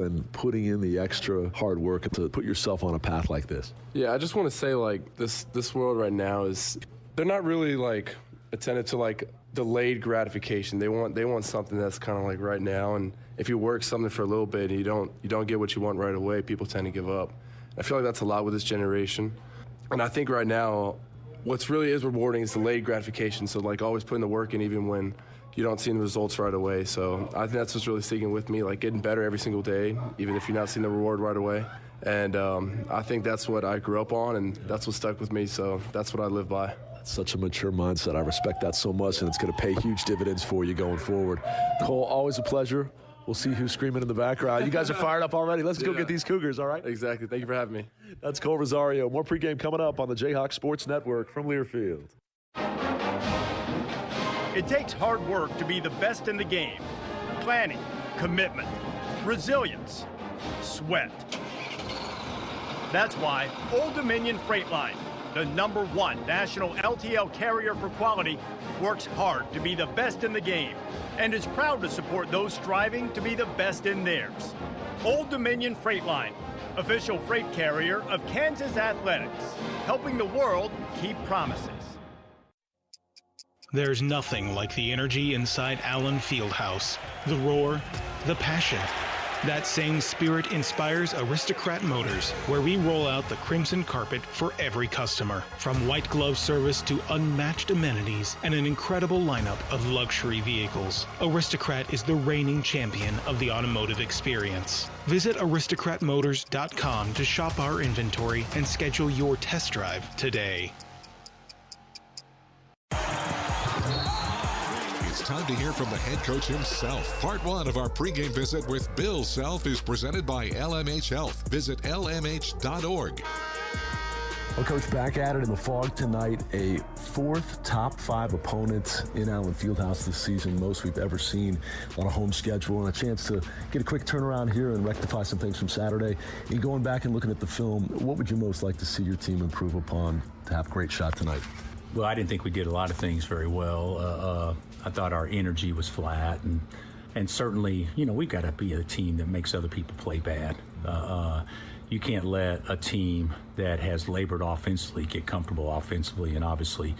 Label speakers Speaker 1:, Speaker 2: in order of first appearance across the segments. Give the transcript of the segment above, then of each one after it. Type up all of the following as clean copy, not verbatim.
Speaker 1: and putting in the extra hard work to put yourself on a path like this?
Speaker 2: Yeah, I just want to say, like, this world right now they're not really, like, attentive to, like, delayed gratification. They want something that's kind of like right now, and if you work something for a little bit and you don't get what you want right away, people tend to give up. I feel like that's a lot with this generation. And I think right now, what's really is rewarding is delayed gratification. So, like, always putting the work in even when you don't see the results right away. So I think that's what's really sticking with me, like getting better every single day, even if you're not seeing the reward right away. And I think that's what I grew up on, and that's what stuck with me. So that's what I live by.
Speaker 1: That's such a mature mindset. I respect that so much, and it's going to pay huge dividends for you going forward. Cole, always a pleasure. We'll see who's screaming in the background. You guys are fired up already. Let's go get these Cougars, all right?
Speaker 2: Exactly. Thank you for having me.
Speaker 1: That's Cole Rosario. More pregame coming up on the Jayhawks Sports Network from Learfield.
Speaker 3: It takes hard work to be the best in the game. Planning, commitment, resilience, sweat. That's why Old Dominion Freight Line, the #1 national LTL carrier for quality, works hard to be the best in the game and is proud to support those striving to be the best in theirs. Old Dominion Freight Line, official freight carrier of Kansas Athletics, helping the world keep promises.
Speaker 4: There's nothing like the energy inside Allen Fieldhouse. The roar, the passion. That same spirit inspires Aristocrat Motors, where we roll out the crimson carpet for every customer. From white glove service to unmatched amenities and an incredible lineup of luxury vehicles. Aristocrat is the reigning champion of the automotive experience. Visit aristocratmotors.com to shop our inventory and schedule your test drive today.
Speaker 5: It's time to hear from the head coach himself. Part 1 of our pregame visit with Bill Self is presented by LMH Health. Visit lmh.org.
Speaker 1: Well, Coach, back at it in the Fog tonight. A 4th top 5 opponent in Allen Fieldhouse this season, most we've ever seen. A lot of home schedule and a chance to get a quick turnaround here and rectify some things from Saturday. And going back and looking at the film, what would you most like to see your team improve upon to have a great shot tonight?
Speaker 6: Well, I didn't think we did a lot of things very well. I thought our energy was flat, and certainly, you know, we've got to be a team that makes other people play bad. You can't let a team that has labored offensively get comfortable offensively, and obviously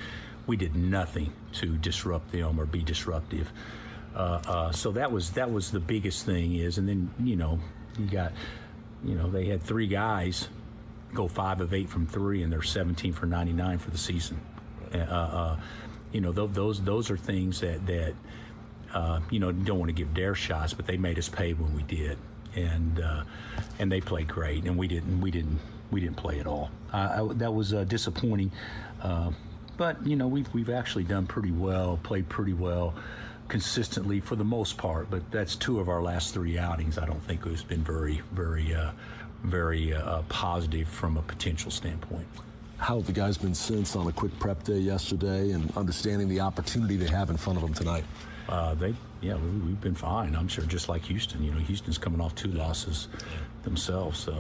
Speaker 6: we did nothing to disrupt them or be disruptive. So that was the biggest thing is, and then, you know, they had 3 guys go 5 of 8 from 3, and they're 17 for 99 for the season. You know, those are things that you know, don't want to give dare shots, but they made us pay when we did, and they played great, and we didn't play at all. That was disappointing, but you know, we've actually done pretty well, played pretty well consistently for the most part. But that's 2 of our last 3 outings. I don't think it's been very positive from a potential standpoint.
Speaker 1: How have the guys been since on a quick prep day yesterday and understanding the opportunity they have in front of them tonight?
Speaker 6: We've been fine. I'm sure, just like Houston. You know, Houston's coming off 2 losses themselves.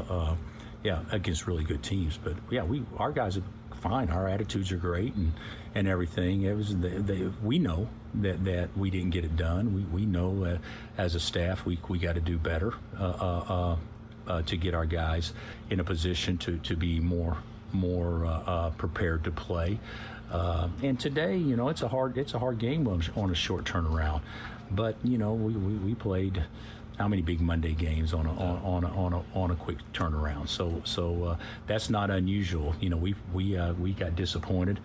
Speaker 6: Against really good teams. But yeah, our guys are fine. Our attitudes are great and everything. We know that we didn't get it done. We know as a staff we got to do better to get our guys in a position to be more prepared to play. And today, you know, it's a hard game on a short turnaround. But you know, we played how many big Monday games on a quick turnaround. So that's not unusual. You know, we got disappointed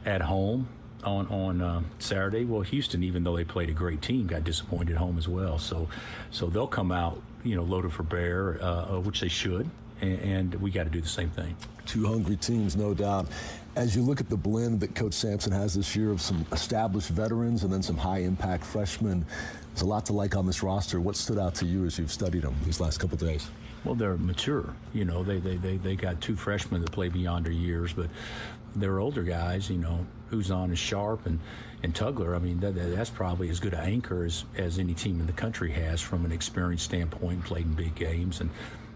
Speaker 6: at home on Saturday. Well, Houston, even though they played a great team, got disappointed at home as well. So they'll come out, you know, loaded for bear, which they should. And we got to do the same thing.
Speaker 1: 2 hungry teams, no doubt. As you look at the blend that Coach Sampson has this year of some established veterans and then some high-impact freshmen, there's a lot to like on this roster. What stood out to you as you've studied them these last couple of days?
Speaker 6: Well, they're mature. You know, they got 2 freshmen that play beyond their years, but they're older guys. You know, Uzon and Sharp and Tugler. I mean, that's probably as good an anchor as any team in the country has from an experience standpoint. Played in big games and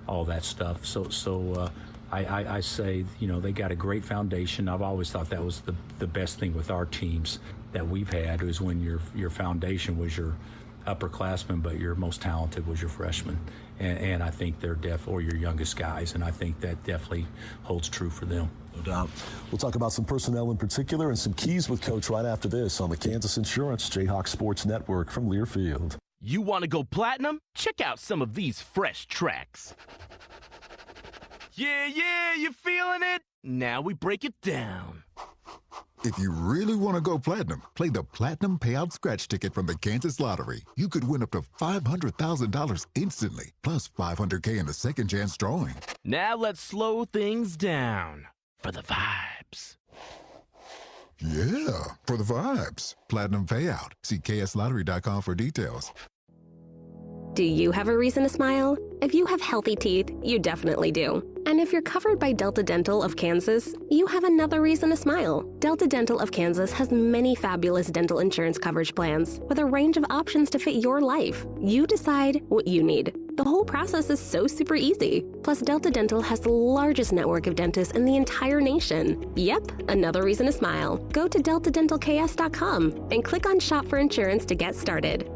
Speaker 6: all that stuff. So I say, you know, they got a great foundation. I've always thought that was the best thing with our teams that we've had, is when your foundation was your upperclassmen, but your most talented was your freshman. And I think they're or your youngest guys, and I think that definitely holds true for them.
Speaker 1: No doubt. We'll talk about some personnel in particular and some keys with Coach right after this on the Kansas Insurance Jayhawks Sports Network from Learfield.
Speaker 7: You want to go platinum? Check out some of these fresh tracks. Yeah, you feeling it? Now we break it down.
Speaker 8: If you really want to go platinum, play the Platinum Payout Scratch Ticket from the Kansas Lottery. You could win up to $500,000 instantly, plus $500K in the second chance drawing.
Speaker 7: Now let's slow things down for the vibes.
Speaker 8: Yeah, for the vibes. Platinum Payout. See kslottery.com for details.
Speaker 9: Do you have a reason to smile? If you have healthy teeth, you definitely do. And if you're covered by Delta Dental of Kansas, you have another reason to smile. Delta Dental of Kansas has many fabulous dental insurance coverage plans with a range of options to fit your life. You decide what you need. The whole process is so super easy. Plus, Delta Dental has the largest network of dentists in the entire nation. Yep, another reason to smile. Go to deltadentalks.com and click on Shop for Insurance to get started.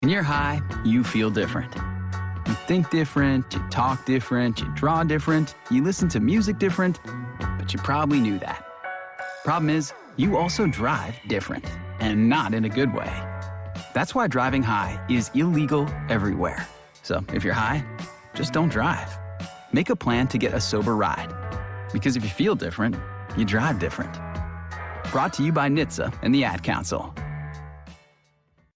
Speaker 10: When you're high, you feel different. You think different, you talk different, you draw different, you listen to music different, but you probably knew that. Problem is, you also drive different, and not in a good way. That's why driving high is illegal everywhere. So if you're high, just don't drive. Make a plan to get a sober ride. Because if you feel different, you drive different. Brought to you by NHTSA and the Ad Council.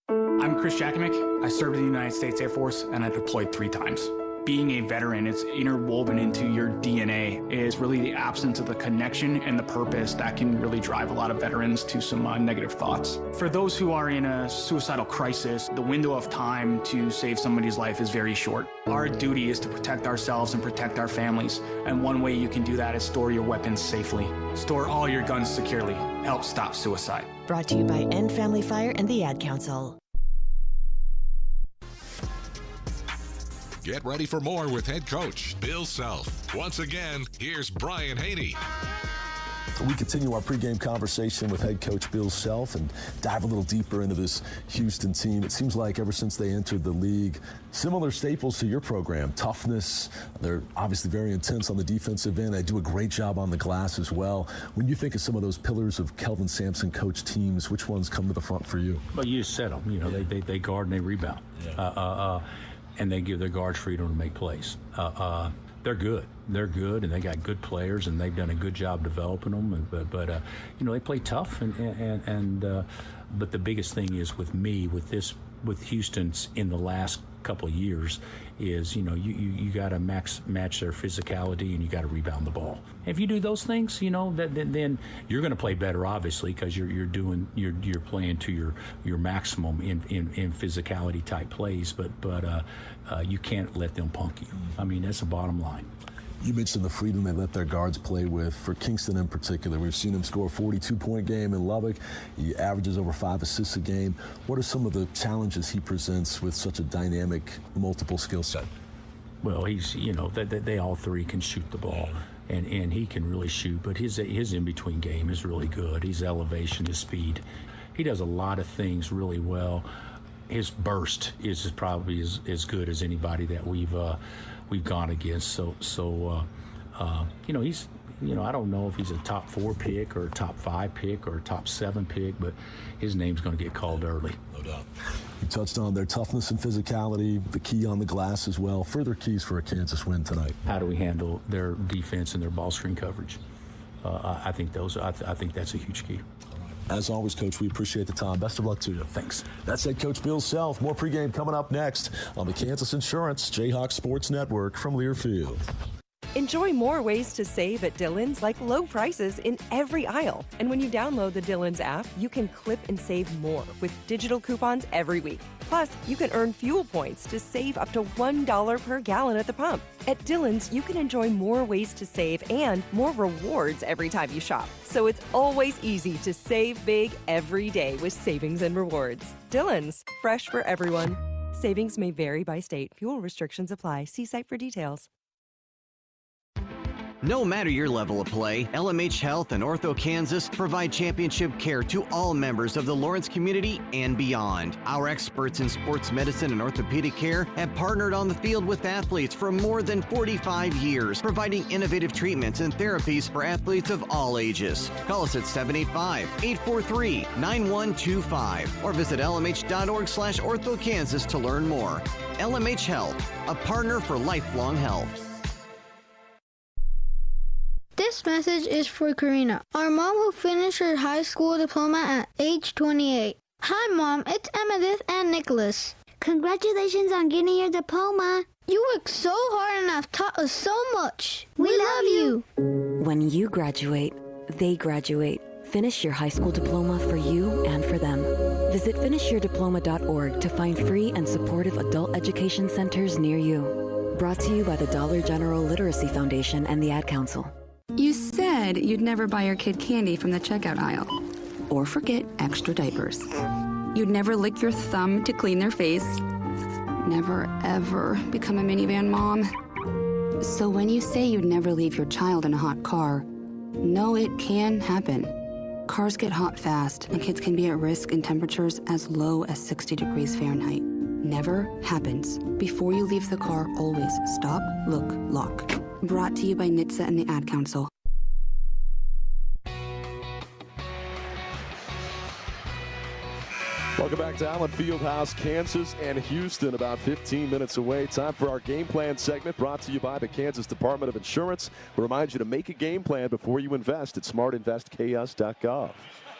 Speaker 11: I'm Chris Jakimick. I served in the United States Air Force and I deployed 3 times. Being a veteran, it's interwoven into your DNA, is really the absence of the connection and the purpose that can really drive a lot of veterans to some negative thoughts. For those who are in a suicidal crisis, the window of time to save somebody's life is very short. Our duty is to protect ourselves and protect our families, and one way you can do that is store your weapons safely. Store all your guns securely. Help stop suicide.
Speaker 12: Brought to you by End Family Fire and the Ad Council.
Speaker 5: Get ready for more with head coach Bill Self. Once again, here's Brian Haney.
Speaker 1: We continue our pregame conversation with head coach Bill Self and dive a little deeper into this Houston team. It seems like ever since they entered the league, similar staples to your program, toughness. They're obviously very intense on the defensive end. They do a great job on the glass as well. When you think of some of those pillars of Kelvin Sampson coach teams, which ones come to the front for you?
Speaker 6: Well, you just said them. You know, they guard and they rebound. Yeah. And they give their guards freedom to make plays. They're good. They're good, and they got good players, and they've done a good job developing them. But you know, they play tough, but the biggest thing is with Houston's in the last couple of years is, you know, you got to match their physicality, and you got to rebound the ball. If you do those things, you know, then you're going to play better, obviously, because you're playing to your maximum in physicality type plays. But you can't let them punk you. I mean, that's the bottom line.
Speaker 1: You mentioned the freedom they let their guards play with. For Kingston in particular, we've seen him score a 42-point game in Lubbock. He averages over 5 assists a game. What are some of the challenges he presents with such a dynamic, multiple skill set?
Speaker 6: Well, he's, you know, they all three can shoot the ball, and he can really shoot, but his in-between game is really good. His elevation, his speed. He does a lot of things really well. His burst is probably as good as anybody that we've gone against. So you know, he's, you know, I don't know if he's a top 4 pick or a top 5 pick or a top 7 pick, but his name's going to get called early.
Speaker 1: No doubt. You touched on their toughness and physicality, the key on the glass as well. Further keys for a Kansas win tonight.
Speaker 6: How do we handle their defense and their ball screen coverage? I think that's a huge key.
Speaker 1: As always, Coach, we appreciate the time. Best of luck to you.
Speaker 6: Thanks.
Speaker 1: That's head coach Bill Self. More pregame coming up next on the Kansas Insurance Jayhawks Sports Network from Learfield.
Speaker 13: Enjoy more ways to save at Dillon's, like low prices in every aisle. And when you download the Dillon's app, you can clip and save more with digital coupons every week. Plus, you can earn fuel points to save up to $1 per gallon at the pump. At Dillon's, you can enjoy more ways to save and more rewards every time you shop. So it's always easy to save big every day with savings and rewards. Dillon's, fresh for everyone. Savings may vary by state. Fuel restrictions apply. See site for details.
Speaker 14: No matter your level of play, LMH Health and Ortho Kansas provide championship care to all members of the Lawrence community and beyond. Our experts in sports medicine and orthopedic care have partnered on the field with athletes for more than 45 years, providing innovative treatments and therapies for athletes of all ages. Call us at 785-843-9125 or visit lmh.org/orthokansas to learn more. LMH Health, a partner for lifelong health.
Speaker 15: This message is for Karina, our mom who finished her high school diploma at age 28. Hi, Mom. It's Emmettith and Nicholas. Congratulations on getting your diploma. You worked so hard and have taught us so much. We love you.
Speaker 16: When you graduate, they graduate. Finish your high school diploma for you and for them. Visit finishyourdiploma.org to find free and supportive adult education centers near you. Brought to you by the Dollar General Literacy Foundation and the Ad Council.
Speaker 17: You said you'd never buy your kid candy from the checkout aisle. Or forget extra diapers. You'd never lick your thumb to clean their face. Never, ever become a minivan mom. So when you say you'd never leave your child in a hot car, know it can happen. Cars get hot fast, and kids can be at risk in temperatures as low as 60 degrees Fahrenheit. Never happens. Before you leave the car, always stop, look, lock. Brought to you by NHTSA and the Ad Council.
Speaker 18: Welcome back to Allen Fieldhouse, Kansas and Houston, about 15 minutes away. Time for our game plan segment, brought to you by the Kansas Department of Insurance. We remind you to make a game plan before you invest at smartinvestks.gov.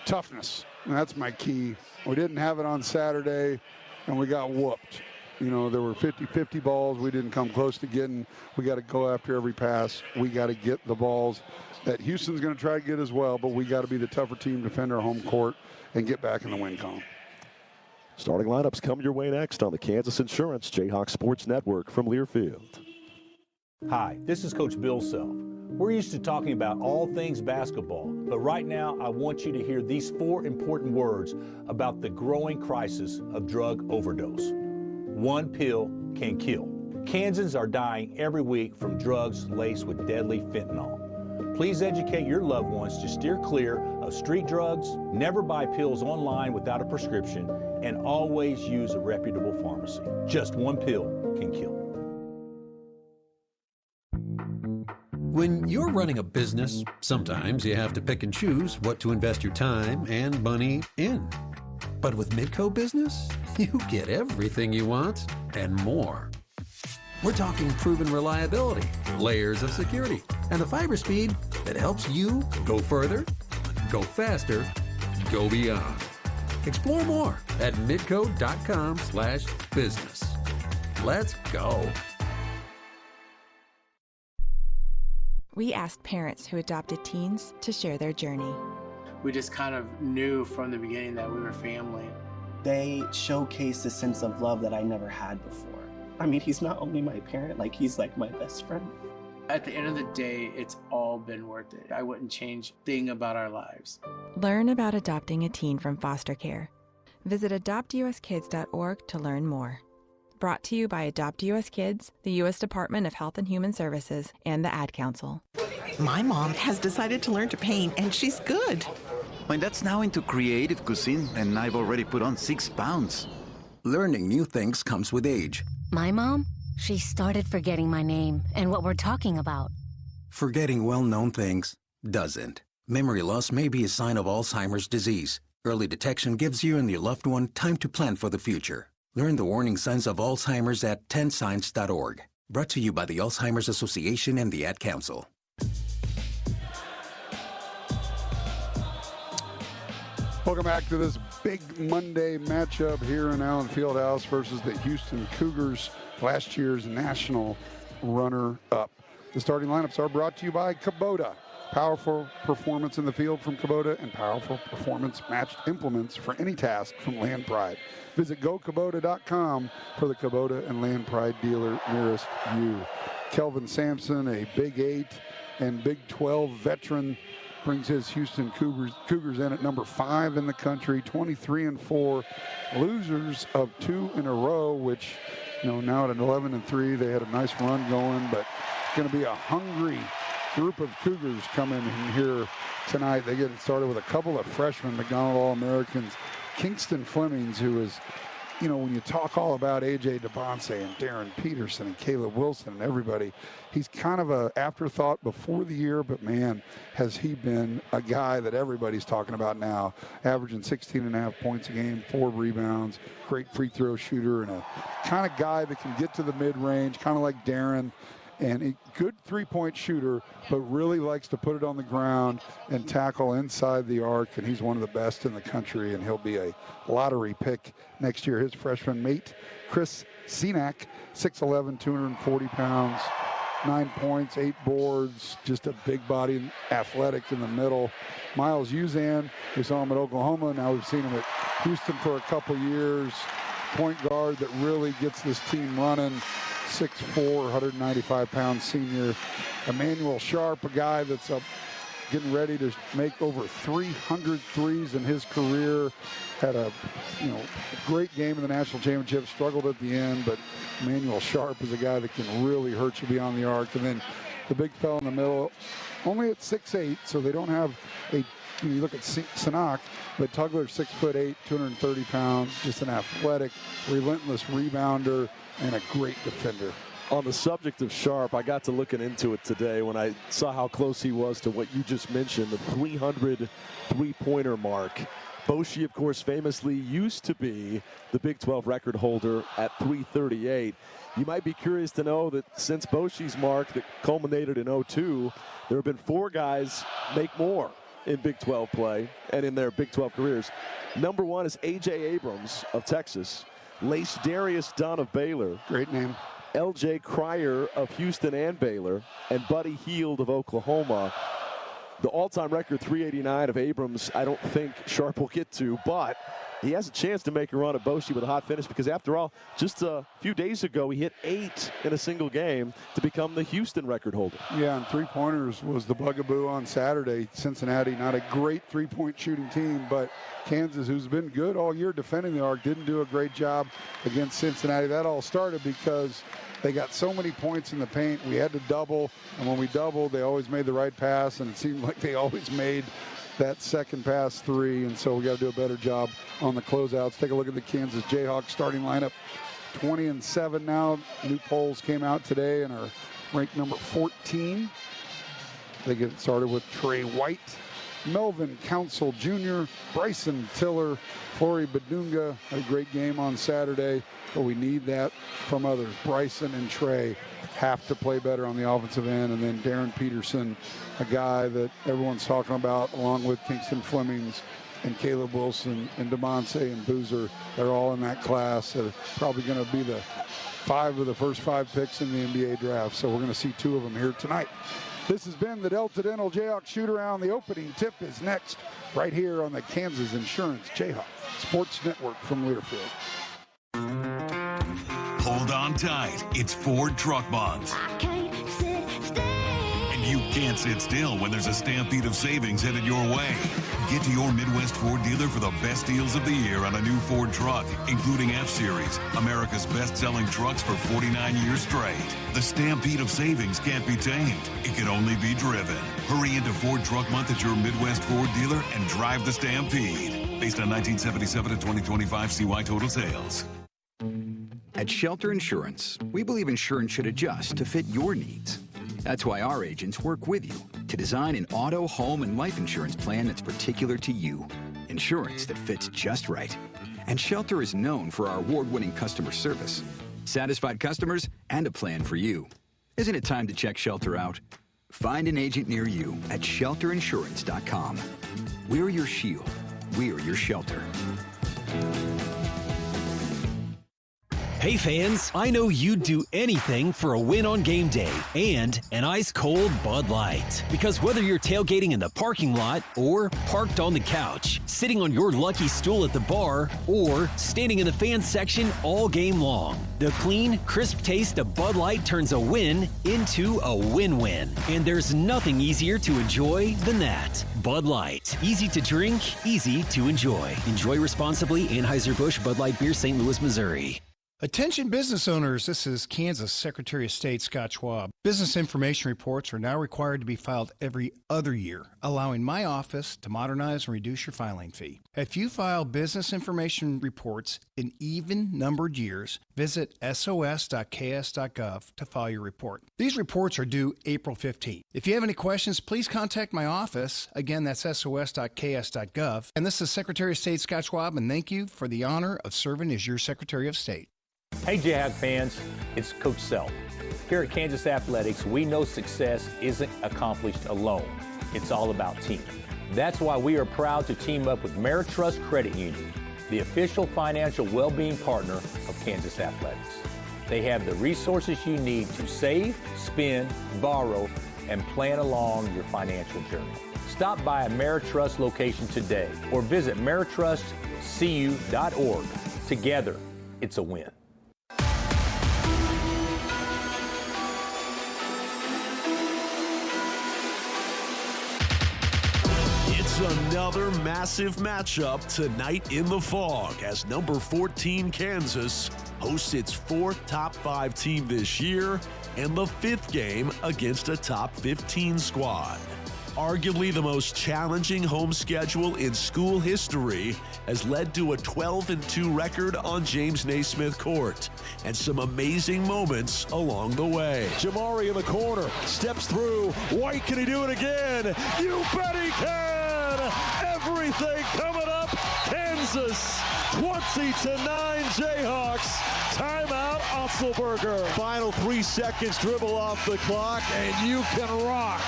Speaker 19: Toughness, and that's my key. We didn't have it on Saturday, and we got whooped. You know, there were 50-50 balls we didn't come close to getting. We got to go after every pass. We got to get the balls that Houston's going to try to get as well, but we got to be the tougher team, defend our home court, and get back in the win column.
Speaker 18: Starting lineups come your way next on the Kansas Insurance Jayhawks Sports Network from Learfield.
Speaker 20: Hi, this is Coach Bill Self. We're used to talking about all things basketball, but right now I want you to hear these 4 important words about the growing crisis of drug overdose. One pill can kill. Kansans are dying every week from drugs laced with deadly fentanyl. Please educate your loved ones to steer clear of street drugs, never buy pills online without a prescription, and always use a reputable pharmacy. Just one pill can kill.
Speaker 21: When you're running a business, sometimes you have to pick and choose what to invest your time and money in. But with Midco Business, you get everything you want and more. We're talking proven reliability, layers of security, and the fiber speed that helps you go further, go faster, go beyond. Explore more at midco.com/business. Let's go.
Speaker 22: We asked parents who adopted teens to share their journey.
Speaker 23: We just kind of knew from the beginning that we were family.
Speaker 24: They showcased a sense of love that I never had before. I mean, he's not only my parent, like he's like my best friend.
Speaker 23: At the end of the day, it's all been worth it. I wouldn't change a thing about our lives.
Speaker 22: Learn about adopting a teen from foster care. Visit adoptuskids.org to learn more. Brought to you by Adopt US Kids, the U.S. Department of Health and Human Services, and the Ad Council.
Speaker 25: My mom has decided to learn to paint, and she's good.
Speaker 26: My dad's now into creative cuisine, and I've already put on 6 pounds.
Speaker 27: Learning new things comes with age.
Speaker 28: My mom? She started forgetting my name and what we're talking about.
Speaker 27: Forgetting well-known things doesn't. Memory loss may be a sign of Alzheimer's disease. Early detection gives you and your loved one time to plan for the future. Learn the warning signs of Alzheimer's at 10signs.org. Brought to you by the Alzheimer's Association and the Ad Council.
Speaker 19: Welcome back to this big Monday matchup here in Allen Fieldhouse versus the Houston Cougars, last year's national runner-up. The starting lineups are brought to you by Kubota. Powerful performance in the field from Kubota and powerful performance-matched implements for any task from Land Pride. Visit GoKubota.com for the Kubota and Land Pride dealer nearest you. Kelvin Sampson, a Big 8 and Big 12 veteran, brings his Houston Cougars in at number 5 in the country, 23-4, losers of 2 in a row, which, you know, now at 11-3, they had a nice run going, but it's going to be a hungry group of Cougars coming in here tonight. They get it started with a couple of freshmen, McDonald All-Americans. Kingston Flemings, who is, you know, when you talk all about A.J. DeBonce and Darren Peterson and Caleb Wilson and everybody, he's kind of an afterthought before the year, but man, has he been a guy that everybody's talking about now, averaging 16.5 points a game, 4 rebounds, great free throw shooter, and a kind of guy that can get to the mid-range, kind of like Darren, and a good three-point shooter, but really likes to put it on the ground and tackle inside the arc, and he's one of the best in the country, and he'll be a lottery pick next year. His freshman mate, Chris Senack, 6'11", 240 pounds, 9 points, 8 boards, just a big body, athletic in the middle. Miles Uzan, we saw him at Oklahoma, now we've seen him at Houston for a couple years. Point guard that really gets this team running. 6'4", 195-pound senior. Emmanuel Sharp, a guy that's getting ready to make over 300 threes in his career. Had a great game in the national championship, struggled at the end, but Emmanuel Sharp is a guy that can really hurt you beyond the arc. And then the big fella in the middle, only at 6'8", so they don't have a, you look at Sanak, but Tugler, 6'8", 230 pounds, just an athletic, relentless rebounder, and a great defender.
Speaker 18: On the subject of Sharp, I got to looking into it today when I saw how close he was to what you just mentioned, the 300 three-pointer mark. Boschee, of course, famously used to be the Big 12 record holder at 338. You might be curious to know that since Boschee's mark that culminated in 2002, there have been 4 guys make more in Big 12 play and in their Big 12 careers. Number 1 is A.J. Abrams of Texas. Lace Darius Dunn of Baylor.
Speaker 19: Great name.
Speaker 18: L.J. Cryer of Houston and Baylor. And Buddy Hield of Oklahoma. The all-time record, 389 of Abrams, I don't think Sharp will get to, but he has a chance to make a run at Boschee with a hot finish because, after all, just a few days ago, he hit 8 in a single game to become the Houston record holder.
Speaker 19: Yeah, and three-pointers was the bugaboo on Saturday. Cincinnati, not a great three-point shooting team, but Kansas, who's been good all year defending the arc, didn't do a great job against Cincinnati. That all started because they got so many points in the paint. We had to double, and when we doubled, they always made the right pass, and it seemed like they always made that second pass 3, and so we got to do a better job on the closeouts. Take a look at the Kansas Jayhawks starting lineup. 20-7 now. New polls came out today and are ranked number 14. They get started with Trey White, Melvin Council Jr., Bryson Tiller, Flory Badunga. Had a great game on Saturday, but we need that from others. Bryson and Trey have to play better on the offensive end. And then Darren Peterson, a guy that everyone's talking about, along with Kingston Flemings and Caleb Wilson and DeMonte and Boozer. They're all in that class. They're probably going to be the 5 of the first 5 picks in the NBA draft. So we're going to see 2 of them here tonight. This has been the Delta Dental Jayhawks Shoot-Around. The opening tip is next, right here on the Kansas Insurance Jayhawks Sports Network from Learfield.
Speaker 2: Hold on tight. It's Ford Truck Month. And you can't sit still when there's a stampede of savings headed your way. Get to your Midwest Ford dealer for the best deals of the year on a new Ford truck, including F-Series, America's best-selling trucks for 49 years straight. The stampede of savings can't be tamed. It can only be driven. Hurry into Ford Truck Month at your Midwest Ford dealer and drive the stampede. Based on 1977 to 2025 CY total sales.
Speaker 3: At Shelter Insurance, we believe insurance should adjust to fit your needs. That's why our agents work with you to design an auto, home, and life insurance plan that's particular to you. Insurance that fits just right. And Shelter is known for our award-winning customer service, satisfied customers, and a plan for you. Isn't it time to check Shelter out? Find an agent near you at shelterinsurance.com. We're your shield. We're your shelter.
Speaker 4: Hey fans, I know you'd do anything for a win on game day and an ice-cold Bud Light. Because whether you're tailgating in the parking lot or parked on the couch, sitting on your lucky stool at the bar, or standing in the fan section all game long, the clean, crisp taste of Bud Light turns a win into a win-win. And there's nothing easier to enjoy than that. Bud Light. Easy to drink, easy to enjoy. Enjoy responsibly. Anheuser-Busch Bud Light Beer, St. Louis, Missouri.
Speaker 5: Attention business owners, this is Kansas Secretary of State Scott Schwab. Business information reports are now required to be filed every other year, allowing my office to modernize and reduce your filing fee. If you file business information reports in even-numbered years, visit sos.ks.gov to file your report. These reports are due April 15th. If you have any questions, please contact my office. Again, that's sos.ks.gov. And this is Secretary of State Scott Schwab, and thank you for the honor of serving as your Secretary of State.
Speaker 20: Hey Jayhawk fans, it's Coach Self. Here at Kansas Athletics, we know success isn't accomplished alone. It's all about team. That's why we are proud to team up with Ameritrust Credit Union, the official financial well-being partner of Kansas Athletics. They have the resources you need to save, spend, borrow, and plan along your financial journey. Stop by a Ameritrust location today or visit ameritrustcu.org. Together, it's a win.
Speaker 6: Another massive matchup tonight in the Fog as number 14 Kansas hosts its fourth top 5 team this year and the 5th game against a top 15 squad. Arguably the most challenging home schedule in school history has led to a 12-2 record on James Naismith Court and some amazing moments along the way.
Speaker 18: Jamari in the corner, steps through. White, can he do it again? You bet he can! Everything coming up. Kansas 20-9 Jayhawks. Timeout Otzelberger. Final 3 seconds, dribble off the clock, and you can rock.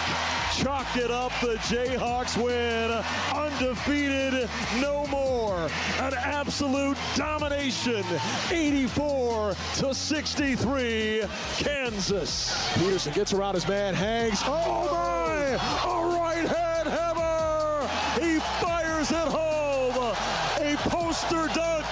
Speaker 18: Chalk it up, the Jayhawks win. Undefeated, no more. An absolute domination. 84-63, Kansas. Peterson gets around his man, hangs. Oh my! A right hand hammer! He fires it home. A poster dunk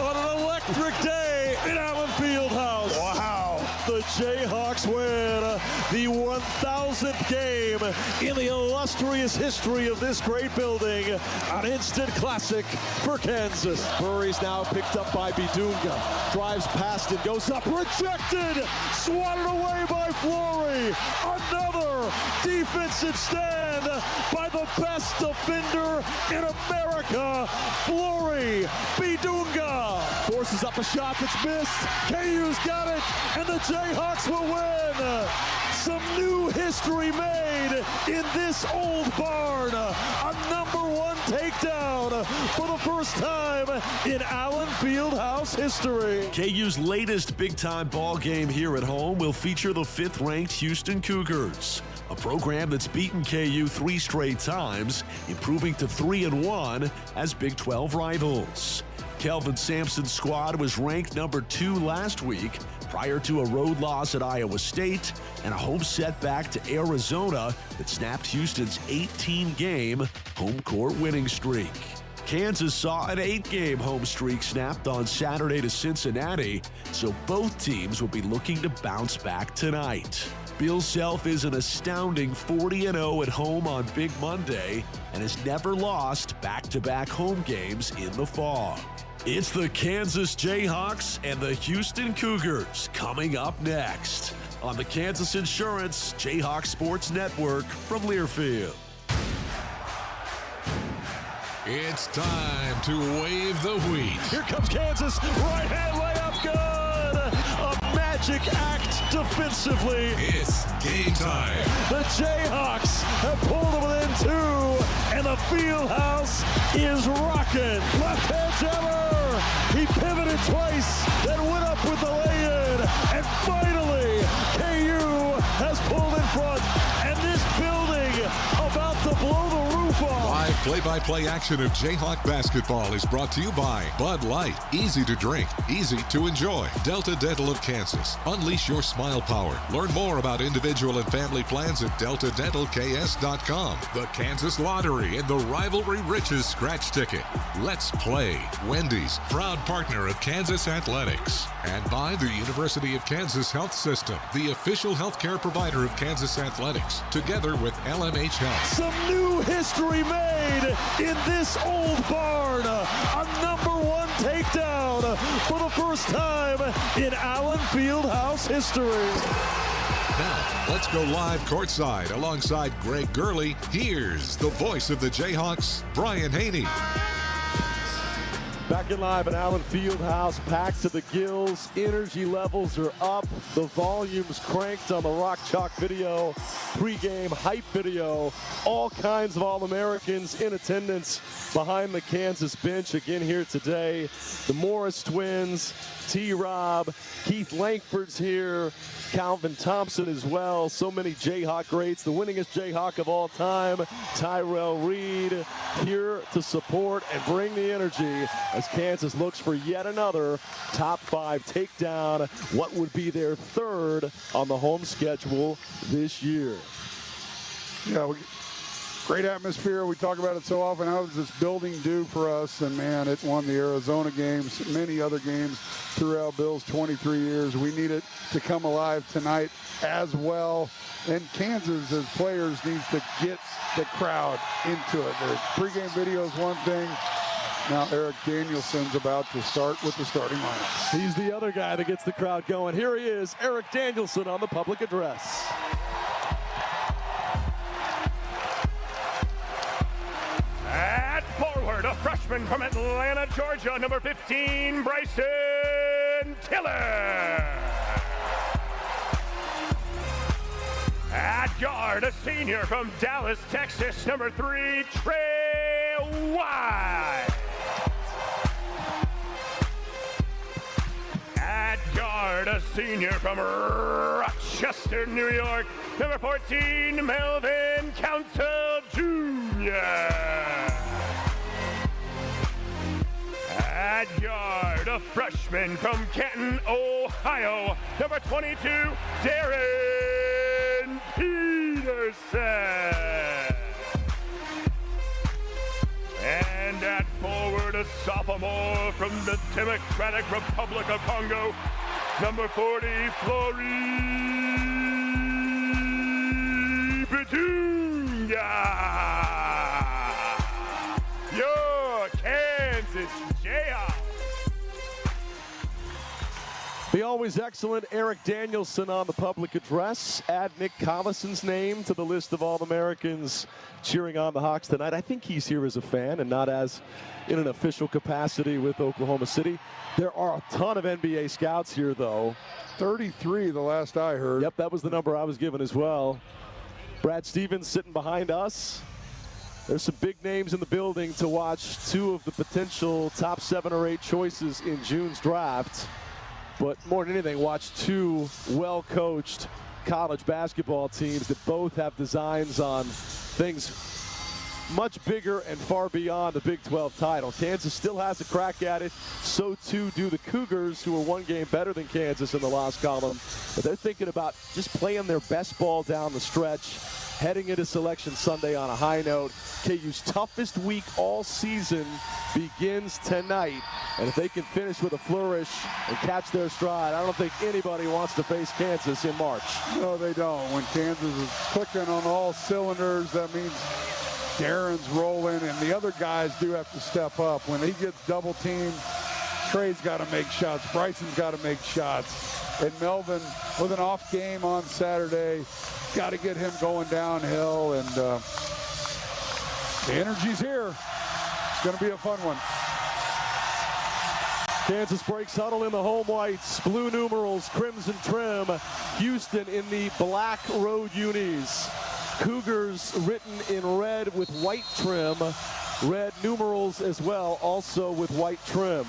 Speaker 18: on an electric day in Allen Fieldhouse. Wow. The Jayhawks win the 1,000th game in the illustrious history of this great building. An instant classic for Kansas. Burry's now picked up by Bidunga. Drives past it, goes up, rejected! Swatted away by Flory. Another defensive stand by the best defender in America, Flory. Bidunga forces up a shot that's missed. KU's got it, and the Jayhawks will win. Some new history made in this old barn. A #1 takedown for the first time in Allen Fieldhouse history.
Speaker 6: KU's latest big-time ball game here at home will feature the 5th-ranked Houston Cougars, a program that's beaten KU 3 straight times, improving to 3-1 as Big 12 rivals. Kelvin Sampson's squad was ranked #2 last week, prior to a road loss at Iowa State and a home setback to Arizona that snapped Houston's 18-game home court winning streak. Kansas saw an 8-game home streak snapped on Saturday to Cincinnati, so both teams will be looking to bounce back tonight. Bill Self is an astounding 40-0 at home on Big Monday and has never lost back-to-back home games in the Fog. It's the Kansas Jayhawks and the Houston Cougars coming up next on the Kansas Insurance Jayhawk Sports Network from Learfield.
Speaker 7: It's time to wave the wheat.
Speaker 18: Here comes Kansas, right hand layup, good! A magic act defensively.
Speaker 7: It's game time.
Speaker 18: The Jayhawks have pulled it within 2, and the Fieldhouse is rocking. Left hand jammer. He pivoted twice, then went up with the lay-in, and finally, KU has pulled in front, and this building about to blow the roof off.
Speaker 7: Live play-by-play action of Jayhawk basketball is brought to you by Bud Light. Easy to drink, easy to enjoy. Delta Dental of Kansas. Unleash your smile power. Learn more about individual and family plans at deltadentalks.com. The Kansas Lottery and the Rivalry Riches scratch ticket. Let's play. Wendy's, proud partner of Kansas Athletics. And by the University of Kansas Health System, the official healthcare provider of Kansas Athletics, together with LMH Health.
Speaker 18: Some new history made
Speaker 6: made in this old barn. A #1 takedown for the first time in Allen Fieldhouse history.
Speaker 7: Now, let's go live courtside alongside Greg Gurley. Here's the voice of the Jayhawks, Brian Haney.
Speaker 18: Back in live at Allen Fieldhouse, packed to the gills. Energy levels are up. The volume's cranked on the Rock Chalk video, pregame hype video. All kinds of All-Americans in attendance behind the Kansas bench again here today. The Morris twins, T-Rob, Keith Langford's here, Calvin Thompson as well. So many Jayhawk greats. The winningest Jayhawk of all time, Tyrell Reed, here to support and bring the energy as Kansas looks for yet another top 5 takedown. What would be their 3rd on the home schedule this year?
Speaker 19: Yeah, great atmosphere. We talk about it so often. How does this building do for us? And, man, it won the Arizona games, many other games throughout Bill's 23 years. We need it to come alive tonight as well. And Kansas, as players, needs to get the crowd into it. Their pregame video is one thing. Now Eric Danielson's about to start with the starting lineup.
Speaker 18: He's the other guy that gets the crowd going. Here he is, Eric Danielson on the public address.
Speaker 1: At forward, a freshman from Atlanta, Georgia, number 15, Bryson Tiller. At guard, a senior from Dallas, Texas, number 3, Trey White. At guard, a senior from Rochester, New York, number 14, Melvin Council Jr. At guard, a freshman from Canton, Ohio, number 22, Darren Peterson. And at forward, a sophomore from the Democratic Republic of Congo, number 40, Flori Bitunga. Your Kansas Jayhawks.
Speaker 18: The always excellent Eric Danielson on the public address. Add Nick Collison's name to the list of All-Americans cheering on the Hawks tonight. I think he's here as a fan and not as in an official capacity with Oklahoma City. There are a ton of NBA scouts here, though.
Speaker 19: 33, the last I heard.
Speaker 18: Yep, that was the number I was given as well. Brad Stevens sitting behind us. There's some big names in the building to watch 2 of the potential top 7 or 8 choices in June's draft. But more than anything, watch 2 well-coached college basketball teams that both have designs on things much bigger and far beyond the Big 12 title. Kansas still has a crack at it. So too do the Cougars, who are 1 game better than Kansas in the loss column. But they're thinking about just playing their best ball down the stretch, heading into Selection Sunday on a high note. KU's toughest week all season begins tonight. And if they can finish with a flourish and catch their stride, I don't think anybody wants to face Kansas in March.
Speaker 19: No, they don't. When Kansas is clicking on all cylinders, that means Darren's rolling, and the other guys do have to step up. When he gets double teamed, Trey's got to make shots. Bryson's got to make shots. And Melvin, with an off game on Saturday, got to get him going downhill. And the energy's here. It's going to be a fun one.
Speaker 18: Kansas breaks huddle in the home whites, blue numerals, crimson trim. Houston in the black road unis. Cougars written in red with white trim. Red numerals as well, also with white trim.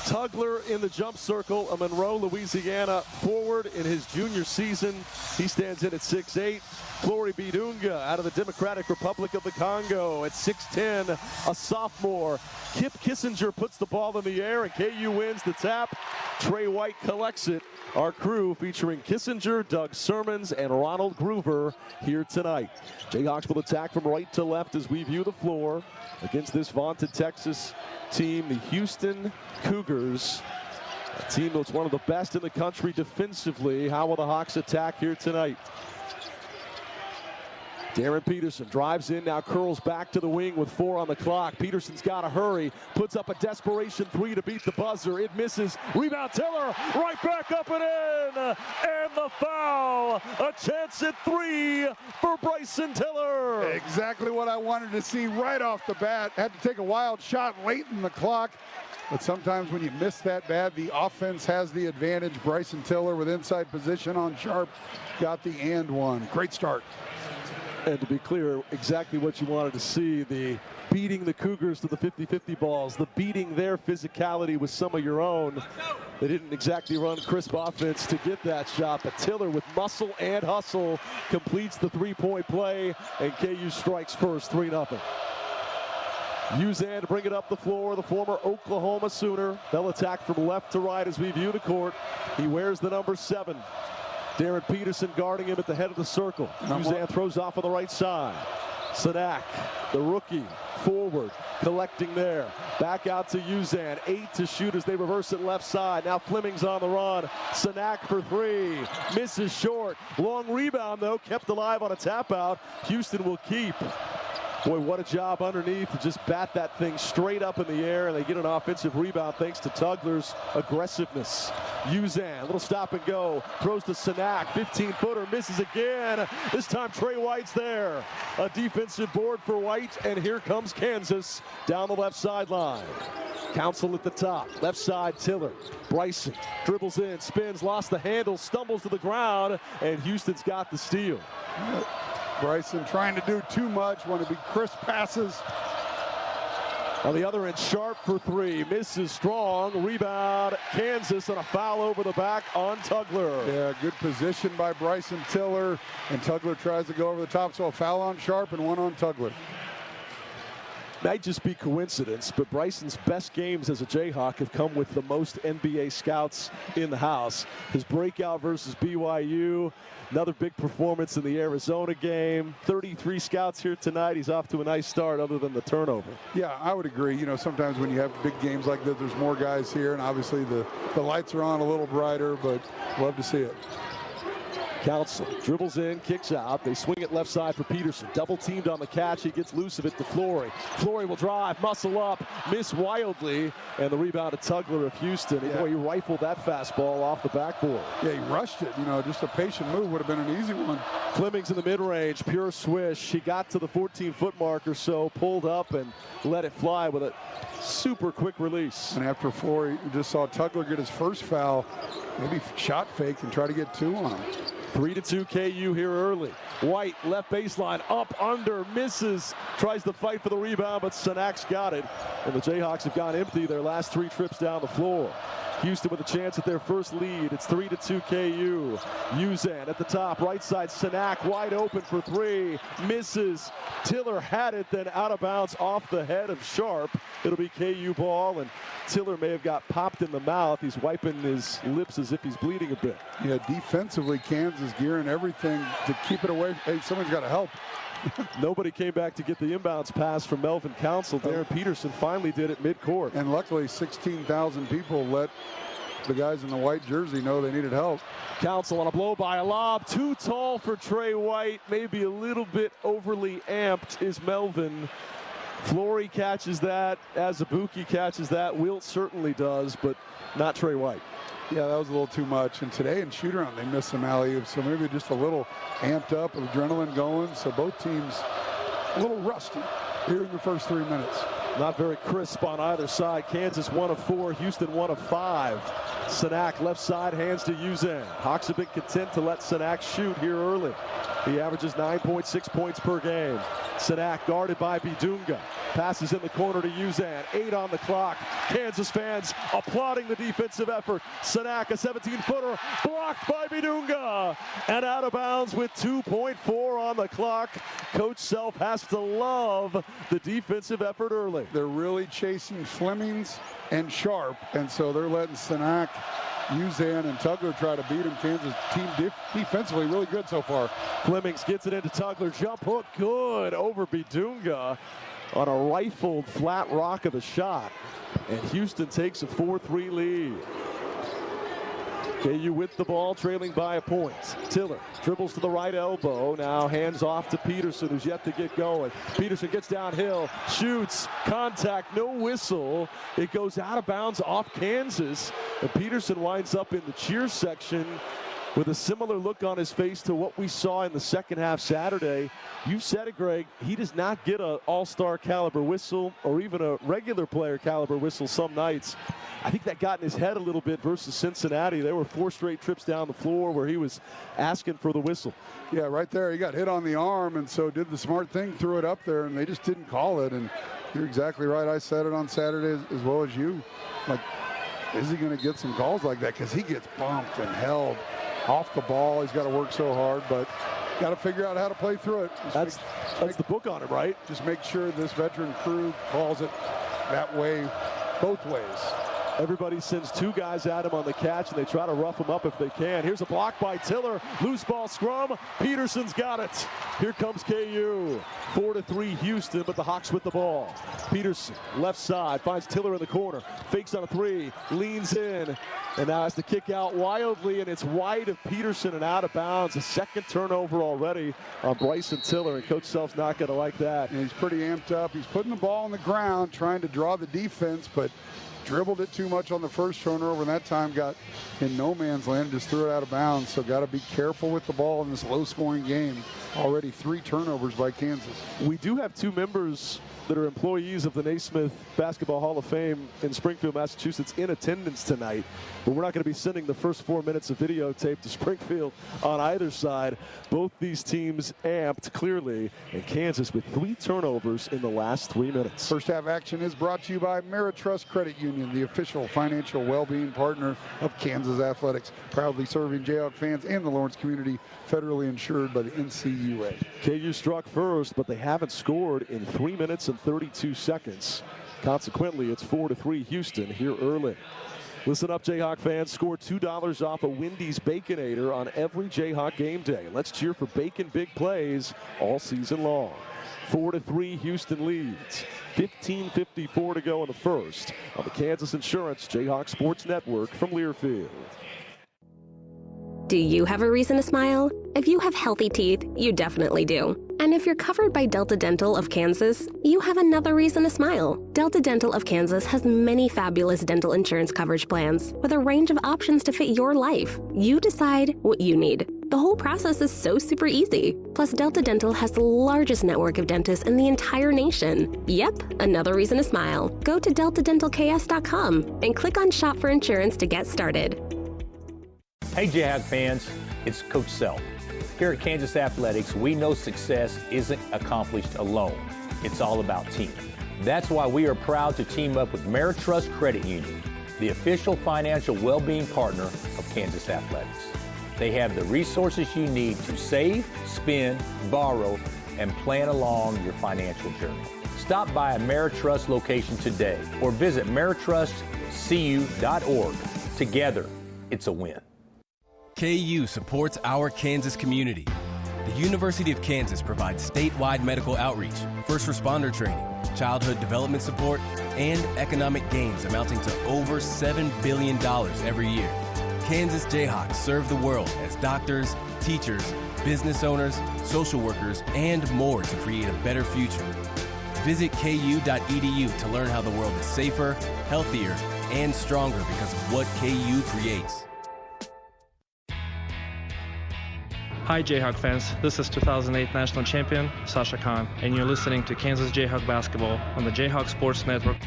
Speaker 18: Tugler in the jump circle, a Monroe, Louisiana forward in his junior season. He stands in at 6'8". Flori Bidunga out of the Democratic Republic of the Congo at 6'10", a sophomore. Kip Kissinger puts the ball in the air and KU wins the tap. Trey White collects it. Our crew featuring Kissinger, Doug Sermons, and Ronald Groover here tonight. Jayhawks will attack from right to left as we view the floor against this vaunted Texas team, the Houston Cougars. A team that's one of the best in the country defensively. How will the Hawks attack here tonight? Darren Peterson drives in, now curls back to the wing with 4 on the clock. Peterson's got to hurry, puts up a desperation 3 to beat the buzzer. It misses. Rebound Tiller, right back up and in. And the foul. A chance at 3 for Bryson Tiller.
Speaker 19: Exactly what I wanted to see right off the bat. Had to take a wild shot late in the clock. But sometimes when you miss that bad, the offense has the advantage. Bryson Tiller with inside position on Sharp got the and one. Great start.
Speaker 18: And to be clear, exactly what you wanted to see, the beating the Cougars to the 50-50 balls, the beating their physicality with some of your own. They didn't exactly run crisp offense to get that shot, but Tiller with muscle and hustle completes the three-point play, and KU strikes first, 3-0. Uzan to bring it up the floor, the former Oklahoma Sooner. They'll attack from left to right as we view the court. He wears the number 7. Darren Peterson guarding him at the head of the circle. Uzan throws off on the right side. Sanak, the rookie, forward, collecting there. Back out to Uzan, 8 to shoot as they reverse it left side. Now Fleming's on the run. Sanak for 3, misses short. Long rebound though, kept alive on a tap out. Houston will keep. Boy, what a job underneath to just bat that thing straight up in the air, and they get an offensive rebound thanks to Tugler's aggressiveness. Uzan, little stop and go, throws to Sanak, 15-footer, misses again. This time Trey White's there. A defensive board for White, and here comes Kansas down the left sideline. Council at the top, left side Tiller. Bryson dribbles in, spins, lost the handle, stumbles to the ground, and Houston's got the steal.
Speaker 19: Bryson trying to do too much, want to be crisp passes.
Speaker 18: On the other end, Sharp for 3, misses strong, rebound, Kansas on a foul over the back on Tugler.
Speaker 19: Yeah, good position by Bryson Tiller, and Tugler tries to go over the top, so a foul on Sharp and one on Tugler.
Speaker 18: Might just be coincidence, but Bryson's best games as a Jayhawk have come with the most NBA scouts in the house. His breakout versus BYU, another big performance in the Arizona game. 33 scouts here tonight. He's off to a nice start other than the turnover.
Speaker 19: Yeah, I would agree. You know, sometimes when you have big games like this, there's more guys here, and obviously the lights are on a little brighter, but love to see it.
Speaker 18: Council dribbles in, kicks out. They swing it left side for Peterson. Double teamed on the catch. He gets loose of it to Flory. Flory will drive, muscle up, miss wildly, and the rebound to Tugler of Houston.
Speaker 19: Yeah.
Speaker 18: Boy, he rifled that fastball off the backboard.
Speaker 19: Yeah, he rushed it. You know, just a patient move would have been an easy one.
Speaker 18: Fleming's in the mid-range, pure swish. He got to the 14-foot mark or so, pulled up and let it fly with a super quick release.
Speaker 19: And after Flory, you just saw Tugler get his first foul, maybe shot fake and try to get 2 on him.
Speaker 18: 3-2 KU here early. White, left baseline, up, under, misses. Tries to fight for the rebound, but Sanak's got it. And the Jayhawks have gone empty their last 3 trips down the floor. Houston with a chance at their first lead. It's 3-2 KU. Uzan at the top, right side, Sanak wide open for 3. Misses. Tiller had it, then out of bounds off the head of Sharp. It'll be KU ball, and Tiller may have got popped in the mouth. He's wiping his lips as if he's bleeding a bit.
Speaker 19: Yeah, defensively, Kansas gearing everything to keep it away. Hey, someone's got to help.
Speaker 18: Nobody came back to get the inbounds pass from Melvin Council. Darren Peterson finally did it midcourt.
Speaker 19: And luckily, 16,000 people let the guys in the white jersey know they needed help.
Speaker 18: Council on a blow by a lob. Too tall for Trey White. Maybe a little bit overly amped is Melvin. Flory catches that. Azubuike catches that. Wilt certainly does, but not Trey White.
Speaker 19: Yeah, that was a little too much. And today in shoot-around, they missed some alley-oops, so maybe just a little amped up, adrenaline going. So both teams a little rusty here in the first 3 minutes.
Speaker 18: Not very crisp on either side. Kansas 1 of 4, Houston 1 of 5. Sanak left side, hands to Uzan. Hawks have been content to let Sanak shoot here early. He averages 9.6 points per game. Sanak guarded by Bidunga. Passes in the corner to Uzan. 8 on the clock. Kansas fans applauding the defensive effort. Sanak, a 17-footer, blocked by Bidunga. And out of bounds with 2.4 on the clock. Coach Self has to love the defensive effort early.
Speaker 19: They're really chasing Flemings and Sharp, and so they're letting Sanak, Uzan, and Tugler try to beat him. Kansas team defensively really good so far.
Speaker 18: Flemings gets it into Tugler. Jump hook good over Bidunga on a rifled flat rock of a shot. And Houston takes a 4-3 lead. KU with the ball, trailing by a point. Tiller dribbles to the right elbow. Now hands off to Peterson, who's yet to get going. Peterson gets downhill, shoots, contact, no whistle. It goes out of bounds off Kansas. And Peterson winds up in the cheer section with a similar look on his face to what we saw in the second half Saturday. You said it, Greg. He does not get an all-star caliber whistle or even a regular player caliber whistle some nights. I think that got in his head a little bit versus Cincinnati. There were 4 straight trips down the floor where he was asking for the whistle.
Speaker 19: Yeah, right there. He got hit on the arm, and so did the smart thing, threw it up there, and they just didn't call it. And you're exactly right. I said it on Saturday as well as you. Like, is he going to get some calls like that? Because he gets bumped and held off the ball. He's got to work so hard, but got to figure out how to play through it. That's
Speaker 18: the book on it, right?
Speaker 19: Just make sure this veteran crew calls it that way, both ways.
Speaker 18: Everybody sends 2 guys at him on the catch, and they try to rough him up if they can. Here's a block by Tiller. Loose ball scrum. Peterson's got it. Here comes KU. 4-3 Houston, but the Hawks with the ball. Peterson, left side, finds Tiller in the corner. Fakes on a 3, leans in, and now has to kick out wildly, and it's wide of Peterson and out of bounds. A second turnover already on Bryson Tiller, and Coach Self's not going to like that.
Speaker 19: And he's pretty amped up. He's putting the ball on the ground, trying to draw the defense, but dribbled it too much on the first turnover, and that time got in no man's land, just threw it out of bounds. So got to be careful with the ball in this low-scoring game. Already 3 turnovers by Kansas.
Speaker 18: We do have 2 members that are employees of the Naismith Basketball Hall of Fame in Springfield, Massachusetts, in attendance tonight. But we're not going to be sending the first 4 minutes of videotape to Springfield on either side. Both these teams amped clearly, and Kansas with 3 turnovers in the last 3 minutes.
Speaker 19: First half action is brought to you by Ameritrust Credit Union, the official financial well-being partner of Kansas Athletics, proudly serving Jayhawk fans and the Lawrence community, federally insured by the NCAA.
Speaker 18: KU struck first, but they haven't scored in 3 minutes and 32 seconds. Consequently, it's 4-3 Houston here early. Listen up, Jayhawk fans. Score $2 off a Wendy's Baconator on every Jayhawk game day. Let's cheer for bacon big plays all season long. 4-3 Houston leads. 15:54 to go in the first on the Kansas Insurance Jayhawk Sports Network from Learfield.
Speaker 8: Do you have a reason to smile? If you have healthy teeth, you definitely do. And if you're covered by Delta Dental of Kansas, you have another reason to smile. Delta Dental of Kansas has many fabulous dental insurance coverage plans with a range of options to fit your life. You decide what you need. The whole process is so super easy. Plus, Delta Dental has the largest network of dentists in the entire nation. Yep, another reason to smile. Go to deltadentalks.com and click on Shop for Insurance to get started.
Speaker 20: Hey Jayhawk fans, it's Coach Self. Here at Kansas Athletics, we know success isn't accomplished alone. It's all about team. That's why we are proud to team up with Ameritrust Credit Union, the official financial well-being partner of Kansas Athletics. They have the resources you need to save, spend, borrow, and plan along your financial journey. Stop by a Ameritrust location today or visit ameritrustcu.org. Together, it's a win.
Speaker 9: KU supports our Kansas community. The University of Kansas provides statewide medical outreach, first responder training, childhood development support, and economic gains amounting to over $7 billion every year. Kansas Jayhawks serve the world as doctors, teachers, business owners, social workers, and more to create a better future. Visit ku.edu to learn how the world is safer, healthier, and stronger because of what KU creates.
Speaker 10: Hi Jayhawk fans, this is 2008 national champion Sasha Khan, and you're listening to Kansas Jayhawk basketball on the Jayhawk Sports Network.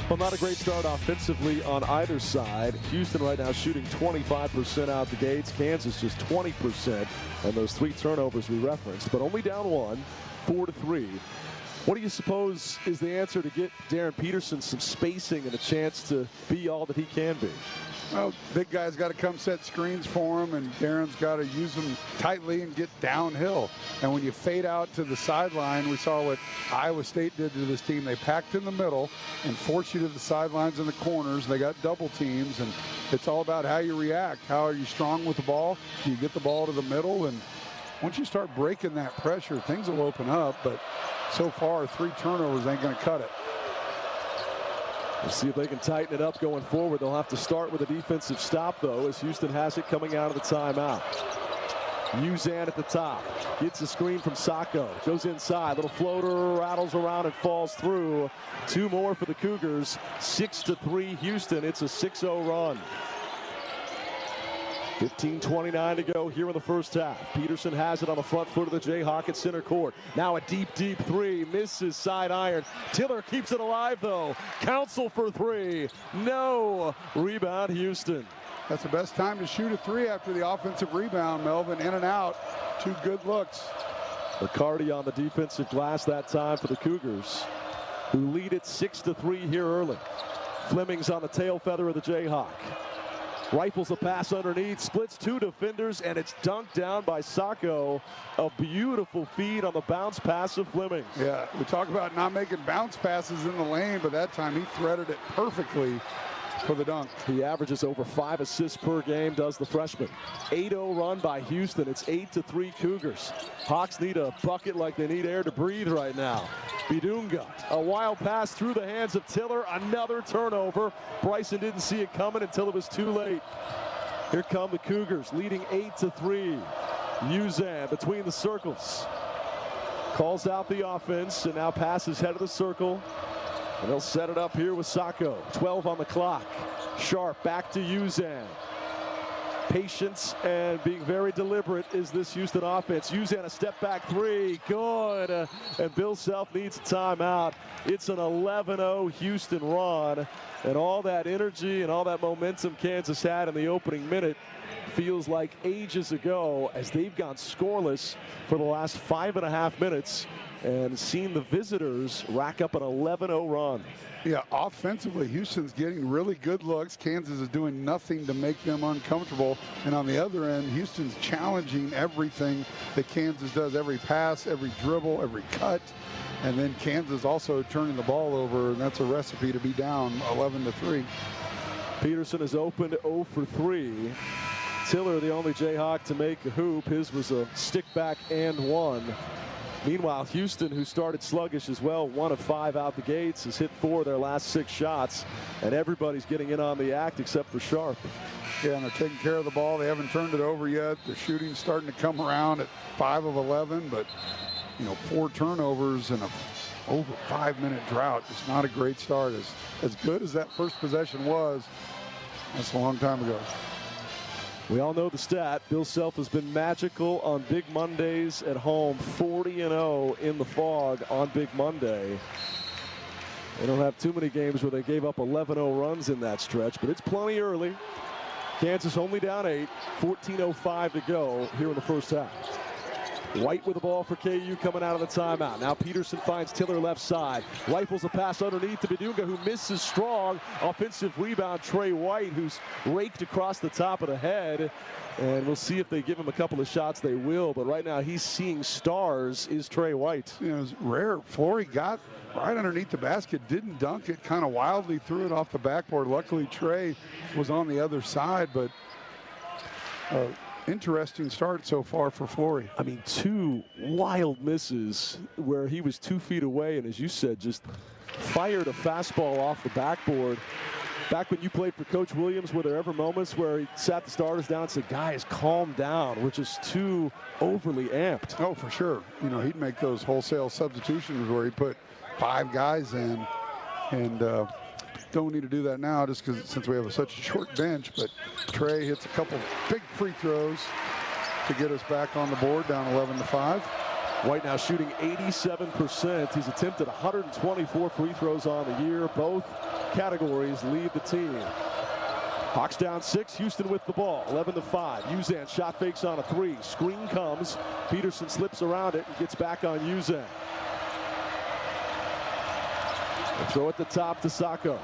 Speaker 18: Well, not a great start offensively on either side. Houston right now shooting 25% out the gates. Kansas just 20%, and those 3 turnovers we referenced, but only down 1, 4-3. What do you suppose is the answer to get Darren Peterson some spacing and a chance to be all that he can be?
Speaker 19: Well, big guy's got to come set screens for him, and Darren's got to use them tightly and get downhill. And when you fade out to the sideline, we saw what Iowa State did to this team. They packed in the middle and forced you to the sidelines and the corners. They got double teams, and it's all about how you react. How are you strong with the ball? Do you get the ball to the middle? And once you start breaking that pressure, things will open up. But so far, 3 turnovers ain't going to cut it.
Speaker 18: We'll see if they can tighten it up going forward. They'll have to start with a defensive stop, though, as Houston has it coming out of the timeout. Uzan at the top. Gets a screen from Sacco. Goes inside. Little floater, rattles around and falls through. 2 more for the Cougars. 6-3 Houston. It's a 6-0 run. 15:29 to go here in the first half. Peterson has it on the front foot of the Jayhawk at center court. Now a deep, deep three. Misses side iron. Tiller keeps it alive, though. Counsel for 3. No. Rebound, Houston.
Speaker 19: That's the best time to shoot a 3 after the offensive rebound, Melvin. In and out. 2 good looks.
Speaker 18: McCarty on the defensive glass that time for the Cougars, who lead it 6-3 here early. Fleming's on the tail feather of the Jayhawk. Rifles a pass underneath, splits 2 defenders, and it's dunked down by Sacco. A beautiful feed on the bounce pass of Fleming.
Speaker 19: Yeah, we talk about not making bounce passes in the lane, but that time he threaded it perfectly for the dunk.
Speaker 18: He averages over 5 assists per game, does the freshman. 8-0 run by Houston. It's 8-3 Cougars. Hawks need a bucket like they need air to breathe right now. Bidunga, a wild pass through the hands of Tiller. Another turnover. Bryson didn't see it coming until it was too late. Here come the Cougars, leading 8-3. Uzan between the circles. Calls out the offense and now passes head of the circle. And they'll set it up here with Sacco. 12 on the clock. Sharp back to Uzan. Patience and being very deliberate is this Houston offense. Uzan a step back 3. Good. And Bill Self needs a timeout. It's an 11-0 Houston run. And all that energy and all that momentum Kansas had in the opening minute feels like ages ago, as they've gone scoreless for the last 5.5 minutes and seen the visitors rack up an 11-0 run.
Speaker 19: Yeah, offensively, Houston's getting really good looks. Kansas is doing nothing to make them uncomfortable. And on the other end, Houston's challenging everything that Kansas does, every pass, every dribble, every cut. And then Kansas also turning the ball over, and that's a recipe to be down 11-3.
Speaker 18: Peterson is opened 0 for 3. Tiller, the only Jayhawk to make a hoop. His was a stick back and 1. Meanwhile, Houston, who started sluggish as well, 1 of 5 out the gates, has hit 4 of their last 6 shots, and everybody's getting in on the act except for Sharp.
Speaker 19: Yeah, and they're taking care of the ball. They haven't turned it over yet. The shooting's starting to come around at 5 of 11, but 4 turnovers in a over 5-minute drought. It's not a great start. As good as that first possession was, that's a long time ago.
Speaker 18: We all know the stat. Bill Self has been magical on Big Mondays at home. 40-0 in the Fog on Big Monday. They don't have too many games where they gave up 11-0 runs in that stretch, but it's plenty early. Kansas only down 8. 14:05 to go here in the first half. White with the ball for KU coming out of the timeout. Now Peterson finds Tiller left side. Rifles a pass underneath to Bidunga, who misses strong. Offensive rebound, Trey White, who's raked across the top of the head. And we'll see if they give him a couple of shots. They will, but right now he's seeing stars, is Trey White.
Speaker 19: It was rare. Flory got right underneath the basket, didn't dunk it, kind of wildly threw it off the backboard. Luckily, Trey was on the other side, but interesting start so far for Flory.
Speaker 18: I mean, 2 wild misses where he was 2 feet away, and as you said, just fired a fastball off the backboard. Back when you played for Coach Williams, were there ever moments where he sat the starters down and said, guys, calm down, we're just too overly amped?
Speaker 19: Oh, for sure. He'd make those wholesale substitutions where he put 5 guys in, and don't need to do that now just because since we have such a short bench. But Trey hits a couple big free throws to get us back on the board, down 11-5.
Speaker 18: White now shooting 87%. He's attempted 124 free throws on the year. Both categories lead the team. Hawks down 6, Houston with the ball, 11-5. Uzan shot fakes on a 3. Screen comes. Peterson slips around it and gets back on Uzan. Throw at the top to Sacco.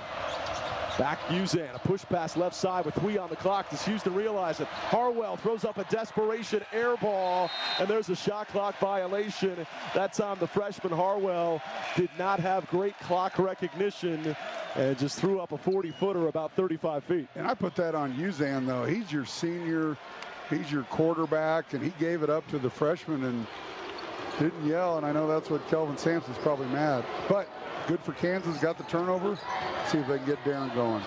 Speaker 18: Back Uzan, a push pass left side with 3 on the clock. Does Houston realize it? Harwell throws up a desperation air ball, and there's a shot clock violation. That time the freshman Harwell did not have great clock recognition and just threw up a 40-footer about 35 feet.
Speaker 19: And I put that on Uzan, though. He's your senior, he's your quarterback, and he gave it up to the freshman and didn't yell, and I know that's what Kelvin Sampson's probably mad. But good for Kansas. Got the turnover. See if they can get Darren going.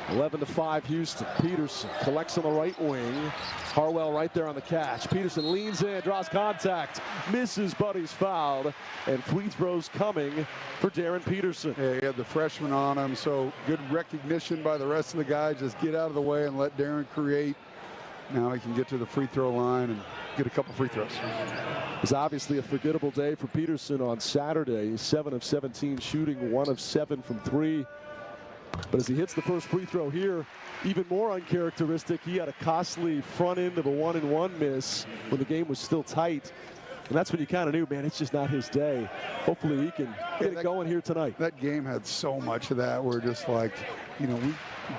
Speaker 18: 11-5 Houston. Peterson collects on the right wing. Harwell right there on the catch. Peterson leans in, draws contact, misses, but he's fouled. And free throws coming for Darren Peterson.
Speaker 19: Yeah, he had the freshman on him, so good recognition by the rest of the guys. Just get out of the way and let Darren create. Now he can get to the free throw line and get a couple free throws.
Speaker 18: It's obviously a forgettable day for Peterson on Saturday. 7 of 17 shooting, 1 of 7 from 3. But as he hits the first free throw here, even more uncharacteristic, he had a costly front end of a 1-and-1 miss when the game was still tight. And that's when you kind of knew, man, it's just not his day. Hopefully he can get it going here tonight.
Speaker 19: That game had so much of that where just like, we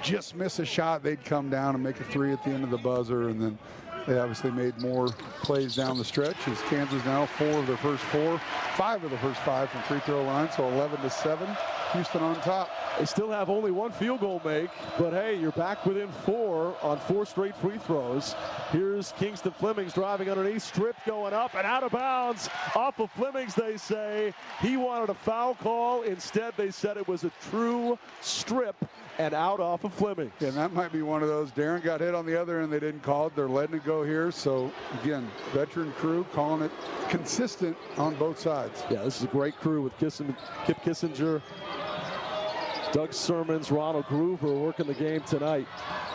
Speaker 19: just miss a shot, they'd come down and make a three at the end of the buzzer, and then they obviously made more plays down the stretch as Kansas now 4 of their first 4, 5 of the first 5 from free throw line, so 11-7. Houston on top.
Speaker 18: They still have only 1 field goal make, but hey, you're back within 4 on 4 straight free throws. Here's Kingston Flemings driving underneath, strip going up and out of bounds off of Flemings, they say. He wanted a foul call. Instead, they said it was a true strip and out off of Flemings.
Speaker 19: Yeah, and that might be one of those. Darren got hit on the other end. They didn't call it. They're letting it go here. So, again, veteran crew calling it consistent on both sides.
Speaker 18: Yeah, this is a great crew with Kip Kissinger, Doug Sermons, Ronald Groover working the game tonight.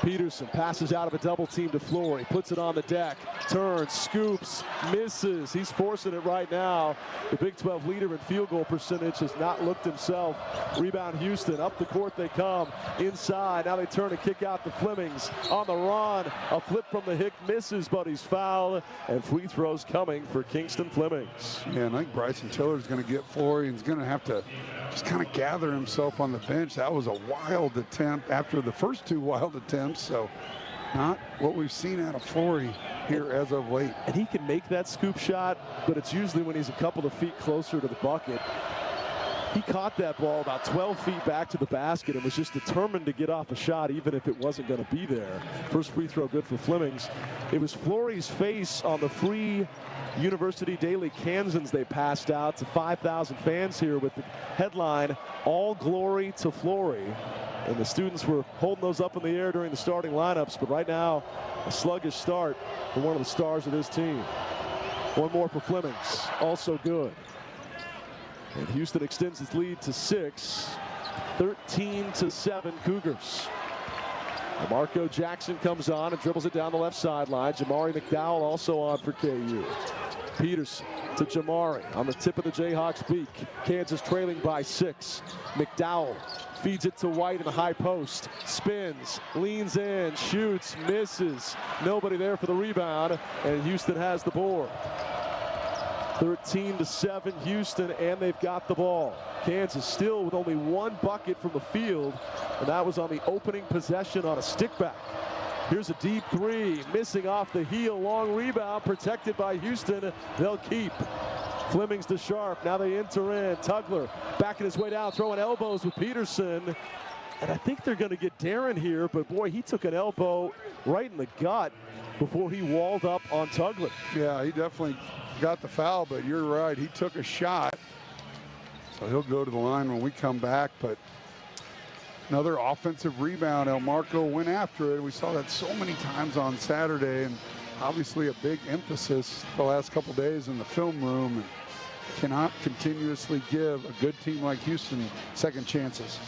Speaker 18: Peterson passes out of a double team to Flory, puts it on the deck, turns, scoops, misses. He's forcing it right now. The Big 12 leader in field goal percentage has not looked himself. Rebound Houston, up the court they come, inside. Now they turn and kick out to Flemings on the run. A flip from the Hick misses, but he's fouled, and free throws coming for Kingston Flemings.
Speaker 19: Yeah, and I think Bryson Tiller's going to get Flory, and he's going to have to just kind of gather himself on the bench. That was a wild attempt after the first 2 wild attempts, so not what we've seen out of Flory here as of late.
Speaker 18: And he can make that scoop shot, but it's usually when he's a couple of feet closer to the bucket. He caught that ball about 12 feet back to the basket and was just determined to get off a shot even if it wasn't going to be there. First free throw good for Flemings. It was Flory's face on the free University Daily Kansans they passed out to 5,000 fans here with the headline, "All Glory to Flory." And the students were holding those up in the air during the starting lineups, but right now a sluggish start for one of the stars of this team. One more for Flemings, also good. And Houston extends its lead to 6, 13-7 Cougars. Marco Jackson comes on and dribbles it down the left sideline. Jamari McDowell also on for KU. Peterson to Jamari on the tip of the Jayhawks beak. Kansas trailing by 6. McDowell feeds it to White in the high post. Spins, leans in, shoots, misses. Nobody there for the rebound, and Houston has the board. 13-7 Houston, and they've got the ball. Kansas still with only 1 bucket from the field, and that was on the opening possession on a stick back. Here's a deep 3, missing off the heel, long rebound, protected by Houston. They'll keep. Flemings to Sharp, now they enter in. Tugler backing his way down, throwing elbows with Peterson. And I think they're going to get Darren here, but boy, he took an elbow right in the gut before he walled up on Tugler.
Speaker 19: Yeah, he definitely got the foul, but you're right, he took a shot. So he'll go to the line when we come back, but another offensive rebound. El Marco went after it. We saw that so many times on Saturday, and obviously a big emphasis the last couple days in the film room. And cannot continuously give a good team like Houston second chances.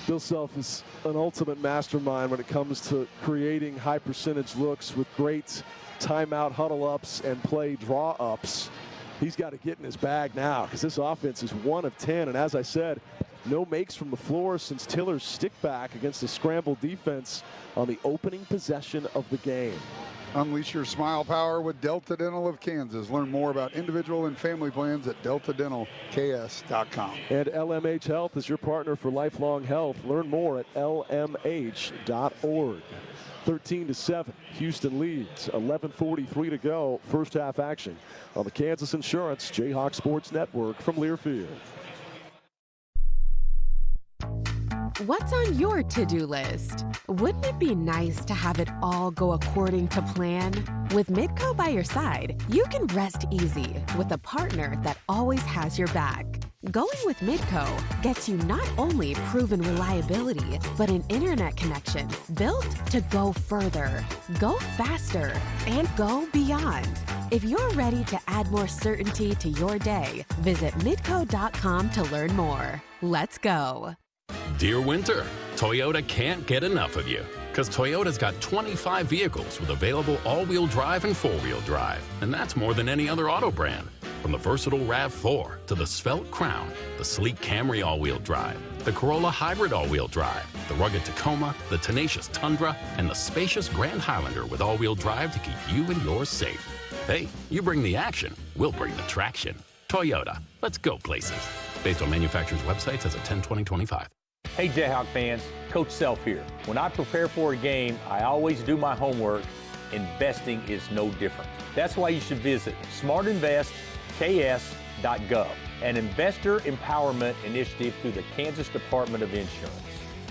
Speaker 18: Bill Self is an ultimate mastermind when it comes to creating high percentage looks with great timeout huddle ups and play draw ups. He's got to get in his bag now because this offense is 1 of 10. And as I said, no makes from the floor since Tiller's stick back against the scramble defense on the opening possession of the game.
Speaker 19: Unleash your smile power with Delta Dental of Kansas. Learn more about individual and family plans at deltadentalks.com.
Speaker 18: And LMH Health is your partner for lifelong health. Learn more at lmh.org. 13-7, Houston leads. 11:43 to go. First half action on the Kansas Insurance Jayhawk Sports Network from Learfield.
Speaker 11: What's on your to-do list? Wouldn't it be nice to have it all go according to plan? With Midco by your side, you can rest easy with a partner that always has your back. Going with Midco gets you not only proven reliability, but an internet connection built to go further, go faster, and go beyond. If you're ready to add more certainty to your day, visit midco.com to learn more. Let's go.
Speaker 12: Dear Winter, Toyota can't get enough of you. Because Toyota's got 25 vehicles with available all-wheel drive and four-wheel drive. And that's more than any other auto brand. From the versatile RAV4 to the svelte Crown, the sleek Camry all-wheel drive, the Corolla Hybrid all-wheel drive, the rugged Tacoma, the tenacious Tundra, and the spacious Grand Highlander with all-wheel drive to keep you and yours safe. Hey, you bring the action, we'll bring the traction. Toyota, let's go places. Based on manufacturer's websites as of 10/20/25.
Speaker 20: Hey Jayhawk fans, Coach Self here. When I prepare for a game, I always do my homework. Investing is no different. That's why you should visit smartinvestks.gov, an investor empowerment initiative through the Kansas Department of Insurance.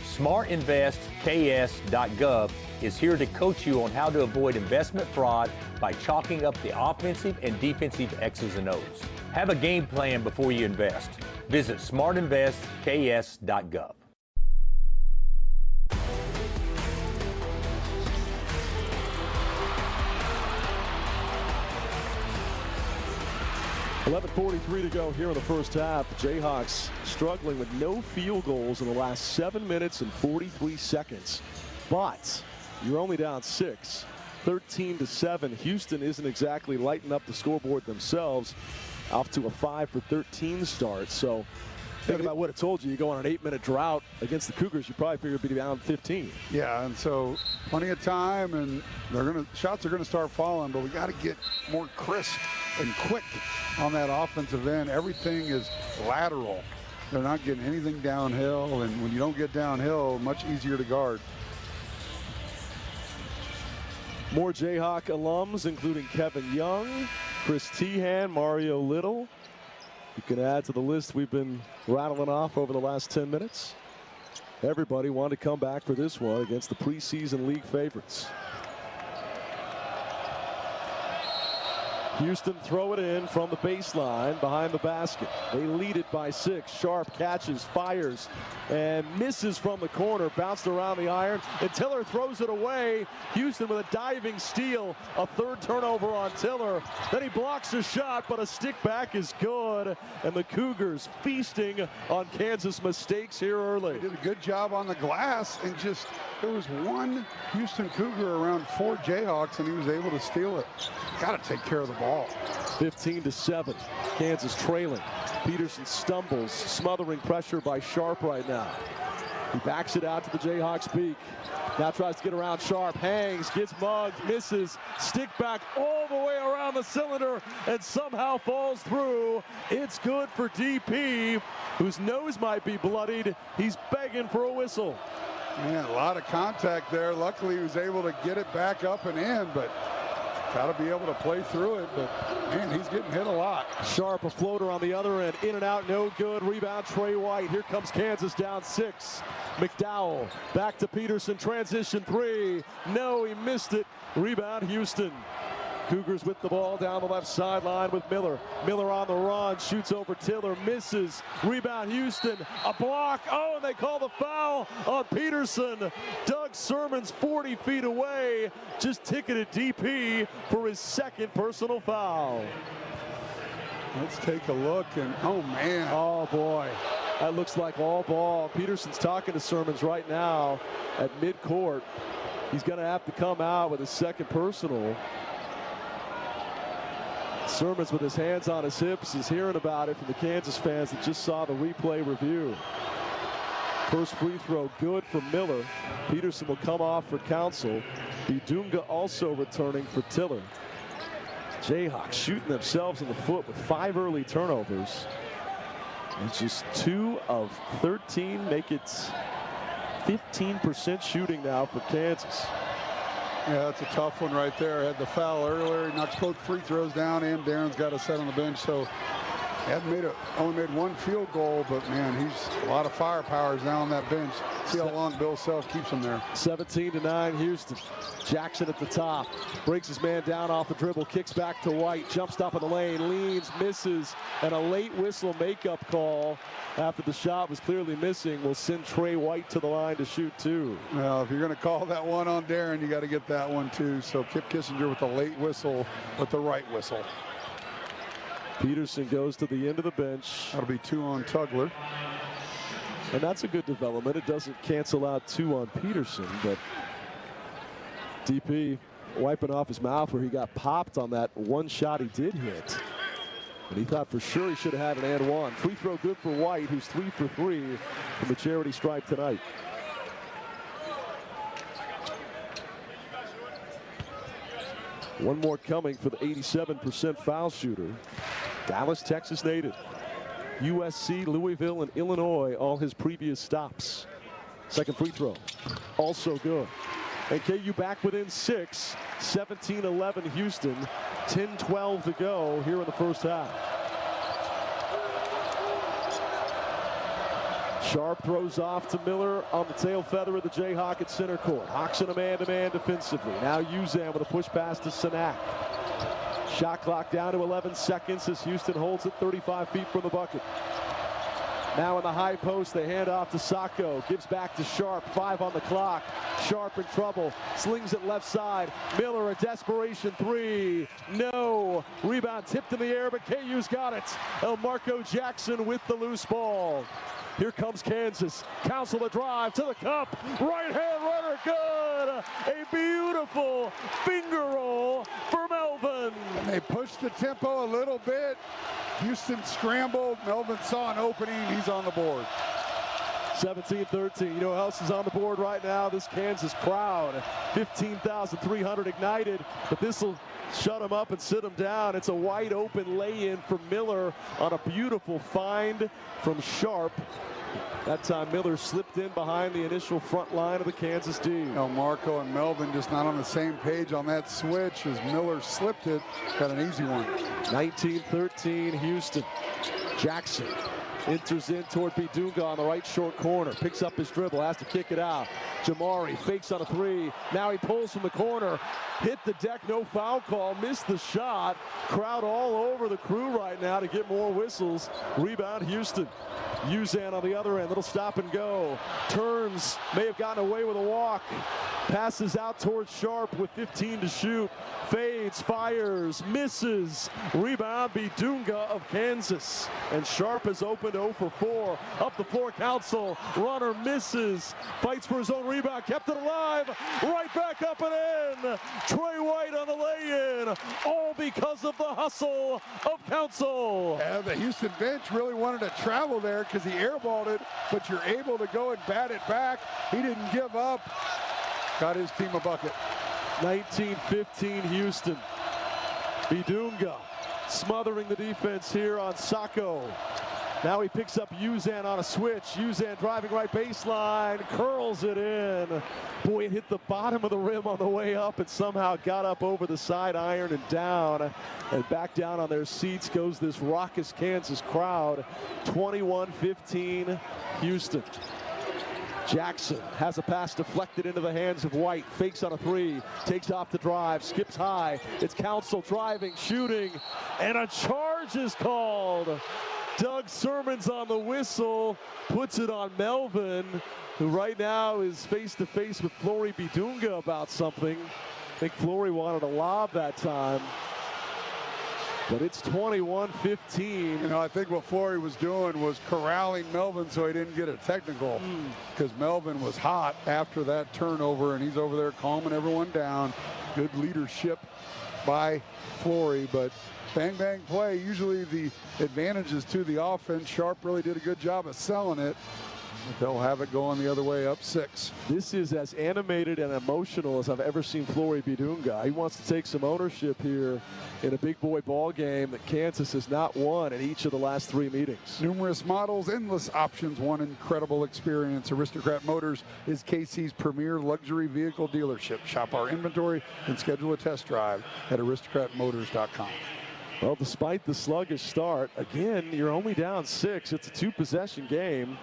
Speaker 20: smartinvestks.gov is here to coach you on how to avoid investment fraud by chalking up the offensive and defensive X's and O's. Have a game plan before you invest. Visit smartinvestks.gov.
Speaker 18: .43 to go here in the first half. The Jayhawks struggling with no field goals in the last 7 minutes and 43 seconds. But you're only down 6, 13-7. Houston isn't exactly lighting up the scoreboard themselves. Off to a 5-for-13 start. So think about what it told you. You go on an 8-minute drought against the Cougars, you probably figure it'd be down 15.
Speaker 19: Yeah, and so plenty of time, and shots are gonna start falling, but we got to get more crisp and quick on that offensive end. Everything is lateral. They're not getting anything downhill, and when you don't get downhill, much easier to guard.
Speaker 18: More Jayhawk alums, including Kevin Young, Chris Tehan, Mario Little. You can add to the list we've been rattling off over the last 10 minutes. Everybody wanted to come back for this one against the preseason league favorites. Houston throw it in from the baseline behind the basket. They lead it by 6. Sharp catches, fires, and misses from the corner. Bounced around the iron, and Tiller throws it away. Houston with a diving steal. A third turnover on Tiller. Then he blocks a shot, but a stick back is good. And the Cougars feasting on Kansas mistakes here early.
Speaker 19: They did a good job on the glass, and just there was one Houston Cougar around 4 Jayhawks, and he was able to steal it. Got to take care of the ball.
Speaker 18: 15-7. Kansas trailing. Peterson stumbles, smothering pressure by Sharp right now. He backs it out to the Jayhawks' beak. Now tries to get around Sharp, hangs, gets mugged, misses, stick back all the way around the cylinder, and somehow falls through. It's good for DP, whose nose might be bloodied. He's begging for a whistle.
Speaker 19: Man, a lot of contact there. Luckily, he was able to get it back up and in, but got to be able to play through it. But, man, he's getting hit a lot.
Speaker 18: Sharp, a floater on the other end. In and out, no good. Rebound, Trey White. Here comes Kansas down 6. McDowell back to Peterson. Transition 3. No, he missed it. Rebound, Houston. Cougars with the ball down the left sideline with Miller. Miller on the run, shoots over Tiller, misses. Rebound, Houston. A block. Oh, and they call the foul on Peterson. Doug Sermon's 40 feet away. Just ticketed DP for his second personal foul.
Speaker 19: Let's take a look, and oh, man.
Speaker 18: Oh, boy. That looks like all ball. Peterson's talking to Sermons right now at midcourt. He's going to have to come out with his second personal. Sermons with his hands on his hips is hearing about it from the Kansas fans that just saw the replay review. First free throw good for Miller. Peterson will come off for Council. Bidunga also returning for Tiller. Jayhawks shooting themselves in the foot with 5 early turnovers. It's just 2 of 13, make it 15% shooting now for Kansas.
Speaker 19: Yeah, that's a tough one right there. Had the foul earlier. He knocks both free throws down, and Darren's got to set on the bench. So he only made 1 field goal, but man, he's a lot of firepower is now on that bench. See how long Bill Self keeps him there.
Speaker 18: 17-9 Houston. Jackson at the top. Breaks his man down off the dribble. Kicks back to White. Jump stop in the lane. Leans. Misses. And a late whistle makeup call after the shot was clearly missing will send Trey White to the line to shoot two.
Speaker 19: Well, if you're going to call that one on Darren, you got to get that one too. So Kip Kissinger with the late whistle, with the right whistle.
Speaker 18: Peterson goes to the end of the bench.
Speaker 19: That'll be 2 on Tugler.
Speaker 18: And that's a good development. It doesn't cancel out 2 on Peterson, but DP wiping off his mouth where he got popped on that one shot he did hit. And he thought for sure he should have had an and one. Free throw good for White, who's 3 for 3 from the charity stripe tonight. One more coming for the 87% foul shooter. Dallas, Texas native. USC, Louisville, and Illinois, all his previous stops. Second free throw, also good. And KU back within 6, 17-11 Houston, 10-12 to go here in the first half. Sharp throws off to Miller on the tail feather of the Jayhawk at center court. Hawks in a man-to-man defensively. Now Uzan with a push pass to Sanak. Shot clock down to 11 seconds as Houston holds it 35 feet from the bucket. Now in the high post, they hand off to Sacco. Gives back to Sharp, 5 on the clock. Sharp in trouble, slings it left side. Miller, a desperation 3. No. Rebound tipped in the air, but KU's got it. Elmarco Jackson with the loose ball. Here comes Kansas. Council the drive to the cup. Right hand runner, good. A beautiful finger roll for Melvin.
Speaker 19: And they pushed the tempo a little bit. Houston scrambled. Melvin saw an opening. He's on the board.
Speaker 18: 17-13. You know who else is on the board right now? This Kansas crowd. 15,300 ignited, but this will shut him up and sit him down. It's a wide open lay-in for Miller on a beautiful find from Sharp. That time Miller slipped in behind the initial front line of the Kansas D.
Speaker 19: Marco and Melvin just not on the same page on that switch as Miller slipped it. Got an easy one.
Speaker 18: 19-13 Houston. Jackson enters in toward Bidunga on the right short corner. Picks up his dribble, has to kick it out. Jamari fakes on a 3. Now he pulls from the corner. Hit the deck, no foul call. Missed the shot. Crowd all over the crew right now to get more whistles. Rebound Houston. Uzan on the other end. Little stop and go. Turns. May have gotten away with a walk. Passes out towards Sharp with 15 to shoot. Fades, fires, misses. Rebound Bidunga of Kansas. And Sharp is opened 0 for 4. Up the floor, Council. Runner misses. Fights for his own rebound. Kept it alive. Right back up and in. Trey White on the lay-in. All because of the hustle of Council.
Speaker 19: Yeah, the Houston bench really wanted to travel there because he airballed it, but you're able to go and bat it back. He didn't give up. Got his team a bucket.
Speaker 18: 19-15 Houston. Bidunga smothering the defense here on Sacco. Now he picks up Uzan on a switch. Uzan driving right baseline, curls it in. Boy, it hit the bottom of the rim on the way up and somehow got up over the side iron and down. And back down on their seats goes this raucous Kansas crowd. 21-15 Houston. Jackson has a pass deflected into the hands of White. Fakes on a 3. Takes off the drive. Skips high. It's Council driving, shooting. And a charge is called. Doug Sermon's on the whistle. Puts it on Melvin, who right now is face-to-face with Flory Bidunga about something. I think Flory wanted a lob that time. But it's 21-15.
Speaker 19: You know, I think what Flory was doing was corralling Melvin so he didn't get a technical, because Melvin was hot after that turnover, and he's over there calming everyone down. Good leadership by Flory, but bang, bang play. Usually the advantages to the offense. Sharp really did a good job of selling it. But they'll have it going the other way, up 6.
Speaker 18: This is as animated and emotional as I've ever seen Flory Bidunga. He wants to take some ownership here in a big boy ball game that Kansas has not won in each of the last 3 meetings.
Speaker 19: Numerous models, endless options, one incredible experience. Aristocrat Motors is KC's premier luxury vehicle dealership. Shop our inventory and schedule a test drive at aristocratmotors.com.
Speaker 18: Well, despite the sluggish start, again, you're only down 6. It's a 2-possession game.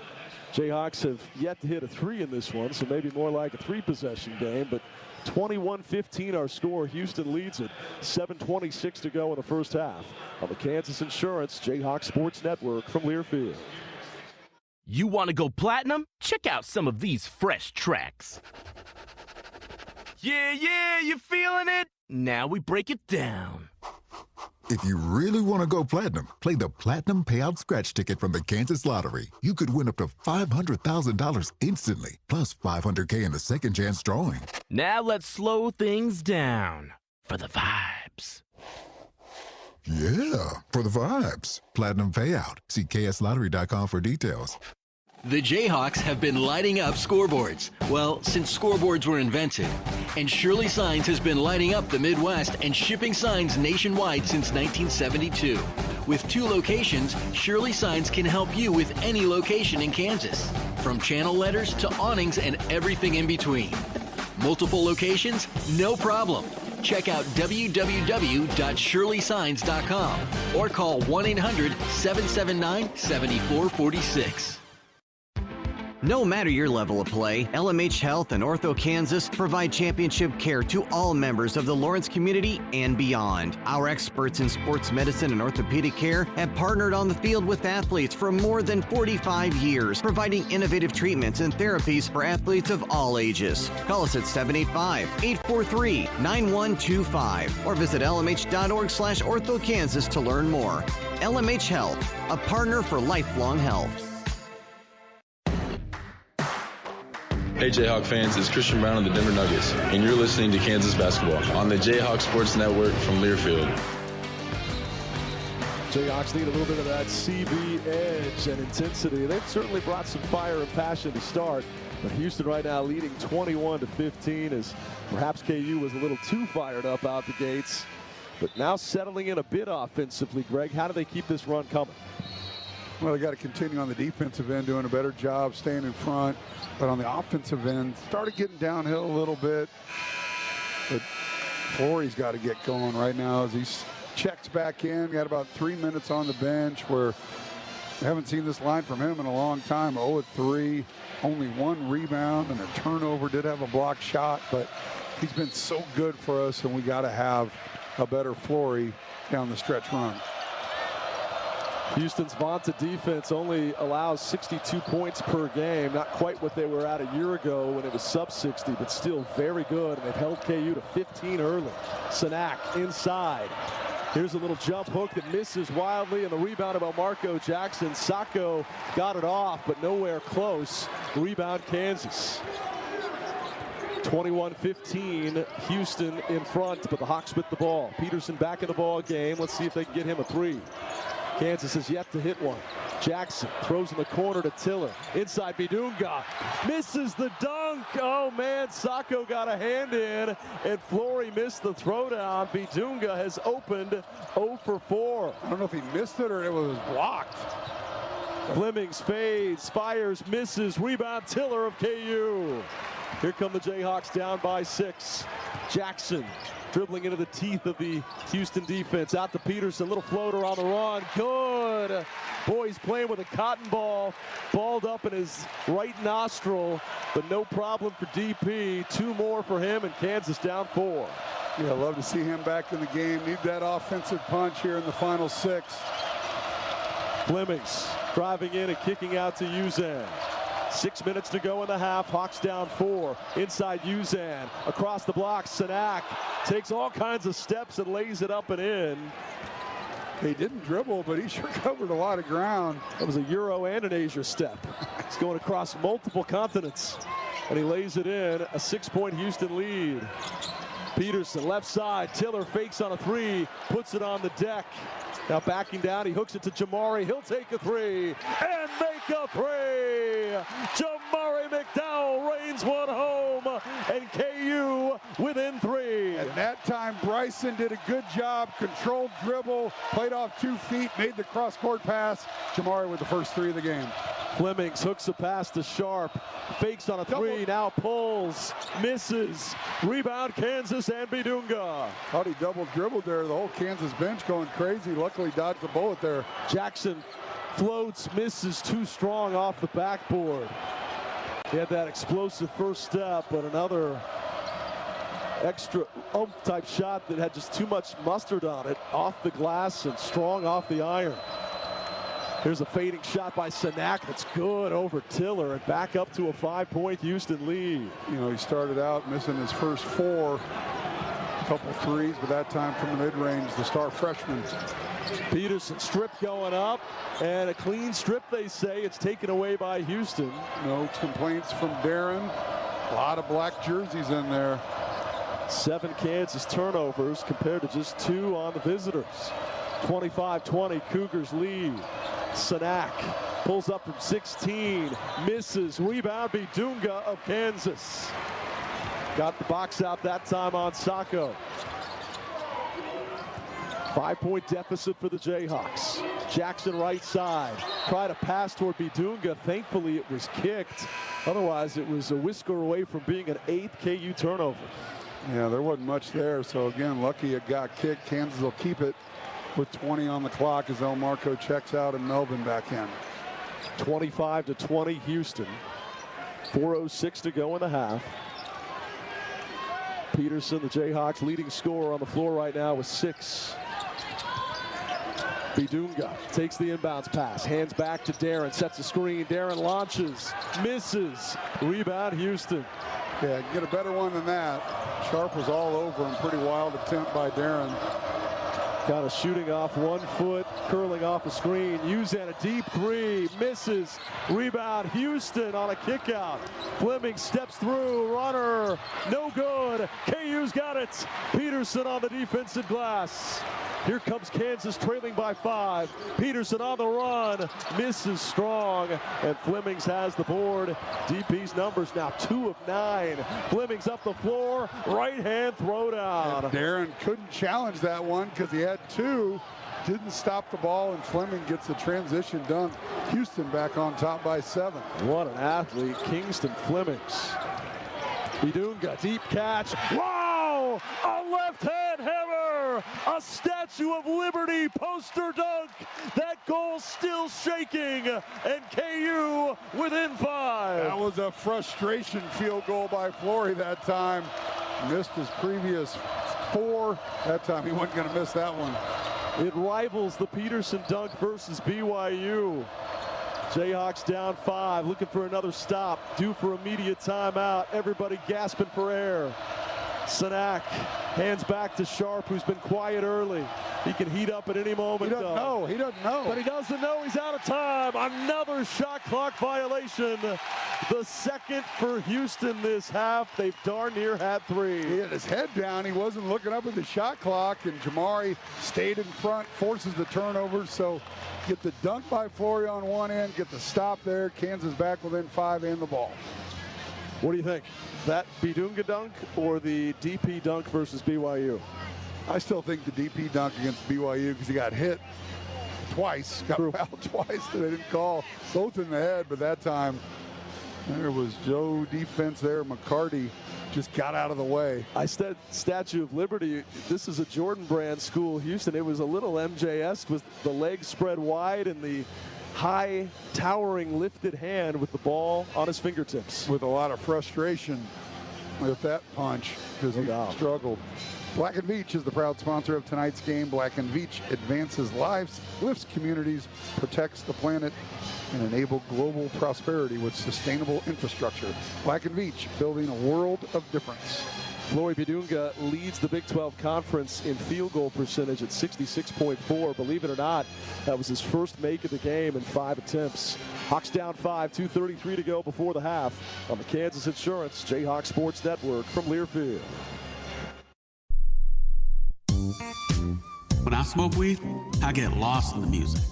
Speaker 18: Jayhawks have yet to hit a 3 in this one, so maybe more like a 3-possession game, but 21-15 our score. Houston leads it. 7:26 to go in the first half. On the Kansas Insurance Jayhawk Sports Network from Learfield.
Speaker 13: You want to go platinum? Check out some of these fresh tracks. Yeah, you feeling it? Now we break it down.
Speaker 14: If you really want to go platinum, play the Platinum Payout Scratch Ticket from the Kansas Lottery. You could win up to $500,000 instantly, plus $500K in the second chance drawing.
Speaker 13: Now let's slow things down for the vibes.
Speaker 14: Yeah, for the vibes. Platinum Payout. See kslottery.com for details.
Speaker 4: The Jayhawks have been lighting up scoreboards. Well, since scoreboards were invented. And Shirley Signs has been lighting up the Midwest and shipping signs nationwide since 1972. With 2 locations, Shirley Signs can help you with any location in Kansas. From channel letters to awnings and everything in between. Multiple locations? No problem. Check out www.shirleysigns.com or call 1-800-779-7446.
Speaker 15: No matter your level of play, LMH Health and Ortho Kansas provide championship care to all members of the Lawrence community and beyond. Our experts in sports medicine and orthopedic care have partnered on the field with athletes for more than 45 years, providing innovative treatments and therapies for athletes of all ages. Call us at 785-843-9125 or visit lmh.org/orthokansas to learn more. LMH Health, a partner for lifelong health.
Speaker 16: Hey Jayhawk fans, it's Christian Brown of the Denver Nuggets, and you're listening to Kansas Basketball on the Jayhawk Sports Network from Learfield.
Speaker 18: Jayhawks need a little bit of that CB edge and intensity. They've certainly brought some fire and passion to start, but Houston right now leading 21-15 as perhaps KU was a little too fired up out the gates, but now settling in a bit offensively. Greg, how do they keep this run coming?
Speaker 19: Well, they got to continue on the defensive end, doing a better job staying in front. But on the offensive end, started getting downhill a little bit. But Flory's got to get going right now as he checks back in. Got about 3 minutes on the bench where we haven't seen this line from him in a long time. 0-3, only 1 rebound and a turnover. Did have a block shot, but he's been so good for us, and we got to have a better Flory down the stretch run.
Speaker 18: Houston's vaunted defense only allows 62 points per game. Not quite what they were at a year ago when it was sub-60, but still very good. And they've held KU to 15 early. Sanak inside. Here's a little jump hook that misses wildly, and the rebound about Marco Jackson. Sacco got it off, but nowhere close. Rebound Kansas. 21-15, Houston in front, but the Hawks with the ball. Peterson back in the ball game. Let's see if they can get him a 3. Kansas has yet to hit one. Jackson throws in the corner to Tiller. Inside Bidunga. Misses the dunk. Oh, man, Sacco got a hand in, and Flory missed the throwdown. Bidunga has opened 0 for 4.
Speaker 19: I don't know if he missed it or it was blocked.
Speaker 18: Flemings fades, fires, misses. Rebound Tiller of KU. Here come the Jayhawks down by 6. Jackson dribbling into the teeth of the Houston defense. Out to Peterson, little floater on the run. Good. Boy, he's playing with a cotton ball. Balled up in his right nostril, but no problem for DP. 2 more for him, and Kansas down 4.
Speaker 19: Yeah, I'd love to see him back in the game. Need that offensive punch here in the final 6.
Speaker 18: Flemings driving in and kicking out to Uzan. 6 minutes to go in the half. Hawks down 4. Inside Uzan. Across the block, Sanak takes all kinds of steps and lays it up and in.
Speaker 19: He didn't dribble, but he sure covered a lot of ground.
Speaker 18: That was a Euro and an Asia step. He's going across multiple continents, and he lays it in. A 6-point Houston lead. Peterson, left side. Tiller fakes on a 3, puts it on the deck. Now backing down, he hooks it to Jamari. He'll take a 3 and make a 3. Jamari McDowell reigns one home, and KU within 3.
Speaker 19: At that time, Bryson did a good job. Controlled dribble, played off 2 feet, made the cross-court pass. Jamari with the first 3 of the game.
Speaker 18: Flemings hooks a pass to Sharp. Fakes on a 3, now pulls, misses. Rebound Kansas and Bidunga.
Speaker 19: Thought he double dribbled there. The whole Kansas bench going crazy. Luckily dodged the bullet there.
Speaker 18: Jackson floats, misses too strong off the backboard. He had that explosive first step, but another extra oomph type shot that had just too much mustard on it, off the glass and strong off the iron. Here's a fading shot by Sanak that's good over Tiller and back up to a 5-point Houston lead.
Speaker 19: You know, he started out missing his first 4, a couple threes, but that time from the mid-range, the star freshman.
Speaker 18: Peterson strip going up, and a clean strip, they say. It's taken away by Houston.
Speaker 19: No complaints from Darren. A lot of black jerseys in there.
Speaker 18: 7 Kansas turnovers compared to just 2 on the visitors. 25-20, Cougars lead. Sanak pulls up from 16, misses, rebound Bidunga of Kansas. Got the box out that time on Sacco. 5-point deficit for the Jayhawks. Jackson right side. Try to pass toward Bidunga. Thankfully, it was kicked. Otherwise, it was a whisker away from being an 8th KU turnover.
Speaker 19: Yeah, there wasn't much there. So, again, lucky it got kicked. Kansas will keep it with 20 on the clock as El Marco checks out and Melvin back in.
Speaker 18: 25-20, Houston. 4:06 to go in the half. Peterson, the Jayhawks leading scorer on the floor right now with 6. Bidunga takes the inbounds pass, hands back to Darren, sets a screen. Darren launches, misses, rebound Houston.
Speaker 19: Yeah, get a better one than that. Sharp was all over him. Pretty wild attempt by Darren.
Speaker 18: Got a shooting off 1 foot, curling off a screen. Uzan a deep 3, misses. Rebound Houston on a kick out. Fleming steps through, runner, no good. KU's got it. Peterson on the defensive glass. Here comes Kansas trailing by 5. Peterson on the run, misses strong, and Flemings has the board. DP's numbers now 2 of 9. Flemings up the floor, right hand throw down.
Speaker 19: And Darren couldn't challenge that one because he had 2. Didn't stop the ball, and Fleming gets the transition dunk. Houston back on top by 7.
Speaker 18: What an athlete, Kingston Flemings. Bidunga, deep catch. Wow! A left-hand hammer! A Statue of Liberty poster dunk! That goal still shaking, and KU within 5.
Speaker 19: That was a frustration field goal by Flory that time. Missed his previous 4. That time he wasn't going to miss that one.
Speaker 18: It rivals the Peterson dunk versus BYU. Jayhawks down 5, looking for another stop, due for immediate timeout. Everybody gasping for air. Sanak hands back to Sharp, who's been quiet early. He can heat up at any moment.
Speaker 19: He doesn't know. He doesn't know.
Speaker 18: But he doesn't know he's out of time. Another shot clock violation. The second for Houston this half. They've darn near had 3.
Speaker 19: He had his head down. He wasn't looking up at the shot clock, and Jamari stayed in front, forces the turnover. So get the dunk by Flory on one end, get the stop there. Kansas back within 5 and the ball.
Speaker 18: What do you think? That Bidunga dunk or the DP dunk versus BYU?
Speaker 19: I still think the DP dunk against BYU because he got hit twice, got fouled twice that they didn't call. Both in the head, but that time there was Joe defense there. McCarty just got out of the way.
Speaker 18: I said Statue of Liberty. This is a Jordan Brand school, Houston. It was a little MJS with the legs spread wide and the high, towering, lifted hand with the ball on his fingertips.
Speaker 19: With a lot of frustration with that punch because he struggled. Black & Veatch is the proud sponsor of tonight's game. Black & Veatch advances lives, lifts communities, protects the planet, and enable global prosperity with sustainable infrastructure. Black & Veatch, building a world of difference.
Speaker 18: Flory Bidunga leads the Big 12 Conference in field goal percentage at 66.4. Believe it or not, that was his first make of the game in 5 attempts. Hawks down 5, 2:33 to go before the half on the Kansas Insurance Jayhawk Sports Network from Learfield.
Speaker 17: When I smoke weed, I get lost in the music.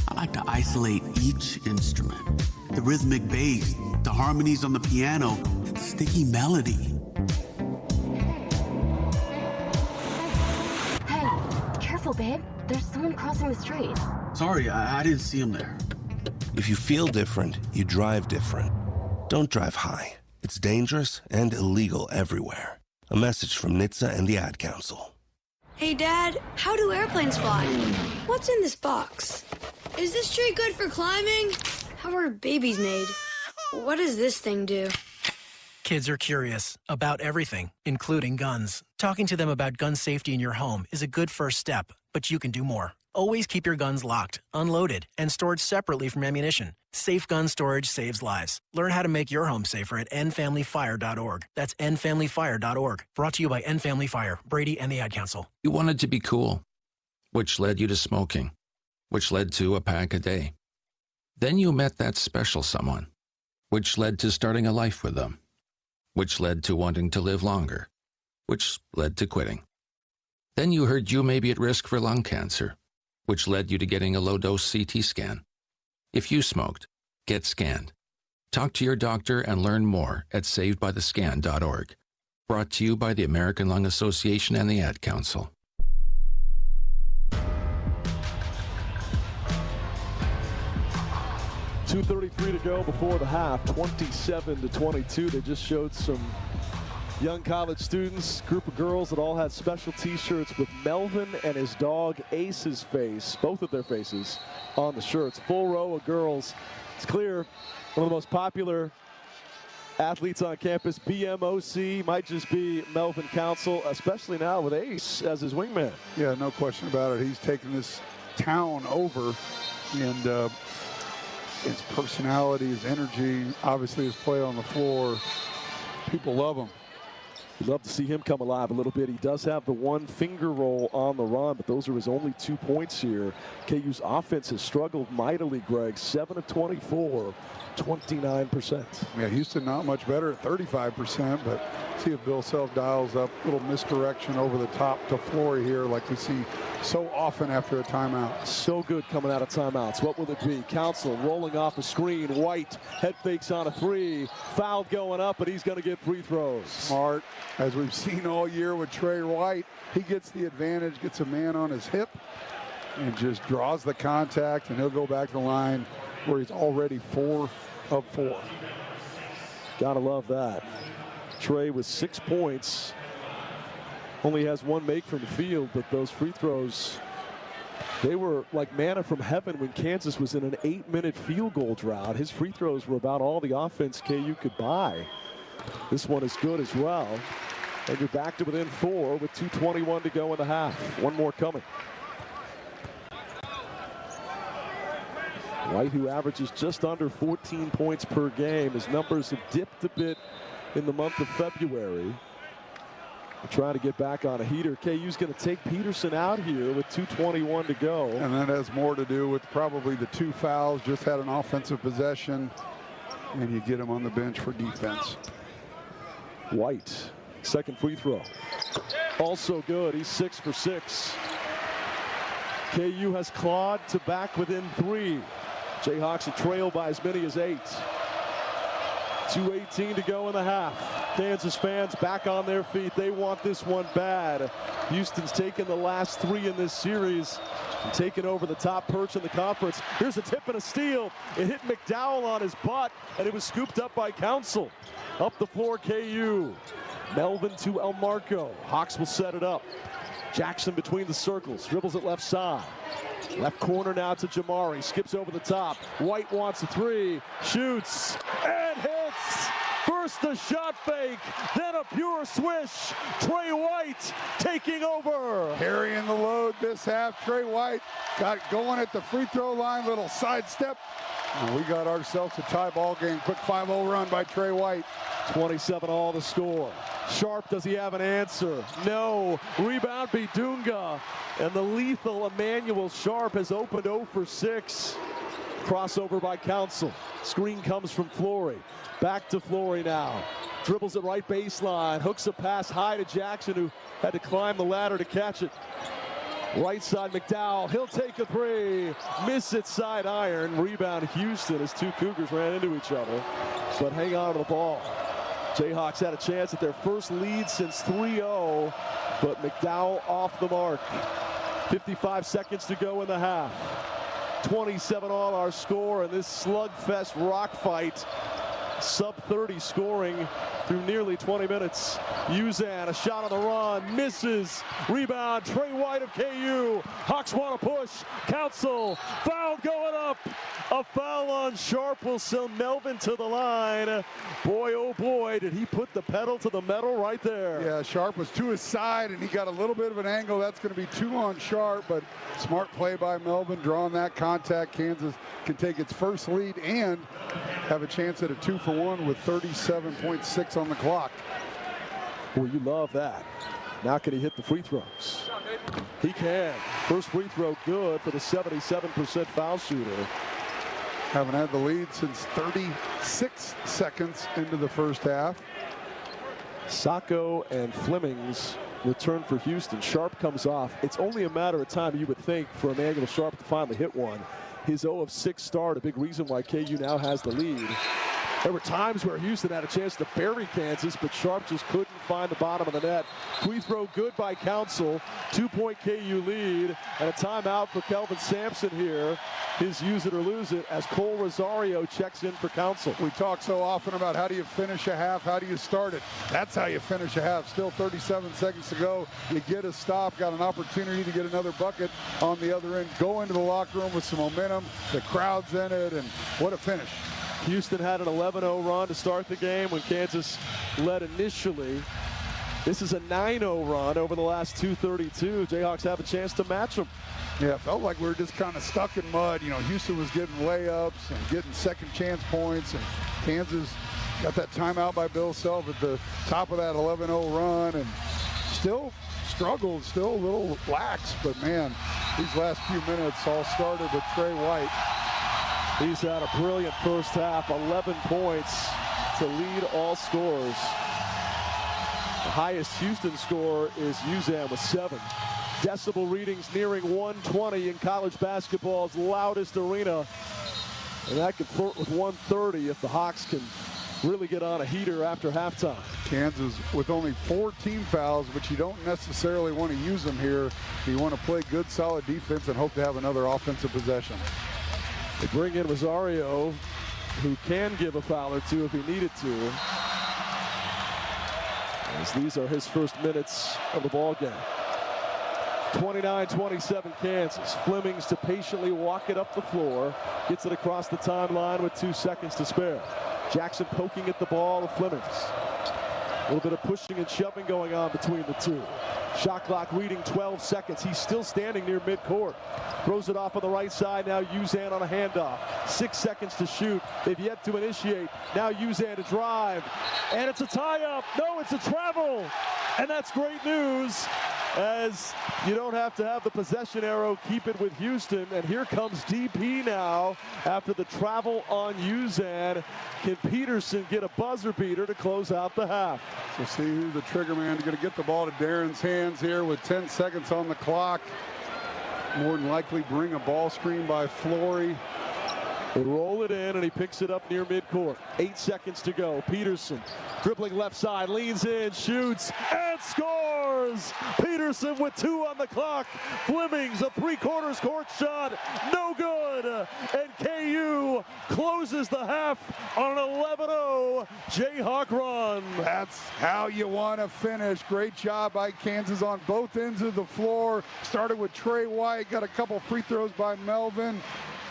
Speaker 17: I like to isolate each instrument. The rhythmic bass, the harmonies on the piano, the sticky melody.
Speaker 21: Hey, careful, babe. There's someone crossing the street.
Speaker 17: Sorry, I didn't see him there.
Speaker 22: If you feel different, you drive different. Don't drive high. It's dangerous and illegal everywhere. A message from NHTSA and the Ad Council.
Speaker 23: Hey, Dad, how do airplanes fly? What's in this box?
Speaker 2: Is this tree good for climbing? How are babies made? What does this thing do?
Speaker 3: Kids are curious about everything, including guns. Talking to them about gun safety in your home is a good first step, but you can do more. Always keep your guns locked, unloaded, and stored separately from ammunition. Safe gun storage saves lives. Learn how to make your home safer at endfamilyfire.org. That's endfamilyfire.org. Brought to you by End Family Fire, Brady, and the Ad Council.
Speaker 23: You wanted to be cool, which led you to smoking, which led to a pack a day. Then you met that special someone, which led to starting a life with them, which led to wanting to live longer, which led to quitting. Then you heard you may be at risk for lung cancer, which led you to getting a low-dose CT scan. If you smoked, get scanned. Talk to your doctor and learn more at savedbythescan.org. Brought to you by the American Lung Association and the Ad Council.
Speaker 18: .233 to go before the half, 27-22. They just showed some young college students, group of girls that all had special t-shirts with Melvin and his dog Ace's face, both of their faces on the shirts. Full row of girls. It's clear one of the most popular athletes on campus, BMOC, might just be Melvin Council, especially now with Ace as his wingman.
Speaker 19: Yeah, no question about it. He's taken this town over, and his personality, his energy, obviously his play on the floor, people love him.
Speaker 18: We'd love to see him come alive a little bit. He does have the one finger roll on the run, but those are his only 2 points here. KU's offense has struggled mightily, Greg. 7 of 24, 29%.
Speaker 19: Yeah, Houston not much better at 35%, but see if Bill Self dials up. Little misdirection over the top to Flory here like we see so often after a timeout.
Speaker 18: So good coming out of timeouts. What will it be? Council rolling off a screen. White head fakes on a three. Foul going up, but he's going to get free throws.
Speaker 19: Smart. As we've seen all year with Trey White, he gets the advantage, gets a man on his hip, and just draws the contact, and he'll go back to the line where he's already 4 of 4.
Speaker 18: Gotta love that. Trey with 6 points. Only has 1 make from the field, but those free throws, they were like manna from heaven when Kansas was in an 8-minute field goal drought. His free throws were about all the offense KU could buy. This one is good as well. And you're back to within 4 with 2:21 to go in the half. One more coming. White, who averages just under 14 points per game. His numbers have dipped a bit in the month of February. We're trying to get back on a heater. KU's going to take Peterson out here with 2:21 to go.
Speaker 19: And that has more to do with probably the 2 fouls. Just had an offensive possession, and you get him on the bench for defense.
Speaker 18: White, second free throw. Also good. He's 6 for 6. KU has clawed to back within 3. Jayhawks a trail by as many as 8. 2:18 to go in the half. Kansas fans back on their feet. They want this one bad. Houston's taken the last 3 in this series and taken over the top perch in the conference. Here's a tip and a steal. It hit McDowell on his butt, and it was scooped up by Council. Up the floor, KU. Melvin to El Marco. Hawks will set it up. Jackson between the circles. Dribbles it left side. Left corner now to Jamari. Skips over the top. White wants a 3. Shoots and hits. First the shot fake, then a pure swish. Trey White taking over.
Speaker 19: Carrying the load this half. Trey White got going at the free throw line. Little sidestep. And we got ourselves a tie ball game. Quick 5-0 run by Trey White.
Speaker 18: 27 all the score. Sharp, does he have an answer? No. Rebound Bidunga. And the lethal Emmanuel Sharp has opened 0 for 6. Crossover by Council. Screen comes from Flory. Back to Flory now. Dribbles it right baseline. Hooks a pass high to Jackson, who had to climb the ladder to catch it. Right side McDowell. He'll take a 3. Miss it side iron. Rebound Houston as 2 Cougars ran into each other. But hang on to the ball. Jayhawks had a chance at their first lead since 3-0. But McDowell off the mark. 55 seconds to go in the half. 27 all our score, and this slugfest rock fight sub-30 scoring through nearly 20 minutes. Uzan, a shot on the run, misses. Rebound, Trey White of KU. Hawks want to push. Council, foul going up. A foul on Sharp will send Melvin to the line. Boy, oh boy, did he put the pedal to the metal right there.
Speaker 19: Yeah, Sharp was to his side, and he got a little bit of an angle. That's going to be 2 on Sharp, but smart play by Melvin, drawing that contact. Kansas can take its first lead and have a chance at a 2-for-1 with 37.6 on the clock.
Speaker 18: Boy, you love that. Now can he hit the free throws? He can. First free throw good for the 77% foul shooter.
Speaker 19: Haven't had the lead since 36 seconds into the first half.
Speaker 18: Sacco and Flemings return for Houston. Sharp comes off. It's only a matter of time, you would think, for Emmanuel Sharp to finally hit one. His 0 of 6 start, a big reason why KU now has the lead. There were times where Houston had a chance to bury Kansas, but Sharp just couldn't find the bottom of the net. Free throw good by Council. 2-point KU lead, and a timeout for Kelvin Sampson here. His use it or lose it as Cole Rosario checks in for Council.
Speaker 19: We talk so often about how do you finish a half, how do you start it. That's how you finish a half. Still 37 seconds to go. You get a stop, got an opportunity to get another bucket on the other end. Go into the locker room with some momentum. The crowd's in it, and what a finish.
Speaker 18: Houston had an 11-0 run to start the game when Kansas led initially. This is a 9-0 run over the last 2:32. Jayhawks have a chance to match them.
Speaker 19: Yeah, it felt like we were just kind of stuck in mud. You know, Houston was getting layups and getting second chance points, and Kansas got that timeout by Bill Self at the top of that 11-0 run, and still struggled, still a little lax, but man, these last few minutes all started with Trey White.
Speaker 18: He's had a brilliant first half, 11 points to lead all scorers. The highest Houston score is Uzan with 7. Decibel readings nearing 120 in college basketball's loudest arena. And that could flirt with 130 if the Hawks can really get on a heater after halftime.
Speaker 19: Kansas with only 4 team fouls, but you don't necessarily want to use them here. You want to play good, solid defense and hope to have another offensive possession.
Speaker 18: They bring in Rosario, who can give a foul or two if he needed to, as these are his first minutes of the ball game. 29-27 Kansas. Flemings to patiently walk it up the floor. Gets it across the timeline with 2 seconds to spare. Jackson poking at the ball to Flemings. A little bit of pushing and shoving going on between the two. Shot clock reading 12 seconds. He's still standing near midcourt. Throws it off on the right side. Now Uzan on a handoff. 6 seconds to shoot. They've yet to initiate. Now Uzan to drive. And it's a tie-up. No, it's a travel. And that's great news, as you don't have to have the possession arrow. Keep it with Houston. And here comes DP now after the travel on Uzan. Can Peterson get a buzzer beater to close out the half?
Speaker 19: So see who the trigger man is going to get the ball to Darren's hands here with 10 seconds on the clock. More than likely bring a ball screen by Flory.
Speaker 18: They roll it in, and he picks it up near midcourt. 8 seconds to go. Peterson dribbling left side, leans in, shoots, and scores! Peterson with 2 on the clock. Flemings, a 3/4 court shot, no good. And KU closes the half on an 11-0 Jayhawk run.
Speaker 19: That's how you want to finish. Great job by Kansas on both ends of the floor. Started with Trey White, got a couple free throws by Melvin.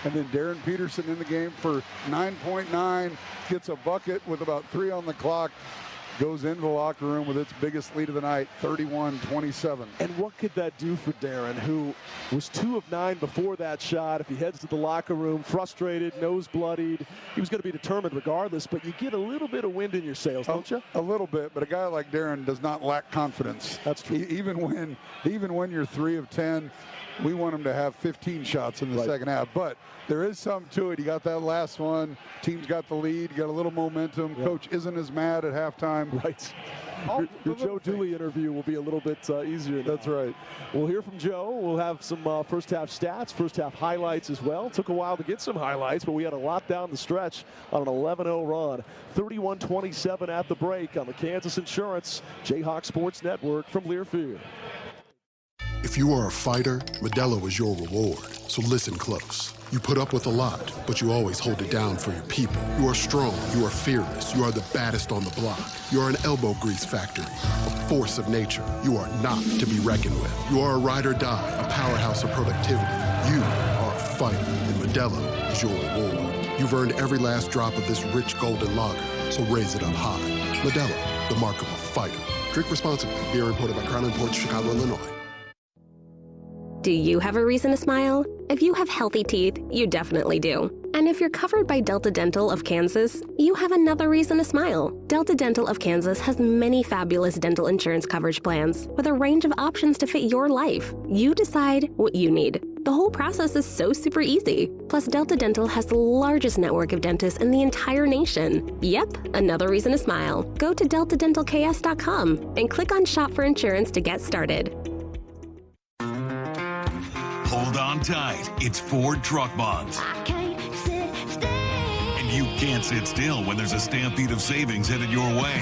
Speaker 19: And then Darren Peterson in the game for 9.9, gets a bucket with about 3 on the clock, goes into the locker room with its biggest lead of the night, 31-27.
Speaker 18: And what could that do for Darren, who was 2 of 9 before that shot? If he heads to the locker room frustrated, nose bloodied, he was going to be determined regardless, but you get a little bit of wind in your sails, don't you?
Speaker 19: A little bit, but a guy like Darren does not lack confidence.
Speaker 18: That's true.
Speaker 19: Even when you're 3 of 10, we want him to have 15 shots in the second half, but there is some to it. He got that last one. Team's got the lead, got a little momentum. Yep. Coach isn't as mad at halftime.
Speaker 18: Right. Your Joe Dooley interview will be a little bit easier.
Speaker 19: That's right.
Speaker 18: We'll hear from Joe. We'll have some first half stats, first half highlights as well. Took a while to get some highlights, but we had a lot down the stretch on an 11-0 run. 31-27 at the break on the Kansas Insurance Jayhawk Sports Network from Learfield.
Speaker 5: If you are a fighter, Modelo is your reward. So listen close. You put up with a lot, but you always hold it down for your people. You are strong, you are fearless, you are the baddest on the block. You are an elbow grease factory, a force of nature. You are not to be reckoned with. You are a ride or die, a powerhouse of productivity. You are a fighter, and Modelo is your reward. You've earned every last drop of this rich golden lager, so raise it up high. Modelo, the mark of a fighter. Drink responsibly. Beer imported by Crown Imports, Chicago, Illinois.
Speaker 8: Do you have a reason to smile? If you have healthy teeth, you definitely do. And if you're covered by Delta Dental of Kansas, you have another reason to smile. Delta Dental of Kansas has many fabulous dental insurance coverage plans with a range of options to fit your life. You decide what you need. The whole process is so super easy. Plus, Delta Dental has the largest network of dentists in the entire nation. Yep, another reason to smile. Go to deltadentalks.com and click on Shop for Insurance to get started.
Speaker 6: Hold on tight. It's Ford Truck Month. And you can't sit still when there's a stampede of savings headed your way.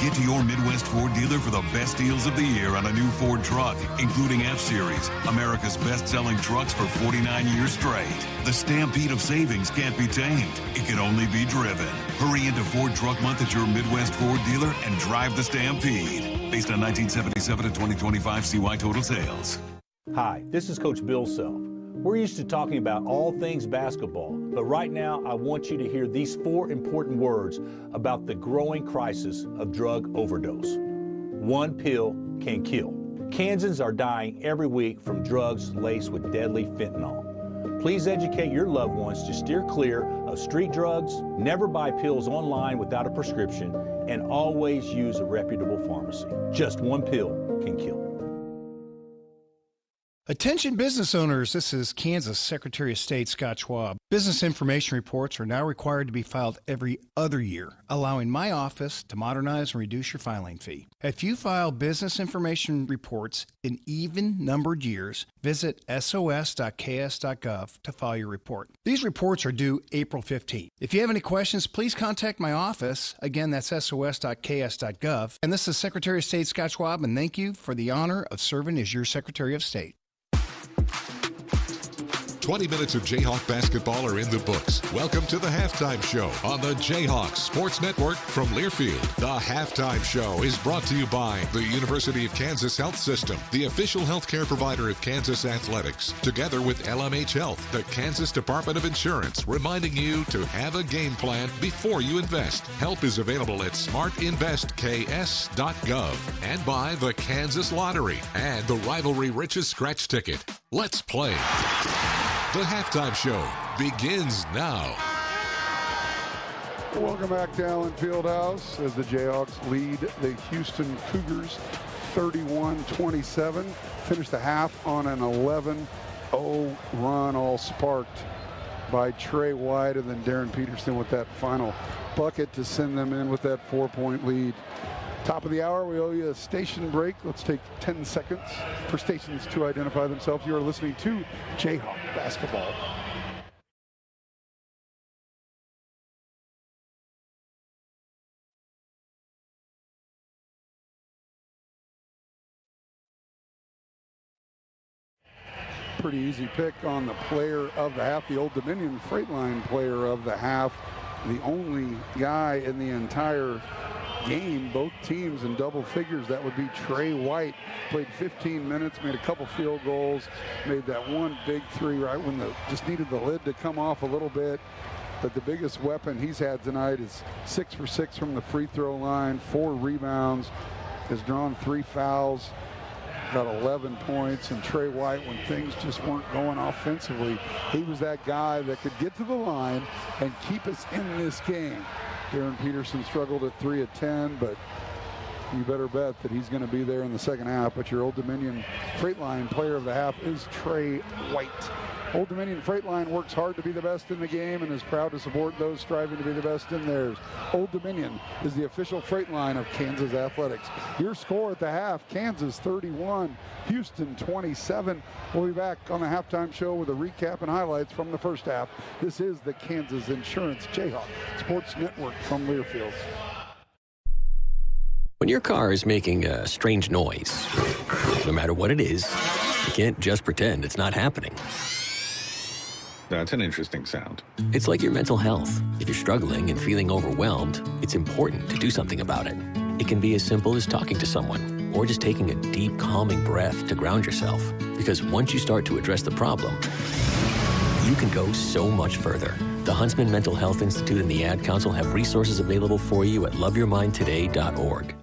Speaker 6: Get to your Midwest Ford dealer for the best deals of the year on a new Ford truck, including F-Series, America's best-selling trucks for 49 years straight. The stampede of savings can't be tamed. It can only be driven. Hurry into Ford Truck Month at your Midwest Ford dealer and drive the stampede. Based on 1977 to 2025 CY total sales.
Speaker 20: Hi, this is Coach Bill Self. We're used to talking about all things basketball, but right now I want you to hear these 4 important words about the growing crisis of drug overdose. One pill can kill. Kansans are dying every week from drugs laced with deadly fentanyl. Please educate your loved ones to steer clear of street drugs, never buy pills online without a prescription, and always use a reputable pharmacy. Just one pill can kill.
Speaker 7: Attention business owners, this is Kansas Secretary of State Scott Schwab. Business information reports are now required to be filed every other year, allowing my office to modernize and reduce your filing fee. If you file business information reports in even-numbered years, visit sos.ks.gov to file your report. These reports are due April 15th. If you have any questions, please contact my office. Again, that's sos.ks.gov. And this is Secretary of State Scott Schwab, and thank you for the honor of serving as your Secretary of State.
Speaker 24: 20 minutes of Jayhawk basketball are in the books. Welcome to the Halftime Show on the Jayhawks Sports Network from Learfield. The Halftime Show is brought to you by the University of Kansas Health System, the official healthcare provider of Kansas Athletics, together with LMH Health, the Kansas Department of Insurance, reminding you to have a game plan before you invest. Help is available at smartinvestks.gov, and by the Kansas Lottery and the rivalry richest scratch ticket. Let's play. The Halftime Show begins now.
Speaker 19: Welcome back to Allen Fieldhouse as the Jayhawks lead the Houston Cougars 31-27. Finished the half on an 11-0 run, all sparked by Trey White and then Darren Peterson with that final bucket to send them in with that 4-point lead. Top of the hour, we owe you a station break. Let's take 10 seconds for stations to identify themselves. You are listening to Jayhawk Basketball. Pretty easy pick on the player of the half, the Old Dominion Freightline player of the half. The only guy in the entire game, both teams in double figures, that would be Trey White. Played 15 minutes, made a couple field goals, made that one big three right when just needed the lid to come off a little bit. But the biggest weapon he's had tonight is 6 for 6 from the free throw line, 4 rebounds, has drawn 3 fouls, got 11 points. And Trey White, when things just weren't going offensively, he was that guy that could get to the line and keep us in this game. Darren Peterson struggled at 3 of 10, but you better bet that he's going to be there in the second half. But your Old Dominion Freightline player of the half is Trey White. Old Dominion Freightline works hard to be the best in the game and is proud to support those striving to be the best in theirs. Old Dominion is the official Freightline of Kansas Athletics. Your score at the half, Kansas 31, Houston 27. We'll be back on the halftime show with a recap and highlights from the first half. This is the Kansas Insurance Jayhawk Sports Network from Learfield.
Speaker 25: When your car is making a strange noise, no matter what it is, you can't just pretend it's not happening.
Speaker 1: That's an interesting sound.
Speaker 25: It's like your mental health. If you're struggling and feeling overwhelmed, it's important to do something about it. It can be as simple as talking to someone or just taking a deep, calming breath to ground yourself. Because once you start to address the problem, you can go so much further. The Huntsman Mental Health Institute and the Ad Council have resources available for you at loveyourmindtoday.org.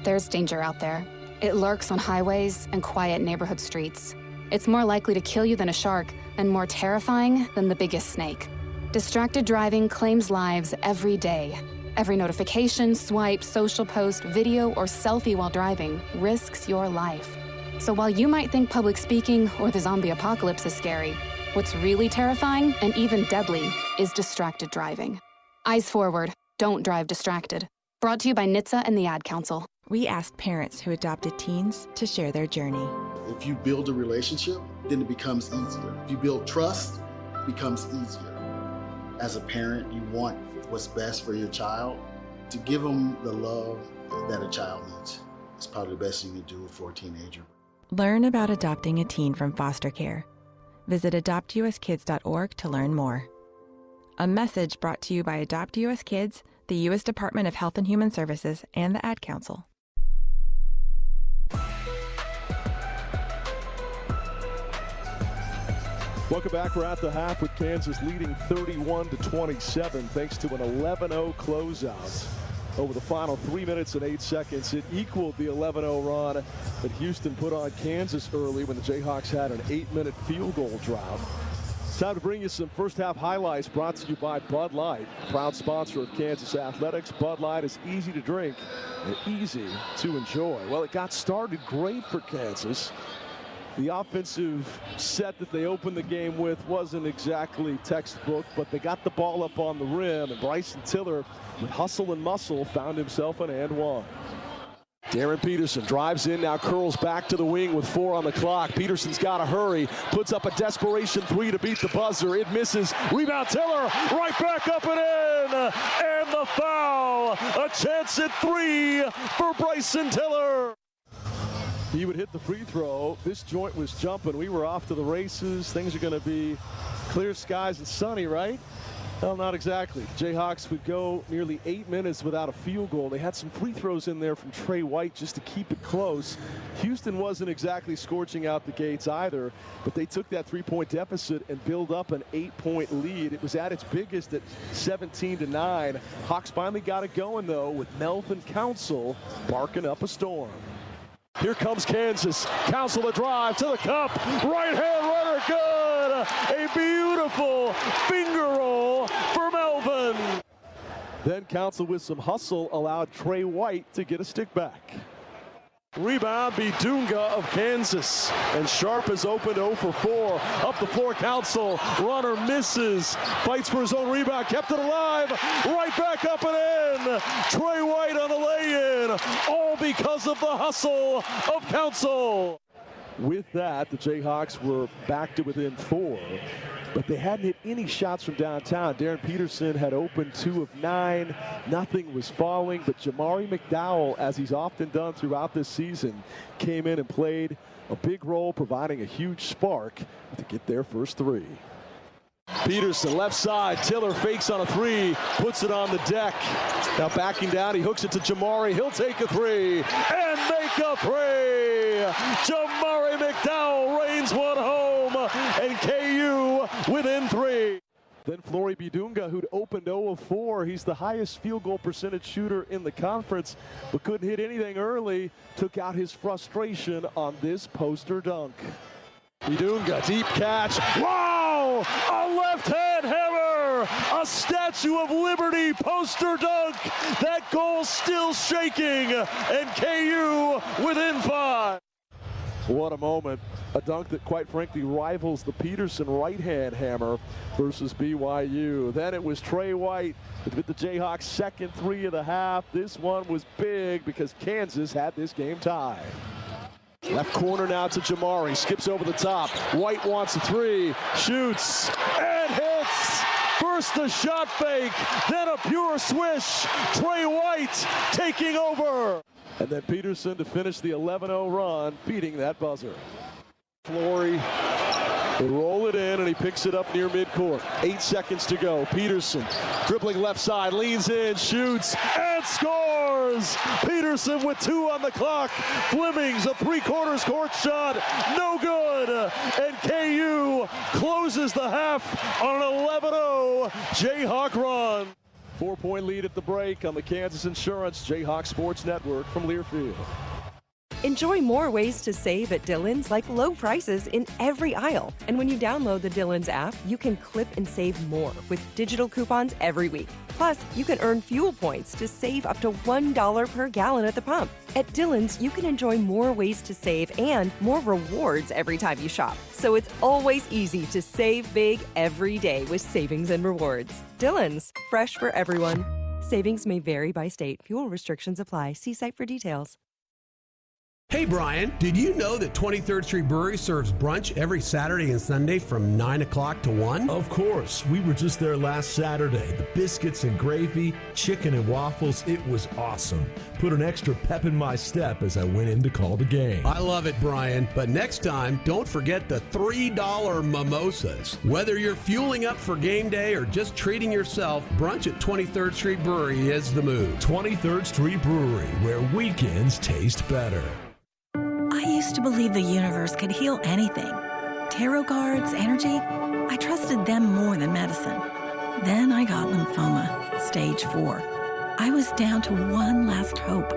Speaker 9: There's danger out there. It lurks on highways and quiet neighborhood streets. It's more likely to kill you than a shark and more terrifying than the biggest snake. Distracted driving claims lives every day. Every notification, swipe, social post, video, or selfie while driving risks your life. So while you might think public speaking or the zombie apocalypse is scary, what's really terrifying and even deadly is distracted driving. Eyes forward, don't drive distracted. Brought to you by NHTSA and the Ad Council.
Speaker 10: We asked parents who adopted teens to share their journey.
Speaker 11: If you build a relationship, then it becomes easier. If you build trust, it becomes easier. As a parent, you want what's best for your child. To give them the love that a child needs is probably the best thing you can do for a teenager.
Speaker 10: Learn about adopting a teen from foster care. Visit adoptuskids.org to learn more. A message brought to you by Adopt US Kids, the U.S. Department of Health and Human Services, and the Ad Council.
Speaker 18: Welcome back. We're at the half with Kansas leading 31-27 thanks to an 11-0 closeout. Over the final 3 minutes and 8 seconds, it equaled the 11-0 run that Houston put on Kansas early when the Jayhawks had an 8-minute field goal drought. Time to bring you some first-half highlights brought to you by Bud Light, proud sponsor of Kansas Athletics. Bud Light is easy to drink and easy to enjoy. Well, it got started great for Kansas. The offensive set that they opened the game with wasn't exactly textbook, but they got the ball up on the rim, and Bryson Tiller, with hustle and muscle, found himself an and one. Darren Peterson drives in, now curls back to the wing with 4 on the clock. Peterson's got to hurry, puts up a desperation 3 to beat the buzzer. It misses. Rebound Tiller, right back up and in, and the foul. A chance at 3 for Bryson Tiller. He would hit the free throw. This joint was jumping. We were off to the races. Things are going to be clear skies and sunny, right? Well, not exactly. The Jayhawks would go nearly 8 minutes without a field goal. They had some free throws in there from Trey White just to keep it close. Houston wasn't exactly scorching out the gates either, but they took that 3-point deficit and built up an 8-point lead. It was at its biggest at 17-9. Hawks finally got it going, though, with Melvin Council barking up a storm. Here comes Kansas. Council the drive to the cup. Right hand runner, good. A beautiful finger roll for Melvin. Then Council with some hustle allowed Trey White to get a stick back. Rebound, Bidunga of Kansas. And Sharp is open 0 for 4. Up the floor, Council. Runner misses. Fights for his own rebound. Kept it alive. Right back up and in. Trey White on the lay-in. All because of the hustle of Council. With that, the Jayhawks were back to within 4. But they hadn't hit any shots from downtown. Darren Peterson had opened 2 of 9. Nothing was falling, but Jamari McDowell, as he's often done throughout this season, came in and played a big role, providing a huge spark to get their first 3. Peterson, left side, Tiller fakes on a 3, puts it on the deck. Now backing down, he hooks it to Jamari. He'll take a 3 and make a 3. Jamari McDowell rains one home, and KU within 3. Then Flory Bidunga, who'd opened 0 of 4. He's the highest field goal percentage shooter in the conference, but couldn't hit anything early. Took out his frustration on this poster dunk. Bidunga, deep catch. Wow! A left-hand hammer! A Statue of Liberty poster dunk! That goal still shaking, and KU within 5. What a moment. A dunk that, quite frankly, rivals the Peterson right-hand hammer versus BYU. Then it was Trey White with the Jayhawks' second 3 of the half. This one was big because Kansas had this game tied. Left corner now to Jamari, skips over the top. White wants a 3, shoots, and hits. First a shot fake, then a pure swish. Trey White taking over. And then Peterson to finish the 11-0 run, beating that buzzer. Flory They roll it in, and he picks it up near midcourt. 8 seconds to go. Peterson dribbling left side, leans in, shoots, and scores! Peterson with 2 on the clock. Fleming's a three-quarters court shot, no good. And KU closes the half on an 11-0 Jayhawk run. 4-point lead at the break on the Kansas Insurance Jayhawk Sports Network from Learfield.
Speaker 1: Enjoy more ways to save at Dillon's, like low prices in every aisle. And when you download the Dillon's app, you can clip and save more with digital coupons every week. Plus, you can earn fuel points to save up to $1 per gallon at the pump. At Dillon's, you can enjoy more ways to save and more rewards every time you shop. So it's always easy to save big every day with savings and rewards. Dillon's, fresh for everyone. Savings may vary by state. Fuel restrictions apply. See site for details.
Speaker 4: Hey Brian, did you know that 23rd Street Brewery serves brunch every Saturday and Sunday from 9 o'clock to 1?
Speaker 12: Of course. We were just there last Saturday. The biscuits and gravy, chicken and waffles, it was awesome. Put an extra pep in my step as I went in to call the game.
Speaker 4: I love it, Brian. But next time, don't forget the $3 mimosas. Whether you're fueling up for game day or just treating yourself, brunch at 23rd Street Brewery is the move.
Speaker 12: 23rd Street Brewery, where weekends taste better.
Speaker 13: I used to believe the universe could heal anything. Tarot cards, energy, I trusted them more than medicine. Then I got lymphoma, stage 4. I was down to one last hope,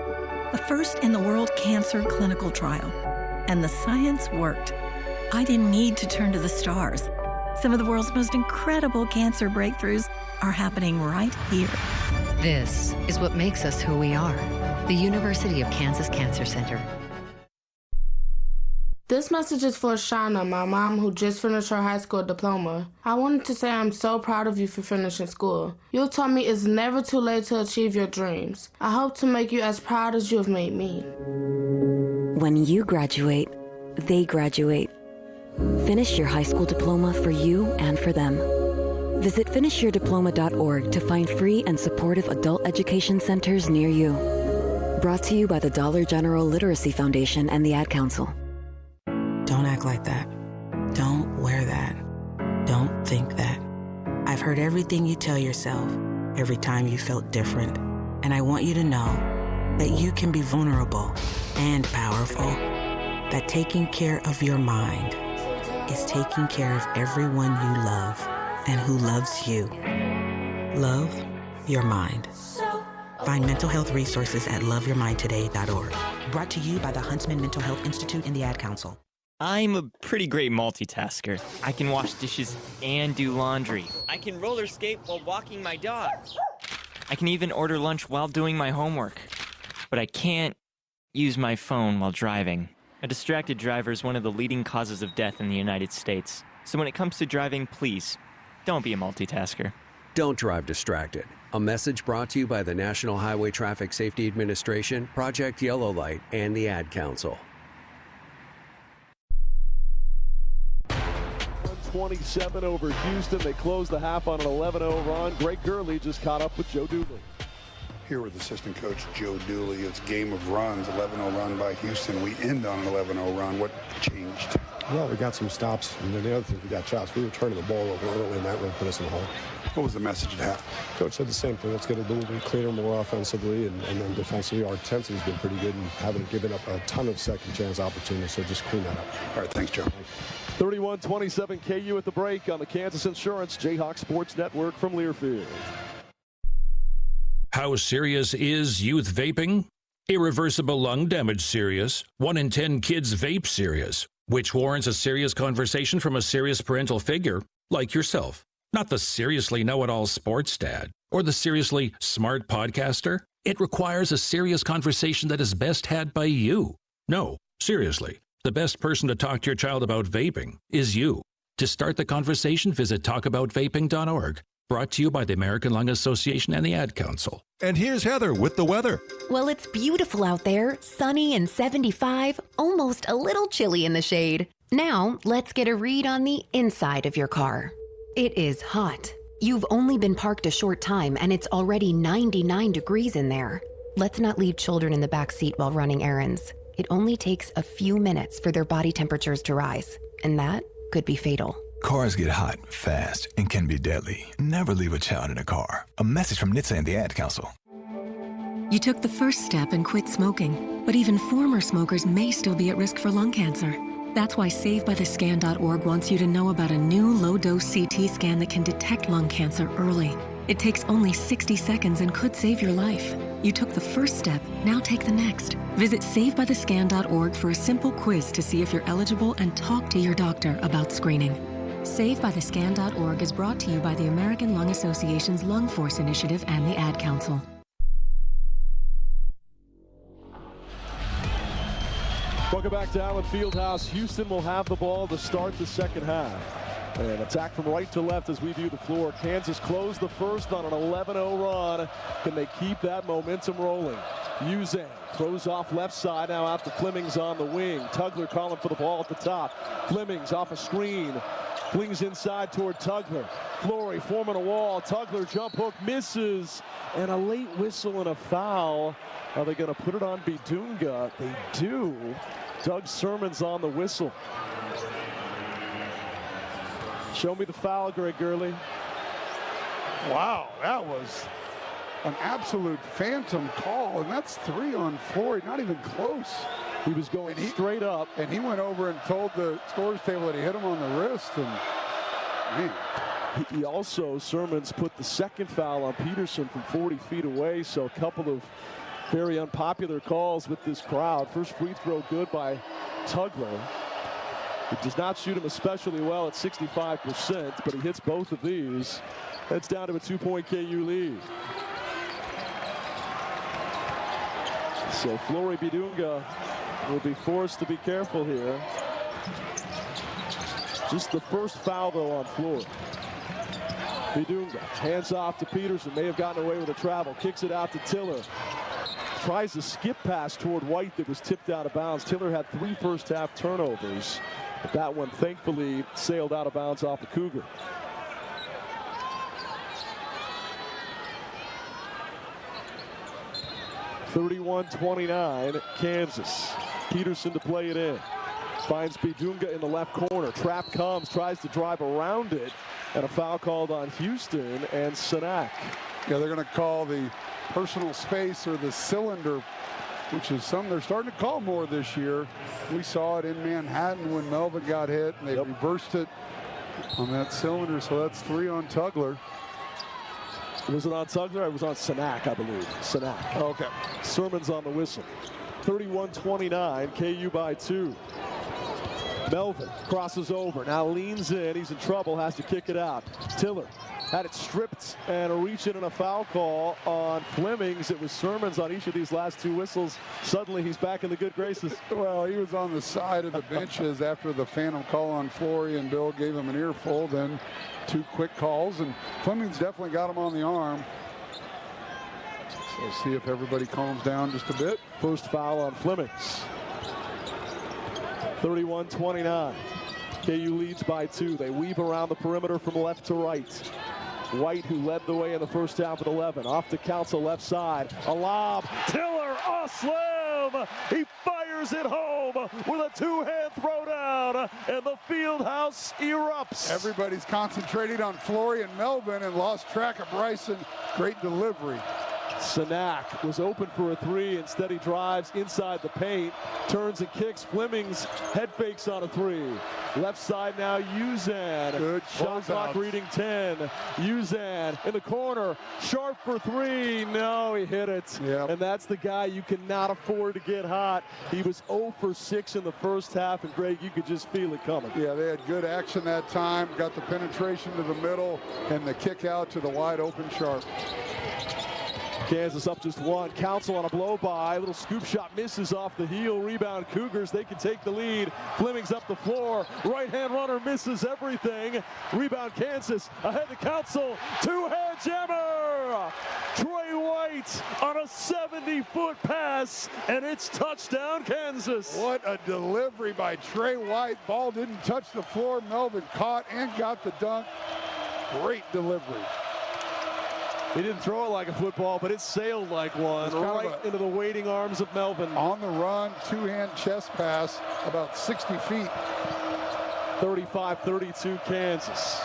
Speaker 13: the first in the world cancer clinical trial. And the science worked. I didn't need to turn to the stars. Some of the world's most incredible cancer breakthroughs are happening right here.
Speaker 14: This is what makes us who we are. The University of Kansas Cancer Center.
Speaker 26: This message is for Shauna, my mom, who just finished her high school diploma. I wanted to say I'm so proud of you for finishing school. You told me it's never too late to achieve your dreams. I hope to make you as proud as you have made me.
Speaker 27: When you graduate, they graduate. Finish your high school diploma for you and for them. Visit finishyourdiploma.org to find free and supportive adult education centers near you. Brought to you by the Dollar General Literacy Foundation and the Ad Council.
Speaker 28: Don't act like that. Don't wear that. Don't think that. I've heard everything you tell yourself every time you felt different. And I want you to know that you can be vulnerable and powerful. That taking care of your mind is taking care of everyone you love and who loves you. Love your mind. Find mental health resources at loveyourmindtoday.org. Brought to you by the Huntsman Mental Health Institute and the Ad Council.
Speaker 29: I'm a pretty great multitasker. I can wash dishes and do laundry. I can roller skate while walking my dog. I can even order lunch while doing my homework. But I can't use my phone while driving. A distracted driver is one of the leading causes of death in the United States. So when it comes to driving, please, don't be a multitasker.
Speaker 30: Don't drive distracted. A message brought to you by the National Highway Traffic Safety Administration, Project Yellow Light, and the Ad Council.
Speaker 18: 27 over Houston. They close the half on an 11-0 run. Greg Gurley just caught up with Joe Dooley.
Speaker 19: Here with assistant coach Joe Dooley. It's game of runs, 11-0 run by Houston. We end on an 11-0 run. What changed?
Speaker 31: Well, we got some stops, and then the other thing, we got shots. We were turning the ball over early, and that really put us in the hole.
Speaker 19: What was the message at half?
Speaker 31: Coach said the same thing. Let's get a little bit cleaner, more offensively, and then defensively. Our intensity's been pretty good and haven't given up a ton of second chance opportunities, so just clean that up.
Speaker 19: All right, thanks, Joe.
Speaker 18: 31-27 KU at the break on the Kansas Insurance Jayhawk Sports Network from Learfield.
Speaker 23: How serious is youth vaping? Irreversible lung damage serious. 1 in 10 kids vape serious, which warrants a serious conversation from a serious parental figure like yourself. Not the seriously know-it-all sports dad or the seriously smart podcaster. It requires a serious conversation that is best had by you. No, seriously. The best person to talk to your child about vaping is you. To start the conversation, visit talkaboutvaping.org. Brought to you by the American Lung Association and the Ad Council.
Speaker 24: And here's Heather with the weather.
Speaker 32: Well, it's beautiful out there, sunny and 75, almost a little chilly in the shade. Now, let's get a read on the inside of your car. It is hot. You've only been parked a short time and it's already 99 degrees in there. Let's not leave children in the back seat while running errands. It only takes a few minutes for their body temperatures to rise, and that could be fatal.
Speaker 2: Cars get hot, fast, and can be deadly. Never leave a child in a car. A message from NHTSA and the Ad Council.
Speaker 3: You took the first step and quit smoking, but even former smokers may still be at risk for lung cancer. That's why SaveByTheScan.org wants you to know about a new low-dose CT scan that can detect lung cancer early. It takes only 60 seconds and could save your life. You took the first step, now take the next. Visit SaveByTheScan.org for a simple quiz to see if you're eligible and talk to your doctor about screening. SaveByTheScan.org is brought to you by the American Lung Association's Lung Force Initiative and the Ad Council.
Speaker 18: Welcome back to Allen Fieldhouse. Houston will have the ball to start the second half. And attack from right to left as we view the floor. Kansas closed the first on an 11-0 run. Can they keep that momentum rolling? Uzan throws off left side, now out to Flemings on the wing. Tugler calling for the ball at the top. Flemings off a screen. Flings inside toward Tugler. Flory forming a wall. Tugler jump hook misses. And a late whistle and a foul. Are they going to put it on Bidunga? They do. Doug Sermon's on the whistle. Show me the foul, Greg Gurley.
Speaker 19: Wow, that was an absolute phantom call, and that's 3 on Flory, not even close.
Speaker 18: He was going straight up.
Speaker 19: And he went over and told the scores table that he hit him on the wrist, and man.
Speaker 18: He also, Sermons put the second foul on Peterson from 40 feet away, so a couple of very unpopular calls with this crowd. First free throw good by Tugler. He does not shoot him especially well at 65%, but he hits both of these. That's down to a 2-point KU lead. So Flory Bidunga will be forced to be careful here. Just the first foul, though, on Flory. Bidunga hands off to Peterson. May have gotten away with a travel. Kicks it out to Tiller. Tries to skip pass toward White that was tipped out of bounds. Tiller had 3 first-half turnovers. But that one thankfully sailed out of bounds off the Cougar. (31-29) Kansas. Peterson to play it in. Finds Bidunga in the left corner. Trap comes, tries to drive around it. And a foul called on Houston and Sanak.
Speaker 19: Yeah, they're going to call the personal space or the cylinder, which is something they're starting to call more this year. We saw it in Manhattan when Melvin got hit, and they reversed it on that cylinder, so that's 3 on Tugler.
Speaker 18: Was it on Tugler? It was on Sanak, I believe. Sanak.
Speaker 19: Okay.
Speaker 18: Sermon's on the whistle. 31-29, KU by 2. Melvin crosses over, now leans in, he's in trouble, has to kick it out. Tiller had it stripped and a reach in and a foul call on Flemings. It was Sermons on each of these last 2 whistles. Suddenly he's back in the good graces.
Speaker 19: Well, he was on the side of the benches after the phantom call on Flory, and Bill gave him an earful. Then 2 quick calls, and Flemings definitely got him on the arm. So see if everybody calms down just a bit.
Speaker 18: First foul on Flemings. 31-29. KU leads by 2. They weave around the perimeter from left to right. White, who led the way in the first half at 11. Off to Council, left side. A lob. Tiller, a slam. He fires it home with a 2-hand throwdown, and the Fieldhouse erupts.
Speaker 19: Everybody's concentrating on Flory and Melvin and lost track of Bryson. Great delivery.
Speaker 18: Sanak was open for a 3. Instead, he drives inside the paint, turns and kicks. Flemings head fakes on a 3. Left side now, Uzan.
Speaker 19: Good
Speaker 18: shot clock reading 10. Uzan in the corner, sharp for 3. No, he hit it.
Speaker 19: Yep.
Speaker 18: And that's the guy you cannot afford to get hot. He was 0 for 6 in the first half, and Greg, you could just feel it coming.
Speaker 19: Yeah, they had good action that time. Got the penetration to the middle and the kick out to the wide open Sharp.
Speaker 18: Kansas up just 1. Council on a blow by. Little scoop shot misses off the heel. Rebound Cougars. They can take the lead. Flemings up the floor. Right hand runner misses everything. Rebound Kansas ahead to Council. 2-hand jammer. Trey White on a 70-foot pass, and it's touchdown Kansas.
Speaker 19: What a delivery by Trey White. Ball didn't touch the floor. Melvin caught and got the dunk. Great delivery.
Speaker 18: He didn't throw it like a football, but it sailed like one right into the waiting arms of Melvin.
Speaker 19: On the run, 2-hand chest pass, about 60 feet.
Speaker 18: 35-32 Kansas.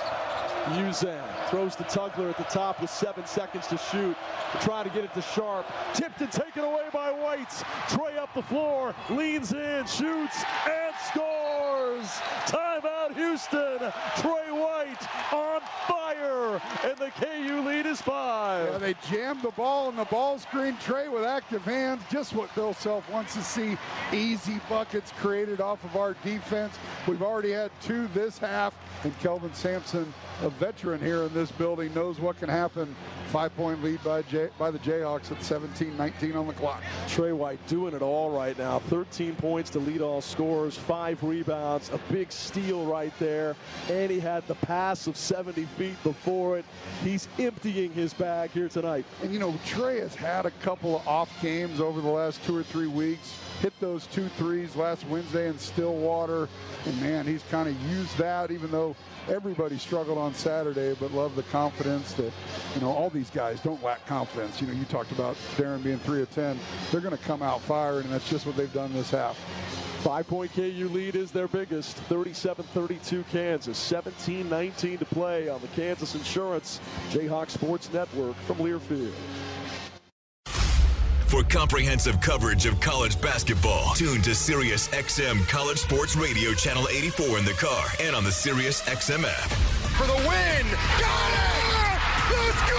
Speaker 18: Uzan throws to Tugler at the top with 7 seconds to shoot. Trying to get it to Sharp. Tipped and taken away by White. Trey up the floor, leans in, shoots, and scores! Timeout Houston. Trey White on fire, and the KU lead is 5.
Speaker 19: Yeah, they jammed the ball in the ball screen. Trey with active hands, just what Bill Self wants to see. Easy buckets created off of our defense. We've already had 2 this half, and Kelvin Sampson, a veteran here in this building, knows what can happen. 5-point lead by the Jayhawks at 17-19 on the clock.
Speaker 18: Trey White doing it all right now. 13 points to lead all scorers, 5 rebounds, a big steal right there, and he had the pass of 70 feet before it. He's emptying his bag here tonight.
Speaker 19: And you know, Trey has had a couple of off games over the last 2 or 3 weeks. Hit those 2 threes last Wednesday in Stillwater, and man, he's kind of used that, even though everybody struggled on Saturday, but love the confidence that, you know, all these guys don't lack confidence. You know, you talked about Darren being 3 of 10. They're going to come out firing, and that's just what they've done this half.
Speaker 18: 5-point KU lead is their biggest, 37-32 Kansas, 17-19 to play on the Kansas Insurance Jayhawk Sports Network from Learfield.
Speaker 5: For comprehensive coverage of college basketball, tune to Sirius XM College Sports Radio Channel 84 in the car and on the Sirius XM app.
Speaker 6: For the win! Got it! Let's go!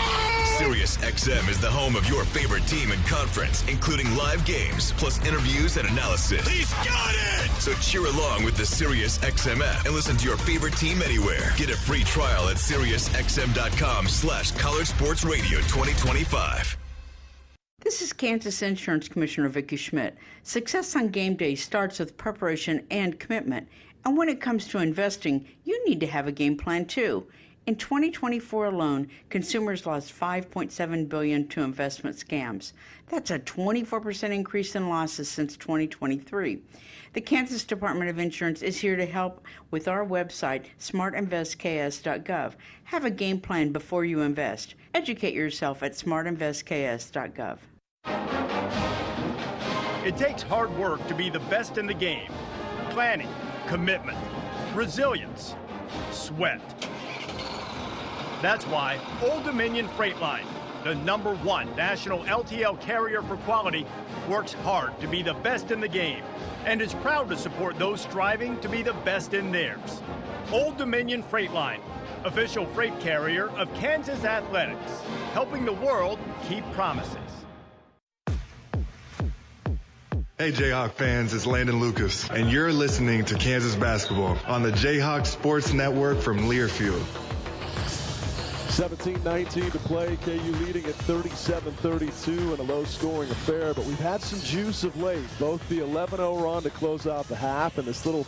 Speaker 5: Sirius XM is the home of your favorite team and conference, including live games, plus interviews and analysis.
Speaker 6: He's got it!
Speaker 5: So cheer along with the Sirius XM app and listen to your favorite team anywhere. Get a free trial at SiriusXM.com/College Sports Radio 2025.
Speaker 7: This is Kansas Insurance Commissioner Vicki Schmidt. Success on game day starts with preparation and commitment. And when it comes to investing, you need to have a game plan too. In 2024 alone, consumers lost $5.7 billion to investment scams. That's a 24% increase in losses since 2023. The Kansas Department of Insurance is here to help with our website, smartinvestks.gov. Have a game plan before you invest. Educate yourself at smartinvestks.gov.
Speaker 8: It takes hard work to be the best in the game. Planning, commitment, resilience, sweat. That's why Old Dominion Freight Line, the #1 national LTL carrier for quality, works hard to be the best in the game and is proud to support those striving to be the best in theirs. Old Dominion Freight Line, official freight carrier of Kansas Athletics, helping the world keep promises.
Speaker 9: Hey Jayhawk fans, it's Landon Lucas, and you're listening to Kansas Basketball on the Jayhawk Sports Network from Learfield.
Speaker 18: 17-19 to play, KU leading at 37-32 in a low-scoring affair, but we've had some juice of late, both the 11-0 run to close out the half and this little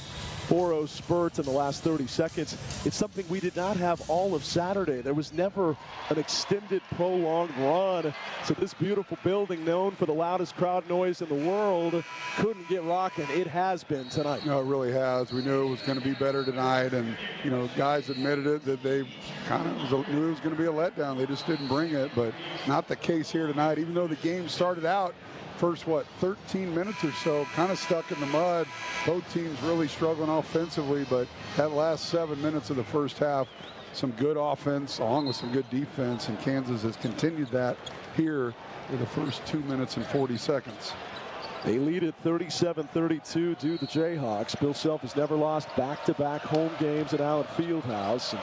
Speaker 18: 4-0 spurt in the last 30 seconds. It's something we did not have all of Saturday. There was never an extended, prolonged run. So this beautiful building, known for the loudest crowd noise in the world, couldn't get rocking. It has been tonight.
Speaker 19: No, it really has. We knew it was going to be better tonight, and you know, guys admitted it that they kind of knew it was going to be a letdown. They just didn't bring it, but not the case here tonight. Even though the game started out first 13 minutes or so kind of stuck in the mud, both teams really struggling offensively, but that last 7 minutes of the first half, some good offense along with some good defense, and Kansas has continued that here for the first 2 minutes and 40 seconds.
Speaker 18: They lead at 37-32 to the Jayhawks. Bill Self has never lost back-to-back home games at Allen Fieldhouse. And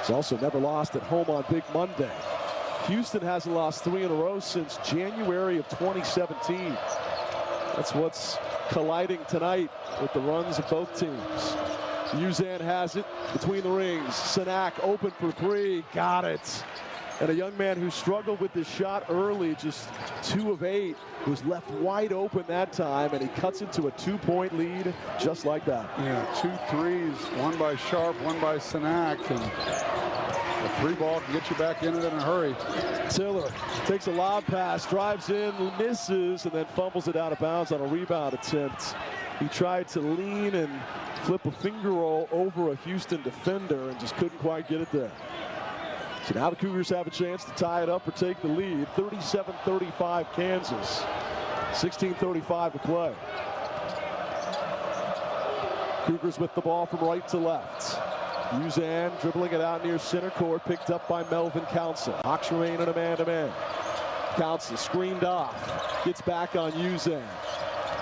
Speaker 18: he's also never lost at home on Big Monday. Houston hasn't lost 3 in a row since January of 2017. That's what's colliding tonight with the runs of both teams. Uzan has it between the rings. Sanak open for 3, got it. And a young man who struggled with his shot early, just 2 of 8, was left wide open that time, and he cuts into a 2-point lead just like that.
Speaker 19: Yeah, 2 threes, one by Sharp, one by Sanak, and a 3 ball can get you back in it in a hurry.
Speaker 18: Tiller takes a lob pass, drives in, misses, and then fumbles it out of bounds on a rebound attempt. He tried to lean and flip a finger roll over a Houston defender and just couldn't quite get it there. So now the Cougars have a chance to tie it up or take the lead. 37-35 Kansas. 16:35 to play. Cougars with the ball from right to left. Uzan dribbling it out near center court, picked up by Melvin Council. Hawks remain in a man-to-man. Council screened off, gets back on Uzan.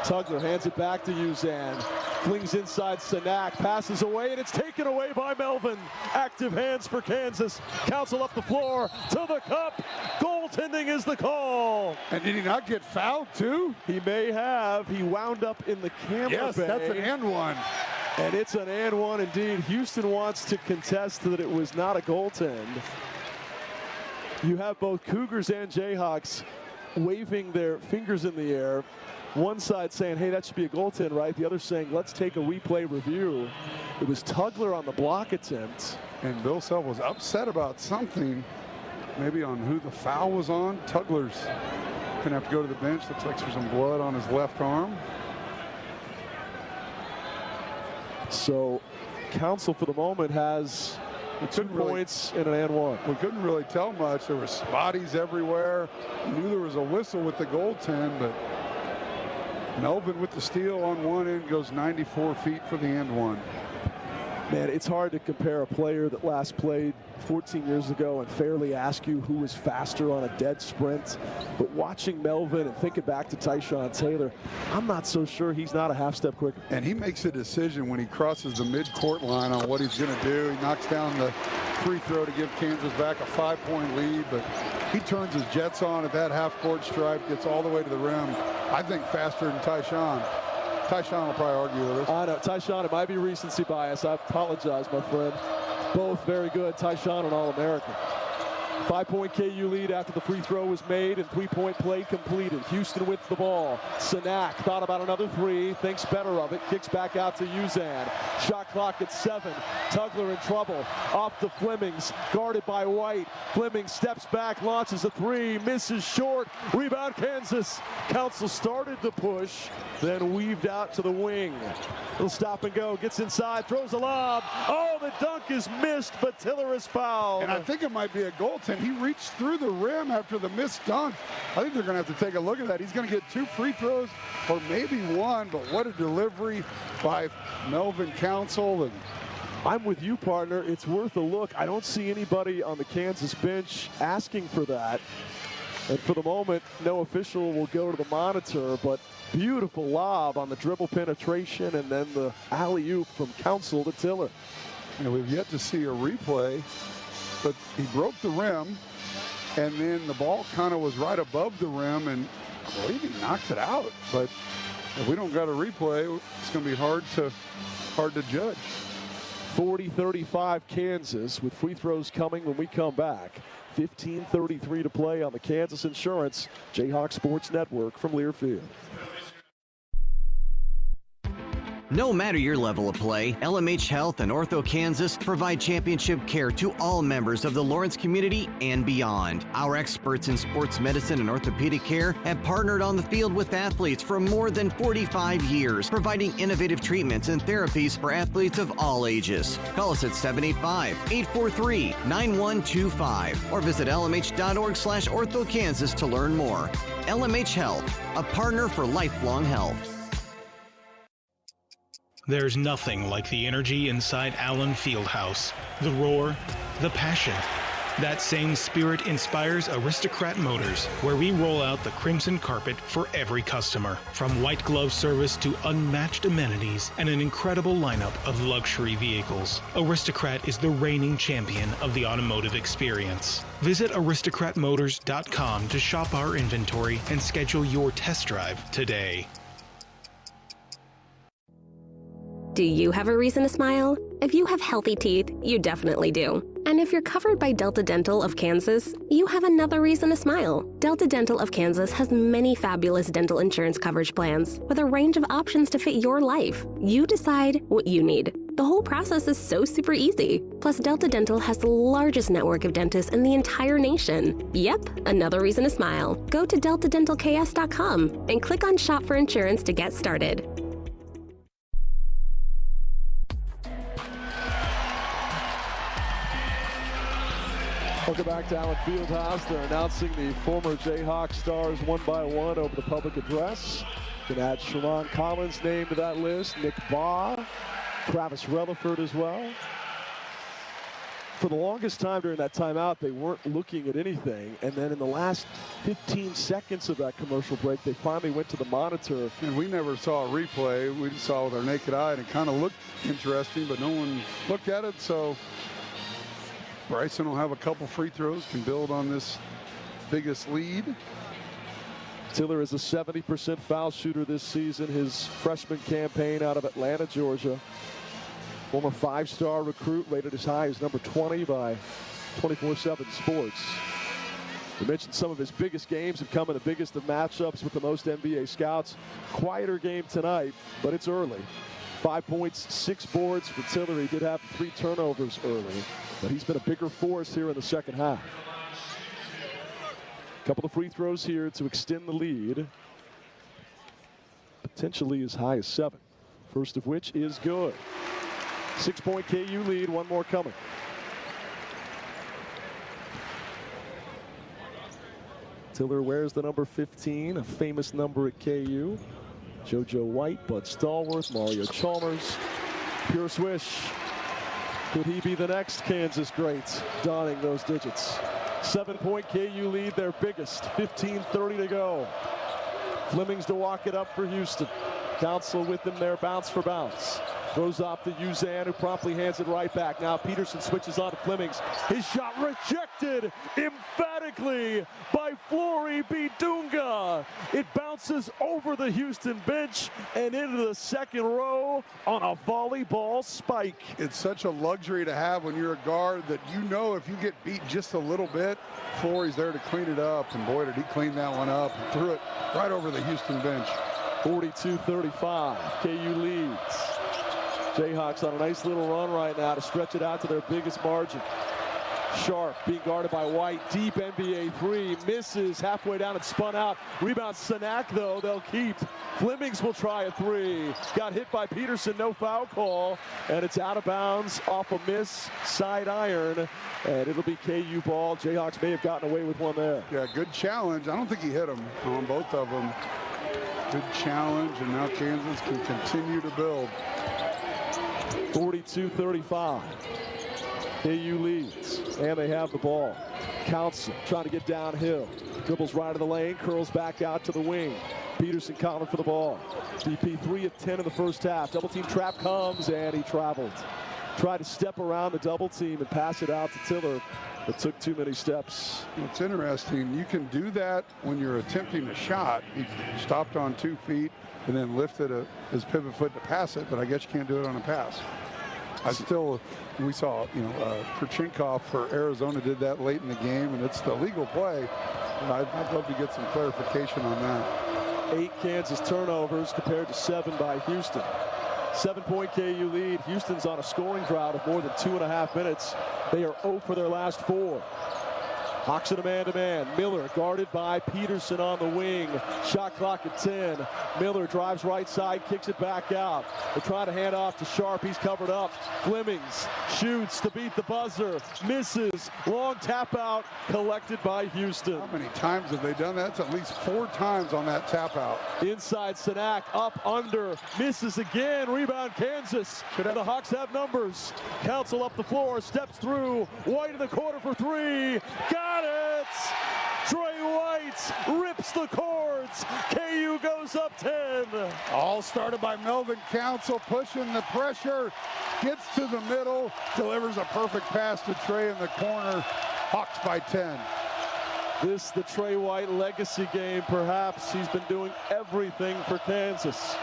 Speaker 18: Tugler hands it back to Uzan. Flings inside Sanak, passes away, and it's taken away by Melvin. Active hands for Kansas. Council up the floor to the cup. Goaltending is the call.
Speaker 19: And did he not get fouled too?
Speaker 18: He may have. He wound up in the camera
Speaker 19: Yes,
Speaker 18: bay.
Speaker 19: that's an and one.
Speaker 18: And it's an and one indeed. Houston wants to contest that it was not a goaltend. You have both Cougars and Jayhawks waving their fingers in the air. One side saying, hey, that should be a goaltend, right? The other saying, let's take a replay review. It was Tugler on the block attempt.
Speaker 19: And Bill Self was upset about something, maybe on who the foul was on. Tugler's gonna have to go to the bench. Looks like there's some blood on his left arm.
Speaker 18: So Council for the moment has 2 points and an and one.
Speaker 19: We couldn't really tell much. There were spotties everywhere. We knew there was a whistle with the goaltend, but Melvin with the steal on one end goes 94 feet for the and one.
Speaker 18: Man, it's hard to compare a player that last played 14 years ago and fairly ask you who was faster on a dead sprint. But watching Melvin and thinking back to Tyshawn Taylor, I'm not so sure he's not a half step quicker.
Speaker 19: And he makes a decision when he crosses the mid-court line on what he's going to do. He knocks down the free throw to give Kansas back a 5-point lead, but he turns his jets on at that half-court stripe, gets all the way to the rim. I think faster than Tyshawn. Tyshawn will probably argue with us.
Speaker 18: I know, Tyshawn, it might be recency bias. I apologize, my friend. Both very good. Tyshawn, an All-American. 5-point KU lead after the free throw was made and 3-point play completed. Houston with the ball. Sanak thought about another three, thinks better of it, kicks back out to Uzan. Shot clock at 7. Tugler in trouble. Off to Flemings, guarded by White. Flemings steps back, launches a three, misses short. Rebound Kansas. Council started to push, then weaved out to the wing. Little stop and go, gets inside, throws a lob. Oh, the dunk is missed, but Tiller is fouled.
Speaker 19: And I think it might be a goaltend. He reached through the rim after the missed dunk. I think they're going to have to take a look at that. He's going to get 2 free throws or maybe 1, but what a delivery by Melvin Council. And
Speaker 18: I'm with you, partner. It's worth a look. I don't see anybody on the Kansas bench asking for that. And for the moment, no official will go to the monitor, but beautiful lob on the dribble penetration and then the alley-oop from Council to Tiller.
Speaker 19: And we've yet to see a replay, but he broke the rim, and then the ball kind of was right above the rim, and I believe he knocked it out. But if we don't got a replay, it's going to be hard to judge.
Speaker 18: 40-35 Kansas with free throws coming when we come back. 15:33 to play on the Kansas Insurance Jayhawk Sports Network from Learfield.
Speaker 1: No matter your level of play, LMH Health and Ortho Kansas provide championship care to all members of the Lawrence community and beyond. Our experts in sports medicine and orthopedic care have partnered on the field with athletes for more than 45 years, providing innovative treatments and therapies for athletes of all ages. Call us at 785-843-9125 or visit lmh.org/orthokansas to learn more. LMH Health, a partner for lifelong health.
Speaker 4: There's nothing like the energy inside Allen Fieldhouse. The roar, the passion. That same spirit inspires Aristocrat Motors, where we roll out the crimson carpet for every customer. From white glove service to unmatched amenities and an incredible lineup of luxury vehicles. Aristocrat is the reigning champion of the automotive experience. Visit aristocratmotors.com to shop our inventory and schedule your test drive today.
Speaker 10: Do you have a reason to smile? If you have healthy teeth, you definitely do. And if you're covered by Delta Dental of Kansas, you have another reason to smile. Delta Dental of Kansas has many fabulous dental insurance coverage plans with a range of options to fit your life. You decide what you need. The whole process is so super easy. Plus, Delta Dental has the largest network of dentists in the entire nation. Yep, another reason to smile. Go to deltadentalks.com and click on Shop for Insurance to get started.
Speaker 18: Welcome back to Allen Fieldhouse. They're announcing the former Jayhawk stars one by one over the public address. You can add Sharon Collins' name to that list. Nick Baugh, Travis Rutherford as well. For the longest time during that timeout, they weren't looking at anything. And then in the last 15 seconds of that commercial break, they finally went to the monitor.
Speaker 19: And we never saw a replay. We just saw with our naked eye, and it kind of looked interesting, but no one looked at it. So Bryson will have a couple free throws, can build on this biggest lead.
Speaker 18: Tiller is a 70% foul shooter this season, his freshman campaign out of Atlanta, Georgia. Former 5-star recruit, rated as high as number 20 by 24/7 Sports. We mentioned some of his biggest games have come in the biggest of matchups with the most NBA scouts. Quieter game tonight, but it's early. 5 points, 6 boards for Tiller. He did have 3 turnovers early, but he's been a bigger force here in the second half. A couple of free throws here to extend the lead. Potentially as high as 7. First of which is good. 6-point KU lead, one more coming. Tiller wears the number 15, a famous number at KU. JoJo White, Bud Stallworth, Mario Chalmers, pure swish. Could he be the next Kansas great donning those digits? 7-point KU lead, their biggest, 15:30 to go. Flemings to walk it up for Houston. Council with them there, bounce for bounce. Throws off to Uzan, who promptly hands it right back. Now Peterson switches on to Flemings. His shot rejected emphatically by Flory Bidunga. It bounces over the Houston bench and into the second row on a volleyball spike.
Speaker 19: It's such a luxury to have when you're a guard that you know if you get beat just a little bit, Flory's there to clean it up. And boy, did he clean that one up and threw it right over the Houston bench.
Speaker 18: 42-35, KU leads. Jayhawks on a nice little run right now to stretch it out to their biggest margin. Sharp being guarded by White. Deep NBA 3. Misses halfway down and spun out. Rebound Sanak, though. They'll keep. Flemings will try a 3. Got hit by Peterson. No foul call. And it's out of bounds off a miss. Side iron. And it'll be KU ball. Jayhawks may have gotten away with one there.
Speaker 19: Yeah, good challenge. I don't think he hit him on both of them. Good challenge. And now Kansas can continue to build.
Speaker 18: 42-35. KU leads, and they have the ball. Council trying to get downhill. Dribbles right of the lane, curls back out to the wing. Peterson calling for the ball. DP 3 of 10 in the first half. Double team trap comes, and he traveled. Tried to step around the double team and pass it out to Tiller, but took too many steps.
Speaker 19: It's interesting. You can do that when you're attempting a shot. He stopped on 2 feet and then lifted his pivot foot to pass it, but I guess you can't do it on a pass. We saw, Perchinkov for Arizona did that late in the game, and it's the legal play. I'd love to get some clarification on that.
Speaker 18: 8 Kansas turnovers compared to 7 by Houston. 7-point KU lead. Houston's on a scoring drought of more than 2.5 minutes. They are 0 for their last 4. Hawks in a man-to-man. Miller guarded by Peterson on the wing. Shot clock at 10. Miller drives right side, kicks it back out. They're trying to hand off to Sharp. He's covered up. Flemings shoots to beat the buzzer. Misses. Long tap out collected by Houston.
Speaker 19: How many times have they done that? It's at least 4 times on that tap out.
Speaker 18: Inside Sanak, up, under. Misses again. Rebound Kansas. And the Hawks have numbers. Council up the floor. Steps through. White in the corner for 3. Got it! Trey White rips the cords. KU goes up 10.
Speaker 19: All started by Melvin Council, pushing the pressure. Gets to the middle, delivers a perfect pass to Trey in the corner. Hawks by 10.
Speaker 18: This the Trey White legacy game, perhaps. He's been doing everything for Kansas.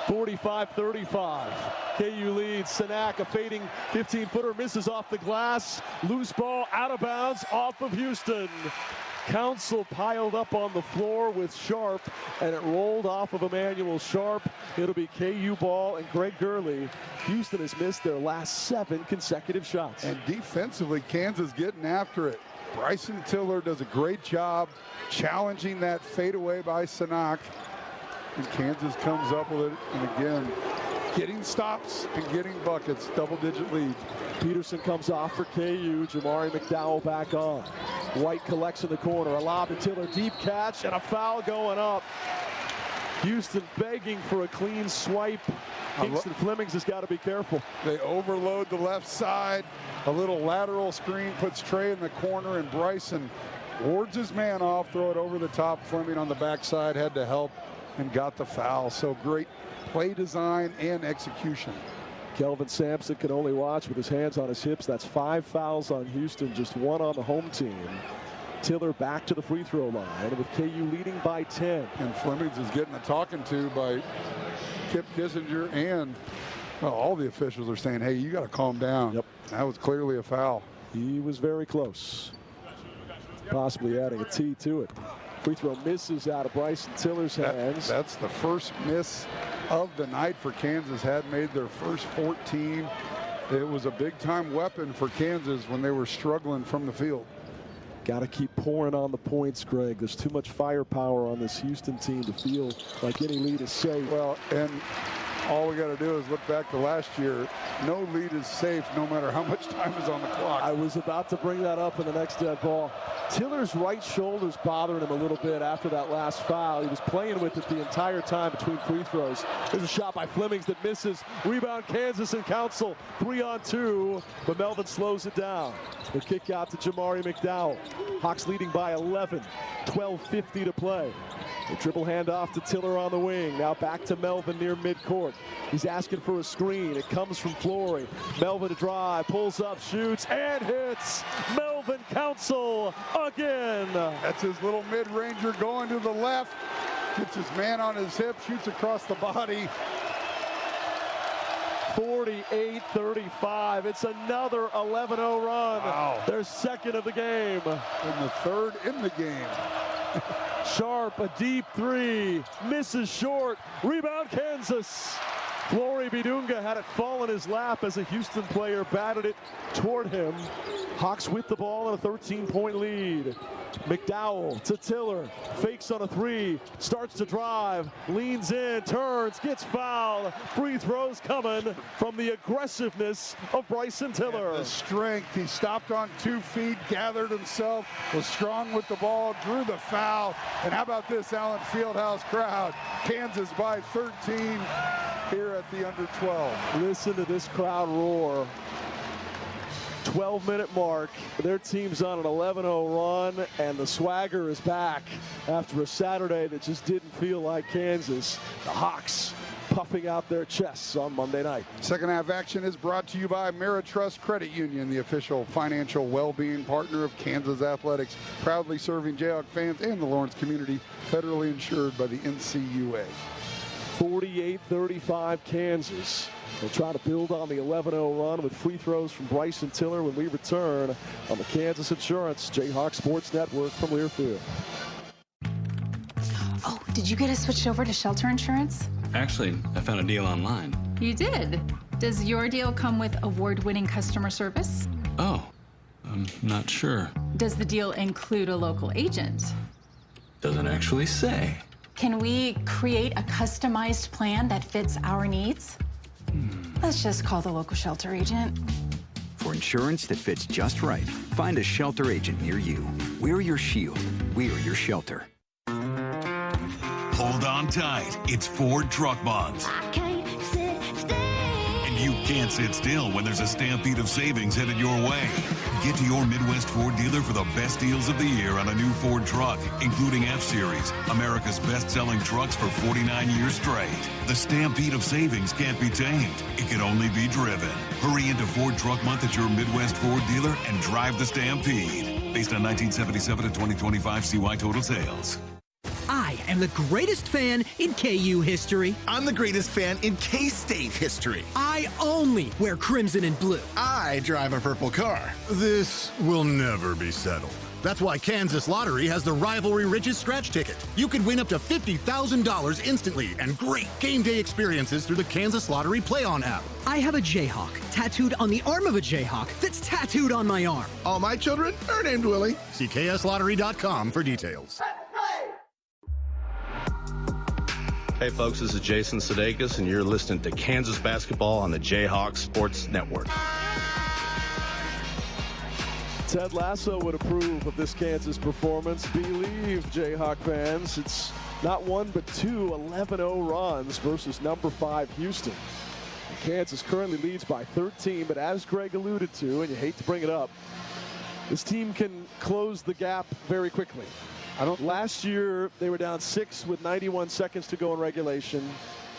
Speaker 18: 45-35. KU leads. Sanak, a fading 15-footer, misses off the glass. Loose ball out of bounds off of Houston. Council piled up on the floor with Sharp, and it rolled off of Emmanuel Sharp. It'll be KU ball and Greg Gurley. Houston has missed their last 7 consecutive shots.
Speaker 19: And defensively, Kansas getting after it. Bryson Tiller does a great job challenging that fadeaway by Sanak. And Kansas comes up with it, and again, getting stops and getting buckets, double-digit lead.
Speaker 18: Peterson comes off for KU. Jamari McDowell back on. White collects in the corner. A lob to Tiller, deep catch, and a foul going up. Houston begging for a clean swipe Kingston Flemings has got to be careful.
Speaker 19: They overload the left side. A little lateral screen puts Trey in the corner, and Bryson wards his man off, throw it over the top. Fleming on the backside had to help and got the foul. So great play design and execution.
Speaker 18: Kelvin Sampson can only watch with his hands on his hips. That's 5 fouls on Houston, just 1 on the home team. Tiller back to the free throw line with KU leading by 10.
Speaker 19: And Flemings is getting a talking to by Kip Kissinger, and well, all the officials are saying, hey, you got to calm down.
Speaker 18: Yep.
Speaker 19: That was clearly a foul.
Speaker 18: He was very close, possibly adding a T to it. Free throw misses out of Bryson Tiller's hands.
Speaker 19: That's the first miss of the night for Kansas. Had made their first 14. It was a big-time weapon for Kansas when they were struggling from the field.
Speaker 18: Got to keep pouring on the points, Greg. There's too much firepower on this Houston team to feel like any lead is safe.
Speaker 19: Well, and all we got to do is look back to last year. No lead is safe no matter how much time is on the clock.
Speaker 18: I was about to bring that up in the next dead ball. Tiller's right shoulder's bothering him a little bit after that last foul. He was playing with it the entire time between free throws. There's a shot by Flemings that misses. Rebound Kansas and Council. 3-on-2, but Melvin slows it down. The kick out to Jamari McDowell. Hawks leading by 11. 12:50 to play. The triple handoff to Tiller on the wing. Now back to Melvin near midcourt. He's asking for a screen. It comes from Flory. Melvin to drive, pulls up, shoots, and hits. Melvin Council again.
Speaker 19: That's his little mid-ranger going to the left. Gets his man on his hip, shoots across the body.
Speaker 18: 48-35. It's another 11-0 run.
Speaker 19: Wow.
Speaker 18: Their second of the game.
Speaker 19: And the third in the game.
Speaker 18: Sharp, a deep three, misses short. Rebound Kansas. Flory Bidunga had it fall in his lap as a Houston player batted it toward him. Hawks with the ball and a 13-point lead. McDowell to Tiller, fakes on a three, starts to drive, leans in, turns, gets fouled. Free throws coming from the aggressiveness of Bryson Tiller.
Speaker 19: And the strength, he stopped on 2 feet, gathered himself, was strong with the ball, drew the foul. And how about this Allen Fieldhouse crowd? Kansas by 13 here at the under 12.
Speaker 18: Listen to this crowd roar. 12-minute mark. Their team's on an 11-0 run, and the swagger is back after a Saturday that just didn't feel like Kansas. The Hawks puffing out their chests on Monday night.
Speaker 19: Second half action is brought to you by Ameritrust Credit Union, the official financial well-being partner of Kansas Athletics, proudly serving Jayhawk fans and the Lawrence community, federally insured by the NCAA.
Speaker 18: 48-35 Kansas. They'll try to build on the 11-0 run with free throws from Bryson Tiller when we return on the Kansas Insurance Jayhawk Sports Network from Learfield.
Speaker 11: Oh, did you get us switched over to shelter insurance?
Speaker 12: Actually, I found a deal online.
Speaker 11: You did? Does your deal come with award-winning customer service?
Speaker 12: Oh, I'm not sure.
Speaker 11: Does the deal include a local agent?
Speaker 12: Doesn't actually say.
Speaker 11: Can we create a customized plan that fits our needs? Let's just call the local shelter agent.
Speaker 13: For insurance that fits just right, find a shelter agent near you. We're your shield. We're your shelter.
Speaker 5: Hold on tight. It's Ford Truck Month. And you can't sit still when there's a stampede of savings headed your way. Get to your Midwest Ford dealer for the best deals of the year on a new Ford truck, including F-Series, America's best-selling trucks for 49 years straight. The stampede of savings can't be tamed. It can only be driven. Hurry into Ford Truck Month at your Midwest Ford dealer and drive the stampede. Based on 1977 to 2025 CY total sales.
Speaker 14: I am the greatest fan in KU history.
Speaker 6: I'm the greatest fan in K-State history.
Speaker 14: I only wear crimson and blue.
Speaker 6: I drive a purple car. This will never be settled. That's why Kansas Lottery has the Rivalry Riches Scratch Ticket. You could win up to $50,000 instantly and great game day experiences through the Kansas Lottery Play-On app.
Speaker 14: I have a Jayhawk tattooed on the arm of a Jayhawk that's tattooed on my arm.
Speaker 6: All my children are named Willie. See kslottery.com for details.
Speaker 15: Hey folks, this is Jason Sudeikis, and you're listening to Kansas Basketball on the Jayhawks Sports Network.
Speaker 18: Ted Lasso would approve of this Kansas performance. Believe, Jayhawk fans, it's Not one, but two 11-0 runs versus number 5 Houston. Kansas currently leads by 13, but as Greg alluded to, and you hate to bring it up, this team can close the gap very quickly. Last year, they were down 6 with 91 seconds to go in regulation,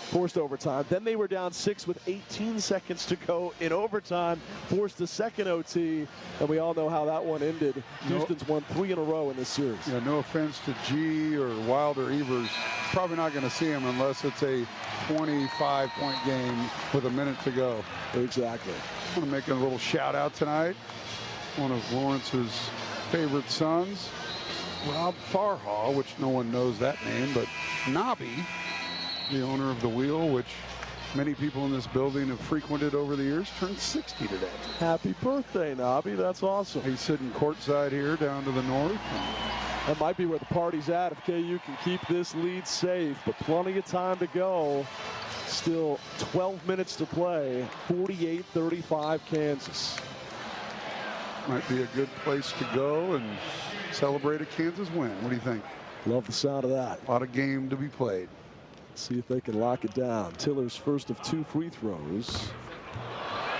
Speaker 18: forced overtime. Then they were down 6 with 18 seconds to go in overtime, forced a second OT, and we all know how that one ended. Houston's won 3 in a row in this series.
Speaker 19: Yeah, no offense to G or Wild or Evers. Probably not going to see him unless it's a 25-point game with a minute to go.
Speaker 18: Exactly.
Speaker 19: I'm going to make a little shout out tonight. One of Lawrence's favorite sons, Rob Farhall, which no one knows that name, but Nobby, the owner of the Wheel, which many people in this building have frequented over the years, turned 60 today.
Speaker 18: Happy birthday, Nobby. That's awesome.
Speaker 19: He's sitting courtside here down to the north.
Speaker 18: That might be where the party's at if KU can keep this lead safe, but plenty of time to go. Still 12 minutes to play. 48-35 Kansas.
Speaker 19: Might be a good place to go and celebrate a Kansas win. What do you think?
Speaker 18: Love the sound of that.
Speaker 19: A lot of game to be played.
Speaker 18: See if they can lock it down. Tiller's first of 2 free throws.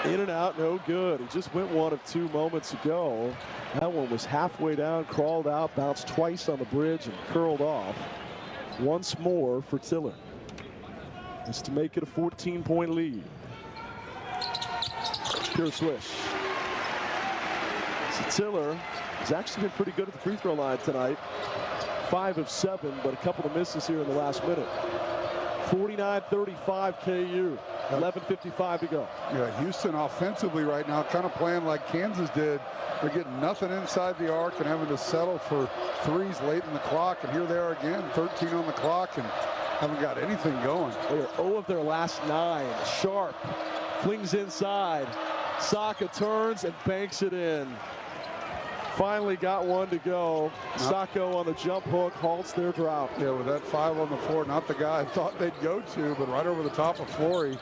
Speaker 18: In and out, no good. He just went 1 of 2 moments ago. That one was halfway down, crawled out, bounced twice on the bridge, and curled off. Once more for Tiller. Just to make it a 14-point lead. Pure swish. So Tiller has actually been pretty good at the free throw line tonight. 5 of 7, but a couple of misses here in the last minute. 49-35 KU. 11:55 to go.
Speaker 19: Yeah, Houston offensively right now kind of playing like Kansas did. They're getting nothing inside the arc and having to settle for threes late in the clock. And here they are again, 13 on the clock, and haven't got anything going.
Speaker 18: They're 0 of their last 9. Sharp flings inside. Saka turns and banks it in. Finally got one to go. Sacco on the jump hook halts their drought.
Speaker 19: Yeah, with that 5 on the floor, not the guy I thought they'd go to, but right over the top of Flory.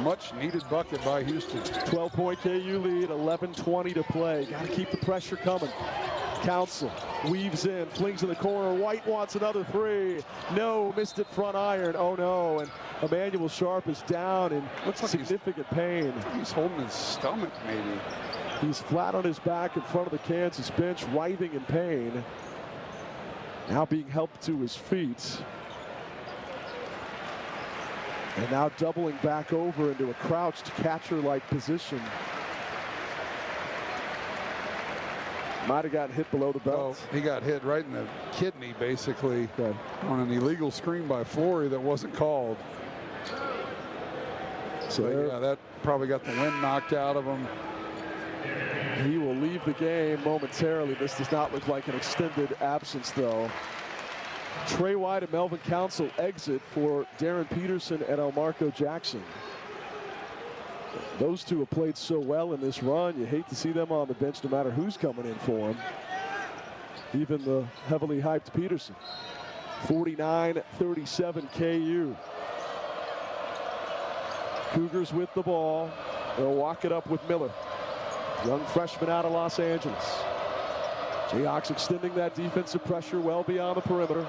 Speaker 19: Much needed bucket by Houston.
Speaker 18: 12-point KU lead, 11:20 to play. Got to keep the pressure coming. Council weaves in, flings in the corner. White wants another 3. No, missed it front iron. Oh no, and Emmanuel Sharp is down in significant pain.
Speaker 19: He's holding his stomach maybe.
Speaker 18: He's flat on his back in front of the Kansas bench, writhing in pain. Now being helped to his feet. And now doubling back over into a crouched catcher-like position. Might have gotten hit below the belt.
Speaker 19: Oh, he got hit right in the kidney, basically, on an illegal screen by Flory that wasn't called. So yeah, that probably got the wind knocked out of him.
Speaker 18: He will leave the game momentarily. This does not look like an extended absence, though. Trey White and Melvin Council exit for Darren Peterson and Elmarco Jackson. Those two have played so well in this run. You hate to see them on the bench no matter who's coming in for them. Even the heavily hyped Peterson. 49-37 KU. Cougars with the ball. They'll walk it up with Miller. Young freshman out of Los Angeles. Jayhawks extending that defensive pressure well beyond the perimeter.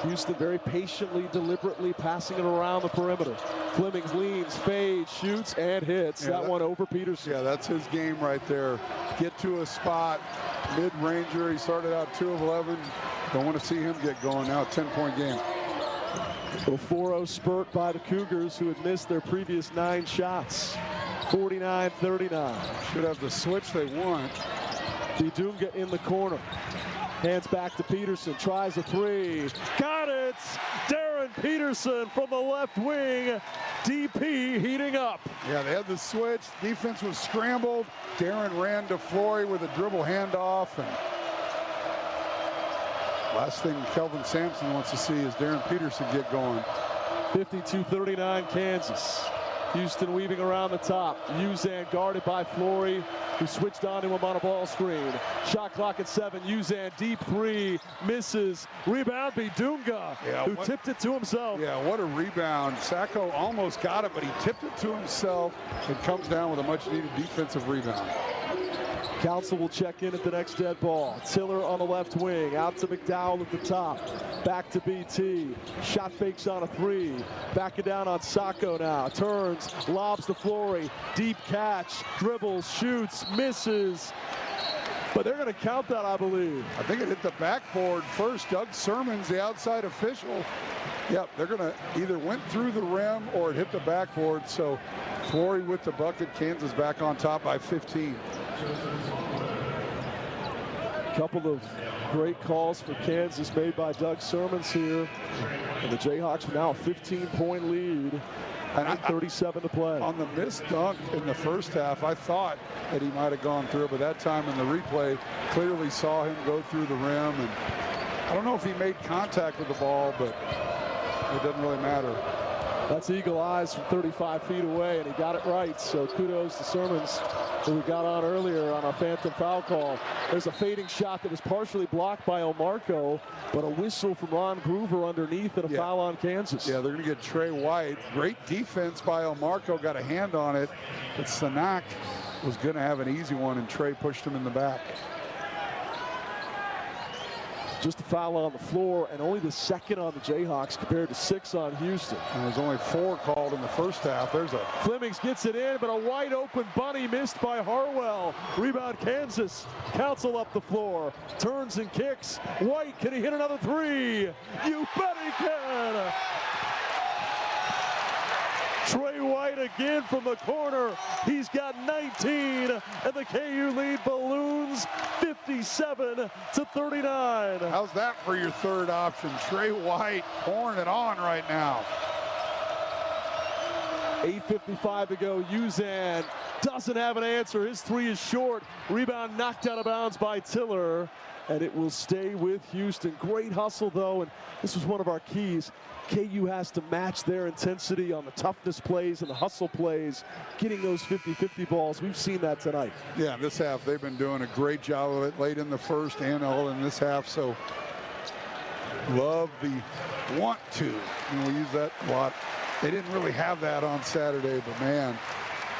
Speaker 18: Houston very patiently, deliberately passing it around the perimeter. Flemings leans, fades, shoots, and hits. Yeah, that one over Peterson.
Speaker 19: Yeah, that's his game right there. Get to a spot, mid-ranger. He started out 2 of 11. Don't want to see him get going now. 10-point game.
Speaker 18: A 4-0 spurt by the Cougars, who had missed their previous 9 shots. 49-39.
Speaker 19: Should have the switch they want.
Speaker 18: Bidunga in the corner. Hands back to Peterson. Tries a 3. Got it! Darren Peterson from the left wing. DP heating up.
Speaker 19: Yeah, they had the switch. Defense was scrambled. Darren ran to Flory with a dribble handoff. And last thing Kelvin Sampson wants to see is Darren Peterson get going.
Speaker 18: 52-39 Kansas. Houston weaving around the top. Uzan guarded by Flory, who switched on to him on a ball screen. Shot clock at 7. Uzan deep 3, misses. Rebound Bidunga, who tipped it to himself.
Speaker 19: Yeah, what a rebound. Sacco almost got it, but he tipped it to himself and comes down with a much needed defensive rebound.
Speaker 18: Council will check in at the next dead ball. Tiller on the left wing, out to McDowell at the top. Back to BT. Shot fakes on a 3. Backing down on Sacco now. Turns, lobs to Flory. Deep catch, dribbles, shoots, misses. But they're going to count that, I believe.
Speaker 19: I think it hit the backboard first. Doug Sermons, the outside official. Yep, they're going to either went through the rim or it hit the backboard. So Flory with the bucket. Kansas back on top by 15.
Speaker 18: Couple of great calls for Kansas made by Doug Sermons here. And the Jayhawks now a 15-point lead. And 37 to play. On the missed dunk in the first half, I thought that he might have gone through, but that time in the replay, clearly saw him go through the rim. And I don't know if he made contact with the ball, but it doesn't really matter. That's eagle eyes from 35 feet away, and he got it right. So kudos to Sermons, who we got on earlier on our phantom foul call. There's a fading shot that was partially blocked by Omarco, but a whistle from Ron Groover underneath and a foul on Kansas. Yeah, they're going to get Trey White. Great defense by Omarco, got a hand on it, but Sanak was going to have an easy one, and Trey pushed him in the back. Just a foul on the floor, and only the second on the Jayhawks compared to 6 on Houston. And there's only 4 called in the first half. There's a Flemings gets it in, but a wide open bunny missed by Harwell. Rebound Kansas. Council up the floor. Turns and kicks. White, can he hit another 3? You bet he can! Trey White again from the corner. He's got 19, and the KU lead balloons 57 to 39. How's that for your third option? Trey White pouring it on right now. 8:55 to go. Uzan doesn't have an answer. His 3 is short. Rebound knocked out of bounds by Tiller, and it will stay with Houston. Great hustle, though, and this was one of our keys. KU has to match their intensity on the toughness plays and the hustle plays, getting those 50-50 balls. We've seen that tonight. Yeah, this half they've been doing a great job of it late in the first and all in this half. So love the want to. And we'll use that a lot. They didn't really have that on Saturday, but man,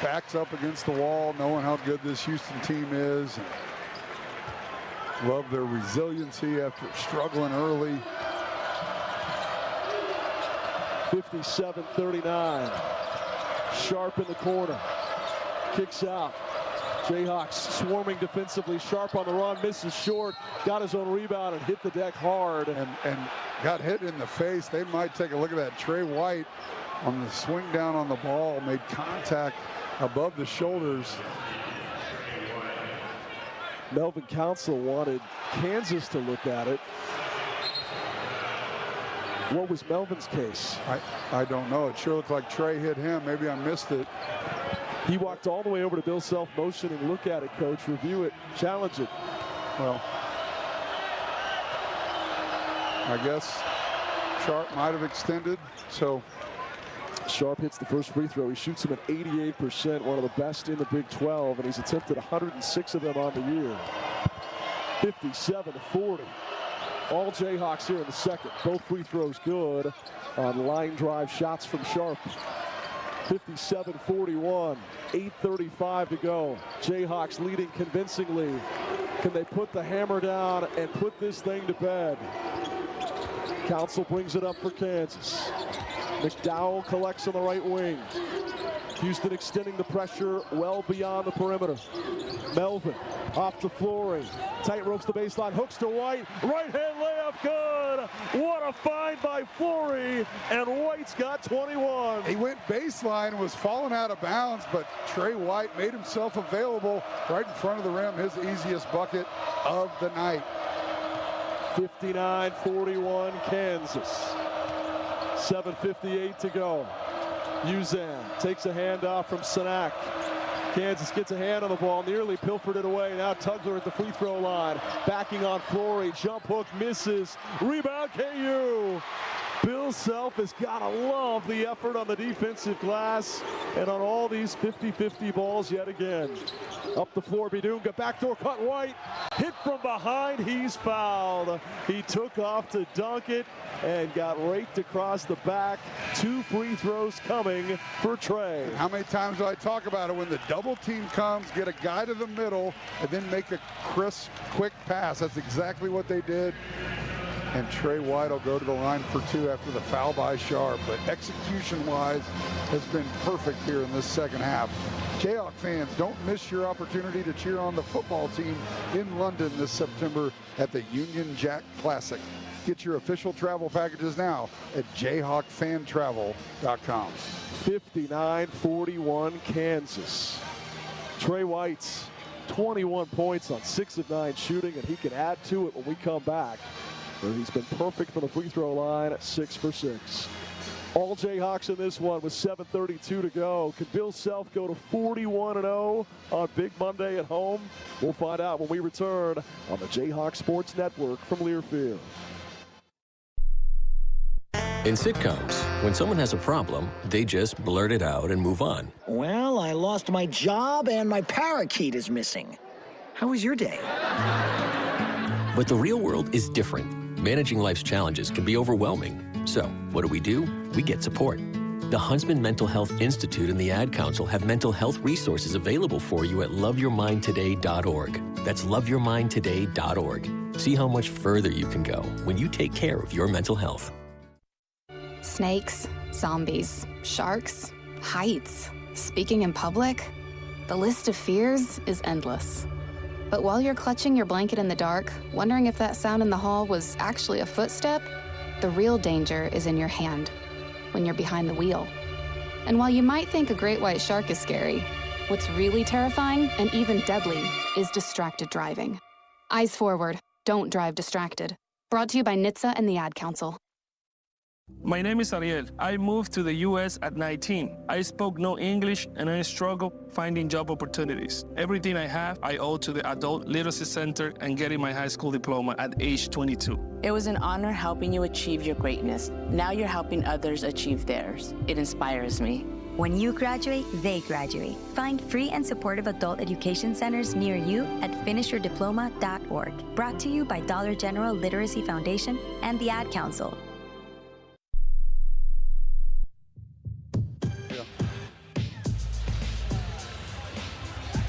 Speaker 18: backs up against the wall, knowing how good this Houston team is. And love their resiliency after struggling early. 57-39. Sharp in the corner. Kicks out. Jayhawks swarming defensively. Sharp on the run, misses short. Got his own rebound and hit the deck hard. And got hit in the face. They might take a look at that. Trey White on the swing down on the ball made contact above the shoulders. Melvin Council wanted Kansas to look at it. What was Melvin's case? I don't know. It sure looked like Trey hit him. Maybe I missed it. He walked all the way over to Bill Self motion and look at it, coach, review it, challenge it. Well, I guess Sharp might have extended. So Sharp hits the first free throw. He shoots him at 88%, one of the best in the Big 12, and he's attempted 106 of them on the year. 57-40. All Jayhawks here in the second. Both free throws good on line drive shots from Sharp. 57-41, 8:35 to go. Jayhawks leading convincingly. Can they put the hammer down and put this thing to bed? Council brings it up for Kansas. McDowell collects on the right wing. Houston extending the pressure well beyond the perimeter. Melvin off to Flory. Tight ropes the baseline, hooks to White. Right hand layup, good. What a find by Flory, and White's got 21. He went baseline, was falling out of bounds, but Trey White made himself available right in front of the rim. His easiest bucket of the night. 59-41 Kansas. 7:58 to go. Uzan takes a handoff from Sanak. Kansas gets a hand on the ball, nearly pilfered it away. Now Tugler at the free throw line. Backing on Flory. Jump hook misses. Rebound KU. Bill Self has got to love the effort on the defensive glass and on all these 50-50 balls yet again. Up the floor, Bidunga, backdoor cut White, hit from behind, he's fouled. He took off to dunk it and got raked across the back. 2 free throws coming for Trey.
Speaker 19: How many times do I talk about it? When the double team comes, get a guy to the middle, and then make a crisp, quick pass. That's exactly what they did. And Trey White will go to the line for 2 after the foul by Sharp. But execution-wise, has been perfect here in this second half. Jayhawk fans, don't miss your opportunity to cheer on the football team in London this September at the Union Jack Classic. Get your official travel packages now at jayhawkfantravel.com.
Speaker 18: 59-41 Kansas. Trey White's 21 points on 6 of 9 shooting, and he can add to it when we come back. Where he's been perfect from the free throw line at 6 for 6. All Jayhawks in this one with 7:32 to go. Could Bill Self go to 41-0 on Big Monday at home? We'll find out when we return on the Jayhawk Sports Network from Learfield.
Speaker 16: In sitcoms, when someone has a problem, they just blurt it out and move on.
Speaker 17: Well, I lost my job and my parakeet is missing. How was your day?
Speaker 16: But the real world is different. Managing life's challenges can be overwhelming. So, what do? We get support. The Huntsman Mental Health Institute and the Ad Council have mental health resources available for you at loveyourmindtoday.org. That's loveyourmindtoday.org. See how much further you can go when you take care of your mental health.
Speaker 20: Snakes, zombies, sharks, heights, speaking in public. The list of fears is endless. But while you're clutching your blanket in the dark, wondering if that sound in the hall was actually a footstep, the real danger is in your hand, when you're behind the wheel. And while you might think a great white shark is scary, what's really terrifying and even deadly is distracted driving. Eyes forward, don't drive distracted. Brought to you by NHTSA and the Ad Council.
Speaker 21: My name is Ariel. I moved to the U.S. at 19. I spoke no English and I struggled finding job opportunities. Everything I have, I owe to the Adult Literacy Center and getting my high school diploma at age 22.
Speaker 22: It was an honor helping you achieve your greatness. Now you're helping others achieve theirs. It inspires me.
Speaker 25: When you graduate, they graduate. Find free and supportive adult education centers near you at finishyourdiploma.org. Brought to you by Dollar General Literacy Foundation and the Ad Council.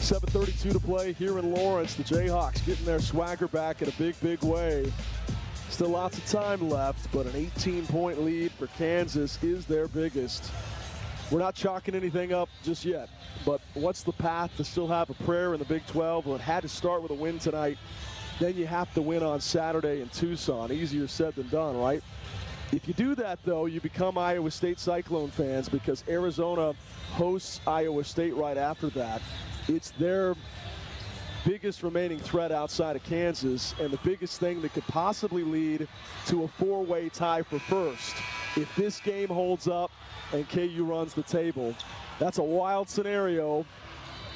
Speaker 18: 7:32 to play here in Lawrence. The Jayhawks getting their swagger back in a big, big way. Still lots of time left, but an 18-point lead for Kansas is their biggest. We're not chalking anything up just yet, but what's the path to still have a prayer in the Big 12? Well, it had to start with a win tonight. Then you have to win on Saturday in Tucson. Easier said than done, right? If you do that, though, you become Iowa State Cyclone fans because Arizona hosts Iowa State right after that. It's their biggest remaining threat outside of Kansas and the biggest thing that could possibly lead to a 4-way tie for first. If this game holds up and KU runs the table, that's a wild scenario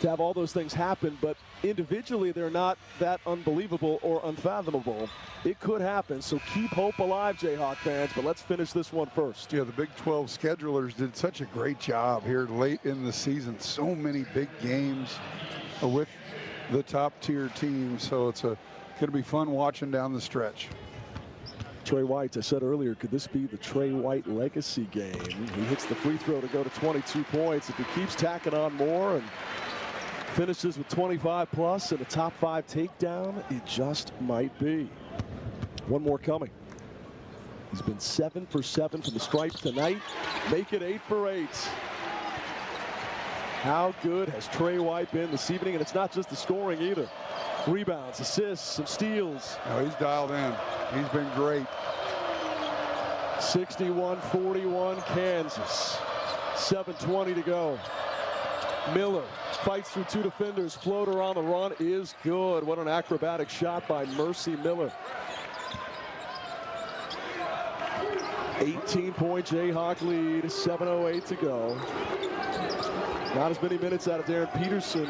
Speaker 18: to have all those things happen, but individually they're not that unbelievable or unfathomable. It could happen, so keep hope alive, Jayhawk fans, but let's finish this one first.
Speaker 19: Yeah, the Big 12 schedulers did such a great job here late in the season. So many big games with the top-tier teams, so it's going to be fun watching down the stretch.
Speaker 18: Trey White, I said earlier, could this be the Trey White legacy game? He hits the free throw to go to 22 points. If he keeps tacking on more and finishes with 25 plus and a top 5 takedown, it just might be. One more coming. He's been 7 for 7 from the stripe tonight. Make it 8 for 8. How good has Trey White been this evening? And it's not just the scoring either. Rebounds, assists, some steals.
Speaker 19: No, he's dialed in. He's been great.
Speaker 18: 61-41 Kansas. 7:20 to go. Miller fights through 2 defenders. Floater on the run is good. What an acrobatic shot by Mercy Miller. 18-point Jayhawk lead. 7:08 to go. Not as many minutes out of Darren Peterson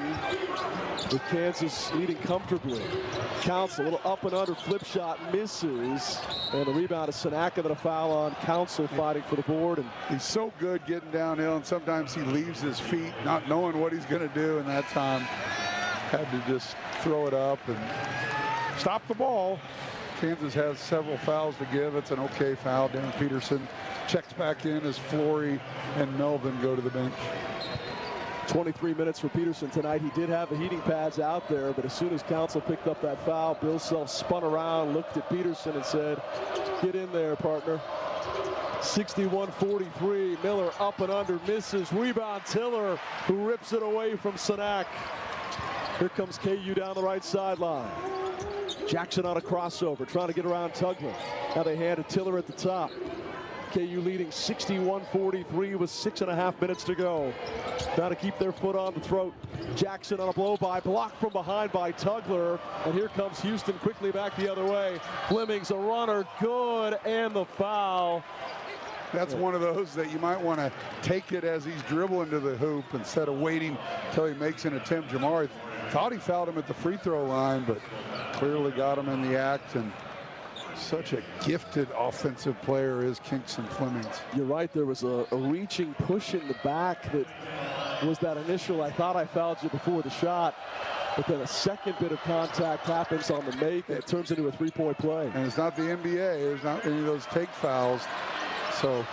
Speaker 18: with Kansas leading comfortably. Council, a little up and under flip shot, misses. And the rebound is Sanaka, that a foul on Council, fighting for the board. And
Speaker 19: he's so good getting downhill, and sometimes he leaves his feet not knowing what he's going to do, and that time had to just throw it up and stop the ball. Kansas has several fouls to give. It's an okay foul. Darren Peterson checks back in as Flory and Melvin go to the bench.
Speaker 18: 23 minutes for Peterson tonight. He did have the heating pads out there, but as soon as Council picked up that foul, Bill Self spun around, looked at Peterson and said, "Get in there, partner." 61-43. Miller up and under, misses. Rebound Tiller, who rips it away from Sanak. Here comes KU down the right sideline. Jackson on a crossover, trying to get around Tugler. Now they hand it to Tiller at the top. KU leading 61-43 with 6.5 minutes to go. Trying to keep their foot on the throat. Jackson on a blow-by, blocked from behind by Tugler. And here comes Houston quickly back the other way. Fleming's a runner, good, and the foul.
Speaker 19: That's one of those that you might want to take it as he's dribbling to the hoop instead of waiting until he makes an attempt. Jamar thought he fouled him at the free throw line, but clearly got him in the act. And such a gifted offensive player is Kingston Flemings.
Speaker 18: You're right, there was a reaching push in the back that was that initial, I thought I fouled you before the shot, but then a second bit of contact happens on the make, and it turns into a three-point play.
Speaker 19: And it's not the NBA, there's not any of those take fouls. So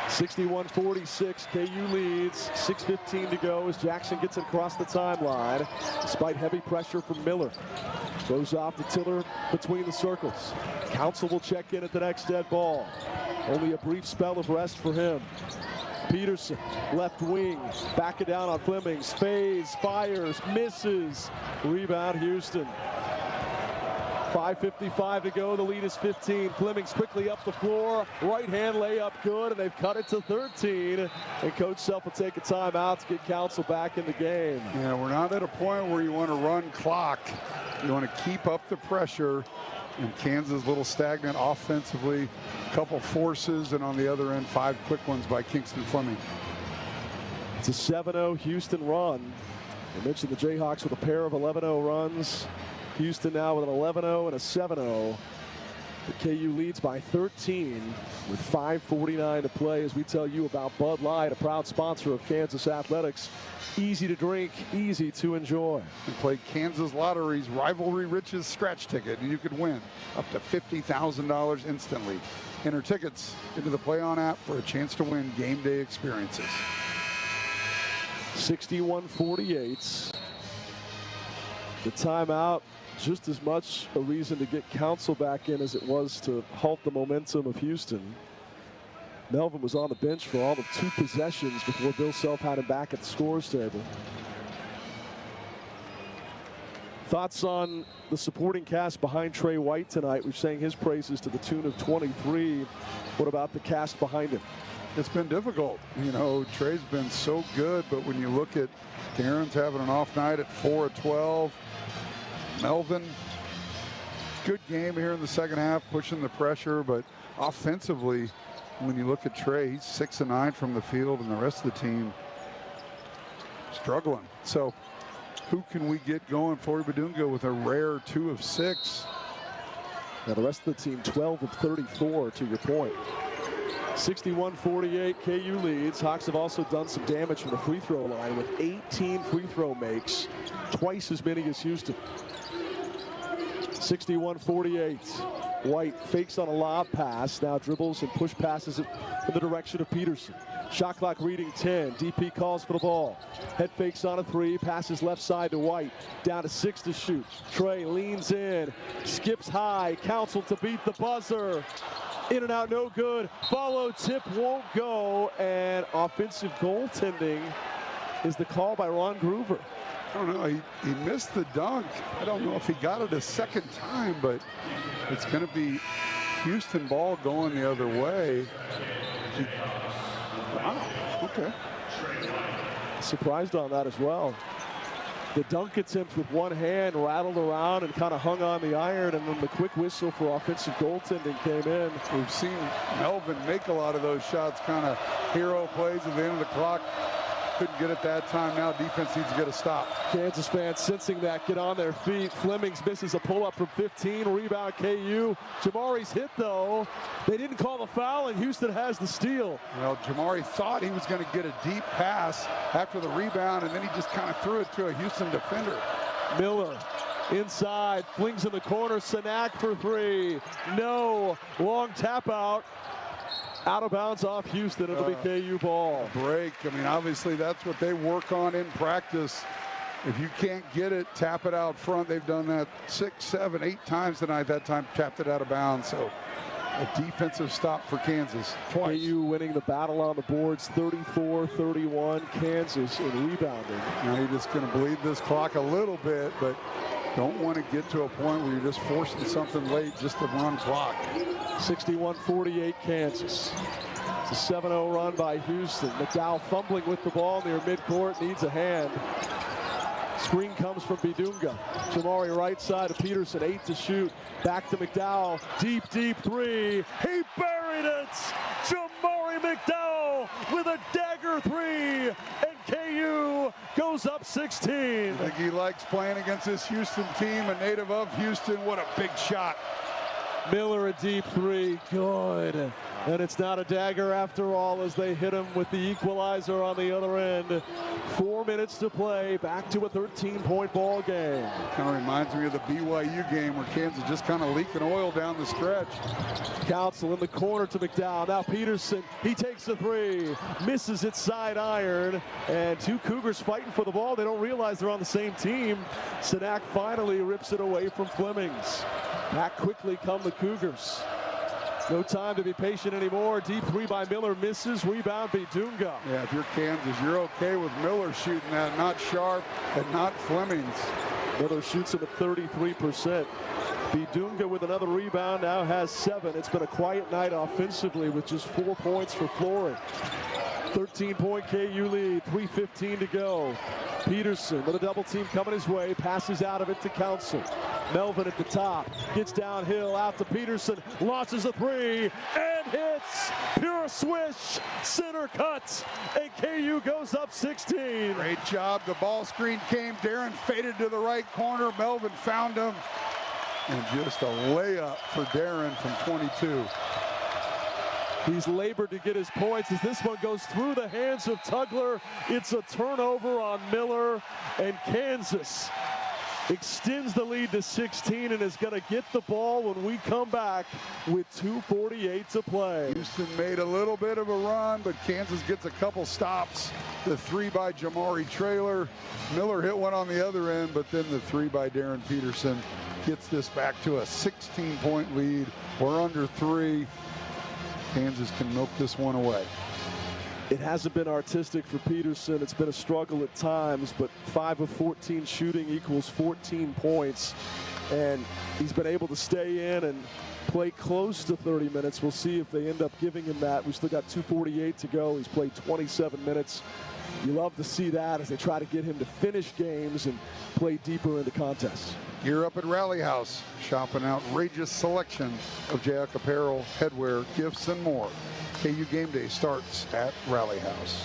Speaker 18: 61-46, KU leads, 6:15 to go as Jackson gets it across the timeline, despite heavy pressure from Miller. Throws off to Tiller between the circles. Council will check in at the next dead ball. Only a brief spell of rest for him. Peterson, left wing, back it down on Flemings, fades, fires, misses. Rebound Houston. 5:55 to go, the lead is 15. Flemings quickly up the floor, right hand layup good, and they've cut it to 13. And Coach Self will take a timeout to get Council back in the game.
Speaker 19: Yeah, we're not at a point where you want to run clock. You want to keep up the pressure. And Kansas a little stagnant offensively, a couple forces, and on the other end, 5 quick ones by Kingston Fleming.
Speaker 18: It's a 7-0 Houston run. I mentioned the Jayhawks with a pair of 11-0 runs. Houston now with an 11-0 and a 7-0. The KU leads by 13 with 5:49 to play as we tell you about Bud Light, a proud sponsor of Kansas Athletics. Easy to drink, easy to enjoy.
Speaker 19: And play Kansas Lottery's Rivalry Riches scratch ticket, and you could win up to $50,000 instantly. Enter tickets into the Play On app for a chance to win game day experiences.
Speaker 18: 61-48. The timeout, just as much a reason to get Council back in as it was to halt the momentum of Houston. Melvin was on the bench for all of 2 possessions before Bill Self had him back at the scores table. Thoughts on the supporting cast behind Trey White tonight? We've sang his praises to the tune of 23. What about the cast behind him?
Speaker 19: It's been difficult. You know, Trey's been so good, but when you look at Darren's having an off night at 4 of 12. Melvin, good game here in the second half, pushing the pressure, but offensively, when you look at Trey, he's 6 of 9 from the field, and the rest of the team struggling. So who can we get going? Flory Badunga with a rare 2 of 6.
Speaker 18: Now the rest of the team 12 of 34, to your point. 61-48, KU leads. Hawks have also done some damage from the free throw line with 18 free throw makes, twice as many as Houston. 61-48. White fakes on a lob pass, now dribbles and push passes it in the direction of Peterson. Shot clock reading 10. DP calls for the ball. Head fakes on a 3, passes left side to White. Down to 6 to shoot. Trey leans in, skips high, Council to beat the buzzer. In and out, no good. Follow tip won't go, and offensive goaltending is the call by Ron Groover.
Speaker 19: I don't know, he missed the dunk. I don't know if he got it a second time, but it's going to be Houston ball going the other way. Wow, okay.
Speaker 18: Surprised on that as well. The dunk attempt with one hand rattled around and kind of hung on the iron, and then the quick whistle for offensive goaltending came in.
Speaker 19: We've seen Melvin make a lot of those shots, kind of hero plays at the end of the clock. couldn't get it that time. Now defense needs to get a stop.
Speaker 18: Kansas fans sensing that, get on their feet. Flemings misses a pull-up from 15. Rebound KU. Jamari's hit, though. They didn't call the foul, and Houston has the steal.
Speaker 19: Well, Jamari thought he was going to get a deep pass after the rebound, and then he just kind of threw it to a Houston defender.
Speaker 18: Miller inside, flings in the corner. Sanak for three. No. Long tap out. Out of bounds off Houston. It'll be KU ball.
Speaker 19: Break. I mean, obviously that's what they work on in practice. If you can't get it, tap it out front. They've done that 6, 7, 8 times tonight. That time tapped it out of bounds. So a defensive stop for Kansas twice.
Speaker 18: KU winning the battle on the boards, 34-31. Kansas in rebounding.
Speaker 19: Now you're just going to bleed this clock a little bit, but don't want to get to a point where you're just forcing something late just to run clock.
Speaker 18: 61-48 Kansas. It's a 7-0 run by Houston. McDowell fumbling with the ball near midcourt, needs a hand. Screen comes from Bidunga. Jamari right side of Peterson, 8 to shoot. Back to McDowell, deep three. He buried it! Jamari McDowell with a dagger three, and KU goes up 16.
Speaker 19: I think he likes playing against this Houston team, a native of Houston. What a big shot.
Speaker 18: Miller a deep three, good. And it's not a dagger after all as they hit him with the equalizer on the other end. 4 minutes to play, back to a 13-point ball game.
Speaker 19: Kind of reminds me of the BYU game where Kansas just kind of leaking oil down the stretch.
Speaker 18: Council in the corner to McDowell. Now Peterson, he takes the three, misses it side iron, and two Cougars fighting for the ball. They don't realize they're on the same team. Sanak finally rips it away from Flemings. Back quickly come the Cougars. No time to be patient anymore. Deep three by Miller misses. Rebound Bidunga.
Speaker 19: Yeah, if you're Kansas, you're okay with Miller shooting that, not Sharp and not Flemings.
Speaker 18: Miller shoots him at 33%. Bidunga with another rebound, now has 7. It's been a quiet night offensively with just 4 points for Flory. 13-point KU lead, 3:15 to go. Peterson with a double team coming his way, passes out of it to Council. Melvin at the top, gets downhill, out to Peterson, launches a three, and hits. Pure swish, center cut, and KU goes up 16.
Speaker 19: Great job, the ball screen came, Darren faded to the right corner, Melvin found him, and just a layup for Darren from 22.
Speaker 18: He's labored to get his points as this one goes through the hands of Tugler. It's a turnover on Miller, and Kansas extends the lead to 16 and is going to get the ball when we come back with 2:48 to play.
Speaker 19: Houston made a little bit of a run, but Kansas gets a couple stops. The three by Jamari Traylor. Miller hit one on the other end, but then the three by Darren Peterson gets this back to a 16-point lead. We're under 3. Kansas can milk this one away.
Speaker 18: It hasn't been artistic for Peterson. It's been a struggle at times, but 5 of 14 shooting equals 14 points. And he's been able to stay in and play close to 30 minutes. We'll see if they end up giving him that. We've still got 2:48 to go. He's played 27 minutes. You love to see that as they try to get him to finish games and play deeper into contests.
Speaker 19: Gear up at Rally House. Shop an outrageous selection of Jayhawk apparel, headwear, gifts, and more. KU Game Day starts at Rally House.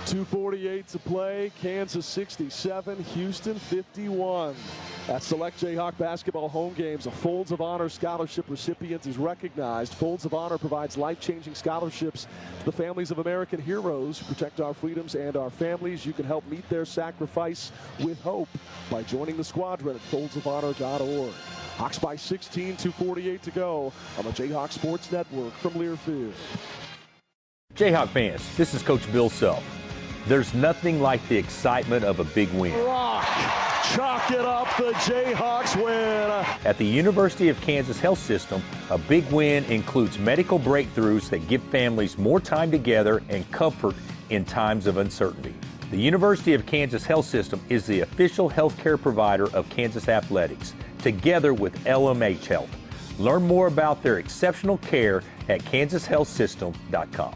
Speaker 18: 2:48 to play. Kansas 67, Houston 51. At select Jayhawk basketball home games, a Folds of Honor scholarship recipient is recognized. Folds of Honor provides life-changing scholarships to the families of American heroes who protect our freedoms and our families. You can help meet their sacrifice with hope by joining the squadron at foldsofhonor.org. Hawks by 16, 2:48 to go on the Jayhawk Sports Network from Learfield.
Speaker 2: Jayhawk fans, this is Coach Bill Self. There's nothing like the excitement of a big win.
Speaker 18: Rock, chalk it up, the Jayhawks win.
Speaker 2: At the University of Kansas Health System, a big win includes medical breakthroughs that give families more time together and comfort in times of uncertainty. The University of Kansas Health System is the official healthcare provider of Kansas Athletics, together with LMH Health. Learn more about their exceptional care at kansashealthsystem.com.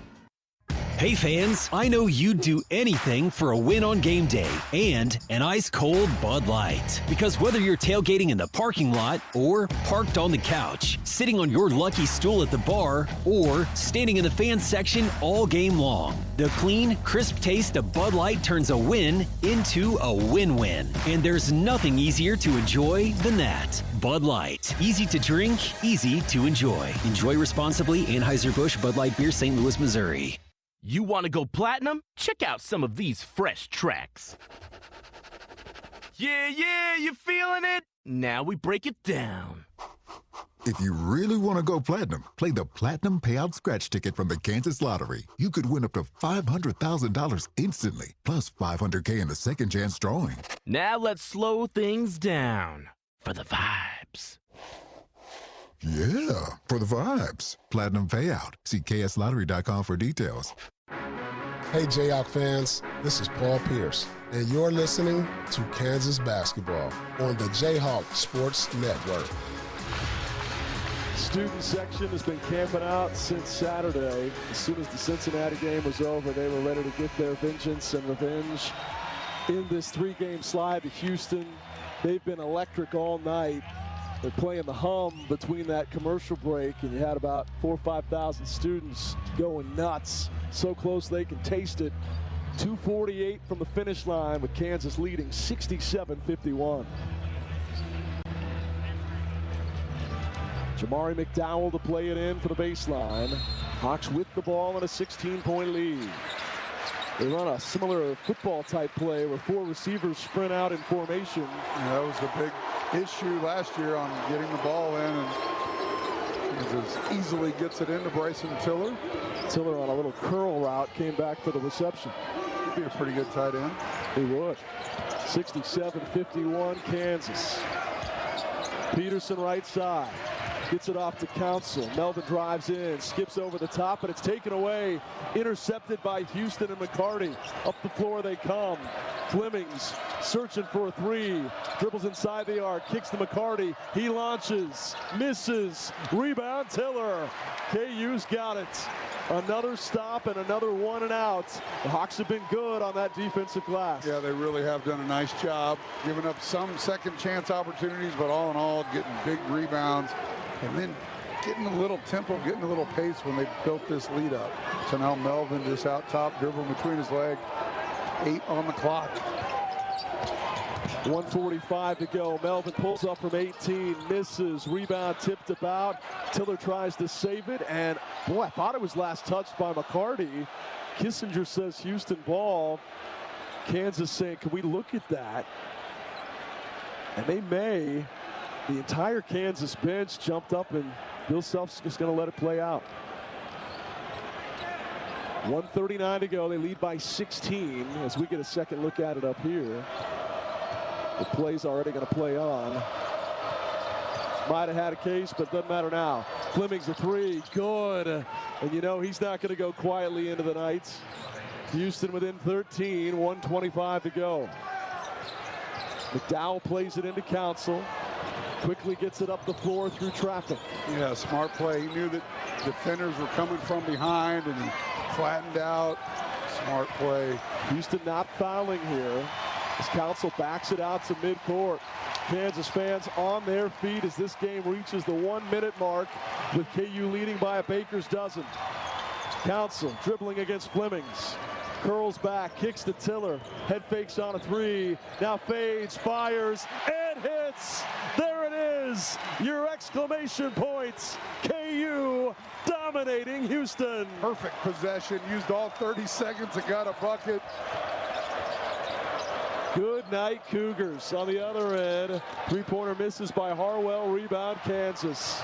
Speaker 3: Hey fans, I know you'd do anything for a win on game day and an ice-cold Bud Light. Because whether you're tailgating in the parking lot or parked on the couch, sitting on your lucky stool at the bar, or standing in the fan section all game long, the clean, crisp taste of Bud Light turns a win into a win-win. And there's nothing easier to enjoy than that. Bud Light. Easy to drink, easy to enjoy. Enjoy responsibly. Anheuser-Busch Bud Light Beer, St. Louis, Missouri.
Speaker 7: You want to go platinum? Check out some of these fresh tracks. Yeah, you feeling it? Now we break it down.
Speaker 8: If you really want to go platinum, play the Platinum Payout Scratch Ticket from the Kansas Lottery. You could win up to $500,000 instantly, plus $500K in the second chance drawing.
Speaker 7: Now let's slow things down for the vibes.
Speaker 8: Yeah, for the vibes. Platinum Payout. See kslottery.com for details.
Speaker 23: Hey, Jayhawk fans, this is Paul Pierce, and you're listening to Kansas Basketball on the Jayhawk Sports Network.
Speaker 18: Student section has been camping out since Saturday. As soon as the Cincinnati game was over, they were ready to get their vengeance and revenge in this three-game slide to Houston. They've been electric all night. They're playing the hum between that commercial break, and you had about 4,000 or 5,000 students going nuts. So close they can taste it. 2:48 from the finish line with Kansas leading 67-51. Jamari McDowell to play it in for the baseline. Hawks with the ball and a 16-point lead. They run a similar football-type play where four receivers sprint out in formation.
Speaker 19: Yeah, that was the big issue last year on getting the ball in, and Kansas easily gets it into Bryson Tiller.
Speaker 18: Tiller on a little curl route came back for the reception.
Speaker 19: He'd be a pretty good tight end.
Speaker 18: He would. 67-51 Kansas. Peterson right side. Gets it off to Council. Melvin drives in, skips over the top, but it's taken away. Intercepted by Houston and McCarty. Up the floor they come. Flemings searching for a three. Dribbles inside the arc, kicks to McCarty. He launches, misses. Rebound, Tiller. KU's got it. Another stop and another 1 and out. The Hawks have been good on that defensive glass.
Speaker 19: Yeah, they really have done a nice job, giving up some second chance opportunities, but all in all, getting big rebounds. And then getting a little tempo, getting a little pace when they built this lead up. So now Melvin just out top, dribbling between his legs. 8 on the clock.
Speaker 18: 1:45 to go. Melvin pulls up from 18, misses. Rebound tipped about. Tiller tries to save it, and boy, I thought it was last touched by McCarty. Kissinger says Houston ball. Kansas saying, can we look at that? And they may. The entire Kansas bench jumped up, and Bill Self's just going to let it play out. 1:39 to go. They lead by 16 as we get a second look at it up here. The play's already going to play on. Might have had a case, but doesn't matter now. Fleming's a three. Good. And you know he's not going to go quietly into the night. Houston within 13. 1:25 to go. McDowell plays it into Council. Quickly gets it up the floor through traffic.
Speaker 19: Yeah, smart play. He knew that defenders were coming from behind, and he flattened out. Smart play.
Speaker 18: Houston not fouling here as Council backs it out to midcourt. Kansas fans on their feet as this game reaches the 1-minute mark with KU leading by a baker's dozen. Council dribbling against Flemings. Curls back, kicks to Tiller. Head fakes on a three. Now fades, fires, and hits. There it is. Your exclamation points. KU dominating Houston.
Speaker 19: Perfect possession. Used all 30 seconds and got a bucket.
Speaker 18: Good night, Cougars. On the other end, three-pointer misses by Harwell. Rebound, Kansas.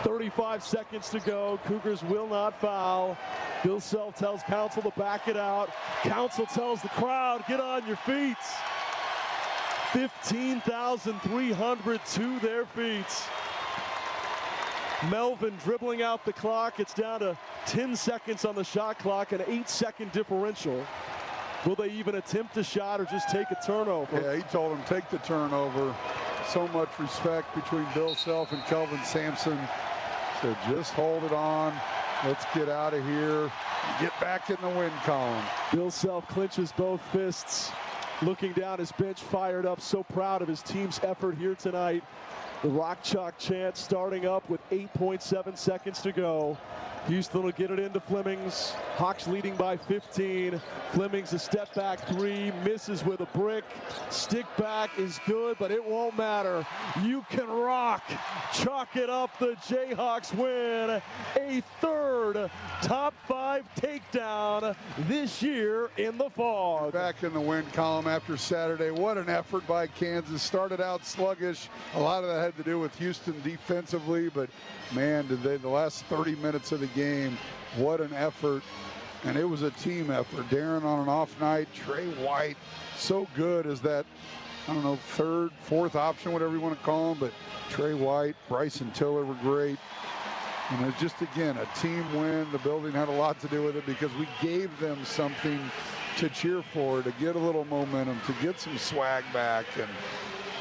Speaker 18: 35 seconds to go. Cougars will not foul. Bill Self tells Council to back it out. Council tells the crowd, get on your feet. 15,300 to their feet. Melvin dribbling out the clock. It's down to 10 seconds on the shot clock, an 8-second differential. Will they even attempt a shot or just take a turnover?
Speaker 19: Yeah, he told him take the turnover. So much respect between Bill Self and Kelvin Sampson. Said just hold it on. Let's get out of here and get back in the win column.
Speaker 18: Bill Self clinches both fists, looking down his bench, fired up, so proud of his team's effort here tonight. The Rock Chalk chant starting up with 8.7 seconds to go. Houston will get it into Flemings. Hawks leading by 15. Flemings a step back three, misses with a brick. Stick back is good, but it won't matter. You can rock. Chalk it up. The Jayhawks win a third top 5 takedown this year in the fog.
Speaker 19: Back in the win column after Saturday. What an effort by Kansas. Started out sluggish. A lot of that had to do with Houston defensively, but man, did they, the last 30 minutes of the game, what an effort. And it was a team effort. Darren on an off night, Trey White, so good as that, I don't know, third, fourth option, whatever you want to call him, but Trey White, Bryson Tiller were great. And it's just, again, a team win. The building had a lot to do with it because we gave them something to cheer for, to get a little momentum, to get some swag back. And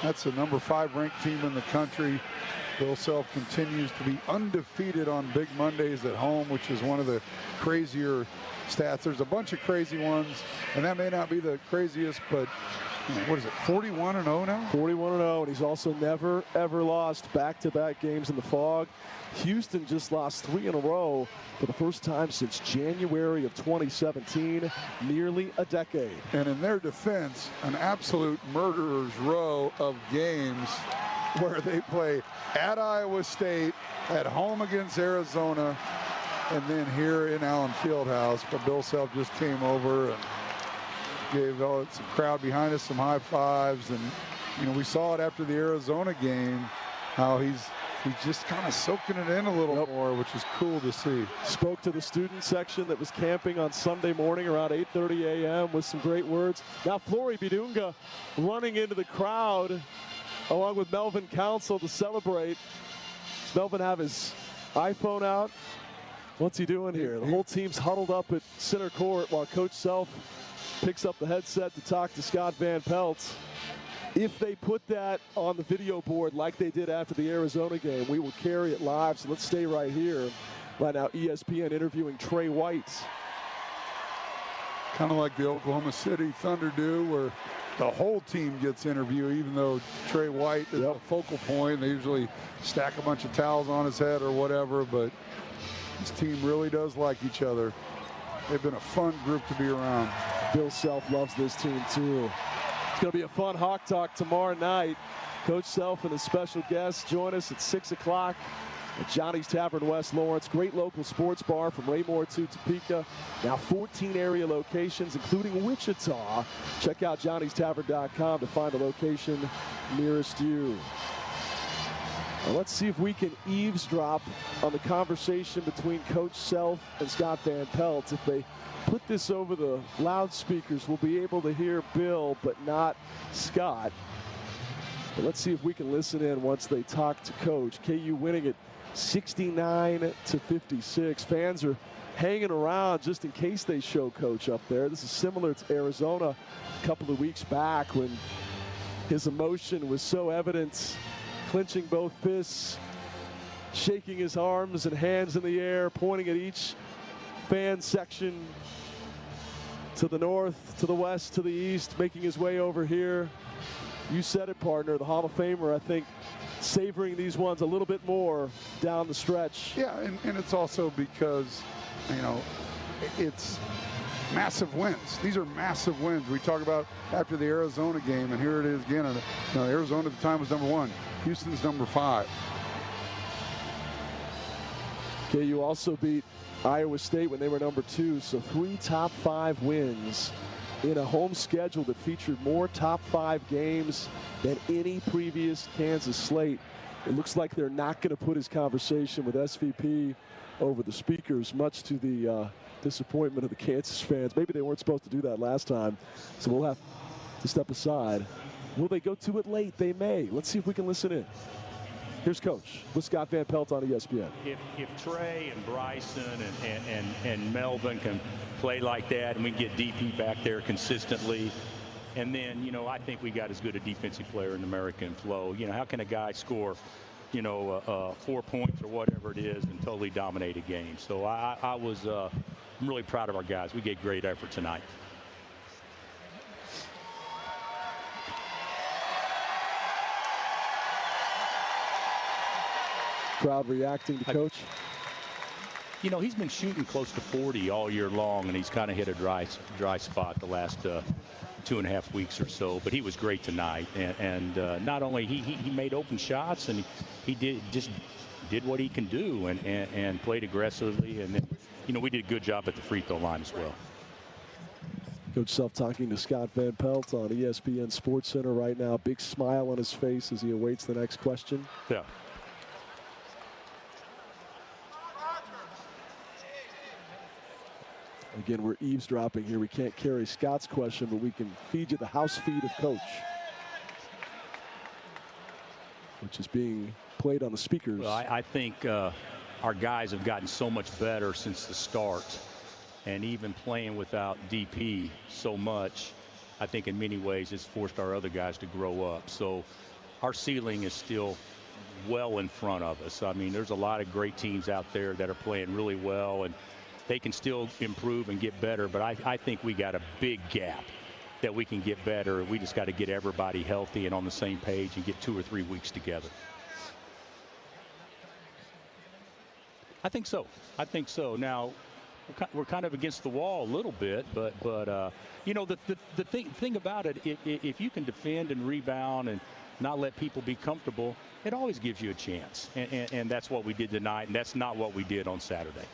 Speaker 19: that's the number 5 ranked team in the country. Bill Self continues to be undefeated on Big Mondays at home, which is one of the crazier stats. There's a bunch of crazy ones, and that may not be the craziest, but what is it, 41-0 now?
Speaker 18: 41-0, and he's also never, ever lost back-to-back games in the fog. Houston just lost 3 in a row for the first time since January of 2017, nearly a decade.
Speaker 19: And in their defense, an absolute murderer's row of games where they play at Iowa State, at home against Arizona, and then here in Allen Fieldhouse. But Bill Self just came over and gave some crowd behind us some high fives. And, you know, we saw it after the Arizona game, how he's just kind of soaking it in a little more, which is cool to see.
Speaker 18: Spoke to the student section that was camping on Sunday morning around 8:30 a.m. with some great words. Now Flory Bidunga running into the crowd along with Melvin Council to celebrate. Does Melvin have his iPhone out? What's he doing here? The whole team's huddled up at center court while Coach Self picks up the headset to talk to Scott Van Pelt. If they put that on the video board like they did after the Arizona game, we will carry it live. So let's stay right here. Right now, ESPN interviewing Trey White.
Speaker 19: Kind of like the Oklahoma City Thunder do, where the whole team gets interviewed, even though Trey White is the focal point. They usually stack a bunch of towels on his head or whatever, but this team really does like each other. They've been a fun group to be around.
Speaker 18: Bill Self loves this team too. It's going to be a fun Hawk Talk tomorrow night. Coach Self and his special guests join us at 6 o'clock at Johnny's Tavern, West Lawrence. Great local sports bar from Raymore to Topeka. Now 14 area locations, including Wichita. Check out johnnystavern.com to find a location nearest you. Now let's see if we can eavesdrop on the conversation between Coach Self and Scott Van Pelt. If they put this over the loudspeakers, we'll be able to hear Bill, but not Scott. But let's see if we can listen in once they talk to Coach. KU winning it 69-56. Fans are hanging around just in case they show Coach up there. This is similar to Arizona a couple of weeks back when his emotion was so evident, clenching both fists, shaking his arms and hands in the air, pointing at each fan section to the north, to the west, to the east, making his way over here. You said it, partner, the Hall of Famer, I think, savoring these ones a little bit more down the stretch.
Speaker 19: Yeah, and it's also because, you know, it's massive wins. These are massive wins. We talk about after the Arizona game, and here it is again. You know, Arizona at the time was number 1. Houston's number 5.
Speaker 18: KU also beat Iowa State when they were number 2, so 3 top 5 wins in a home schedule that featured more top 5 games than any previous Kansas slate. It looks like they're not going to put his conversation with SVP over the speakers, much to the disappointment of the Kansas fans. Maybe they weren't supposed to do that last time, so we'll have to step aside. Will they go to it late? They may. Let's see if we can listen in. Here's Coach with Scott Van Pelt on ESPN.
Speaker 2: If Trey and Bryson and Melvin can play like that, and we get DP back there consistently, and then, you know, I think we got as good a defensive player in America in Flo. You know, how can a guy score
Speaker 1: 4 points or whatever it is and totally dominate a game. So I'm really proud of our guys. We gave great effort tonight.
Speaker 18: Crowd reacting to Coach.
Speaker 1: He's been shooting close to 40 all year long, and he's kind of hit a dry spot the last 2.5 weeks or so. But he was great tonight, and not only he made open shots, and he did what he can do, and played aggressively, and then, we did a good job at the free throw line as well.
Speaker 18: Coach Self talking to Scott Van Pelt on ESPN Sports Center right now. Big smile on his face as he awaits the next question.
Speaker 1: Yeah.
Speaker 18: Again, we're eavesdropping here. We can't carry Scott's question, but we can feed you the house feed of Coach, which is being played on the speakers.
Speaker 1: Well, I think our guys have gotten so much better since the start, and even playing without DP so much, I think in many ways it's forced our other guys to grow up. So our ceiling is still well in front of us. I mean, there's a lot of great teams out there that are playing really well, and they can still improve and get better, but I think we got a big gap that we can get better. We just got to get everybody healthy and on the same page and get 2 or 3 weeks together. I think so. Now, we're kind of against the wall a little bit, but the thing about it, if you can defend and rebound and not let people be comfortable, it always gives you a chance. And that's what we did tonight, and that's not what we did on Saturday.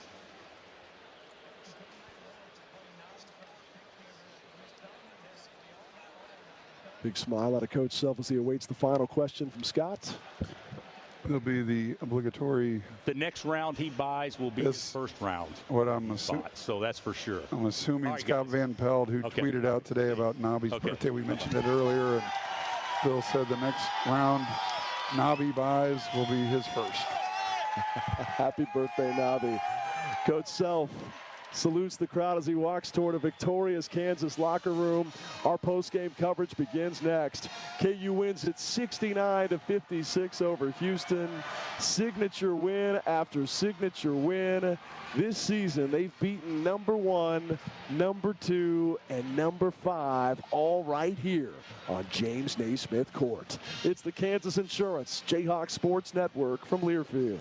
Speaker 18: Big smile out of Coach Self as he awaits the final question from Scott.
Speaker 19: It'll be the obligatory.
Speaker 1: The next round he buys will be his first round.
Speaker 19: What I'm assuming.
Speaker 1: So that's for sure.
Speaker 19: I'm assuming
Speaker 1: right,
Speaker 19: Scott Van Pelt, who tweeted out today about Nabi's birthday. We mentioned it earlier, and Bill said the next round Nabi buys will be his first.
Speaker 18: Happy birthday, Nabi. Coach Self salutes the crowd as he walks toward a victorious Kansas locker room. Our post-game coverage begins next. KU wins at 69-56 over Houston. Signature win after signature win. This season, they've beaten number 1, number 2, and number 5, all right here on James Naismith Court. It's the Kansas Insurance Jayhawks Sports Network from Learfield.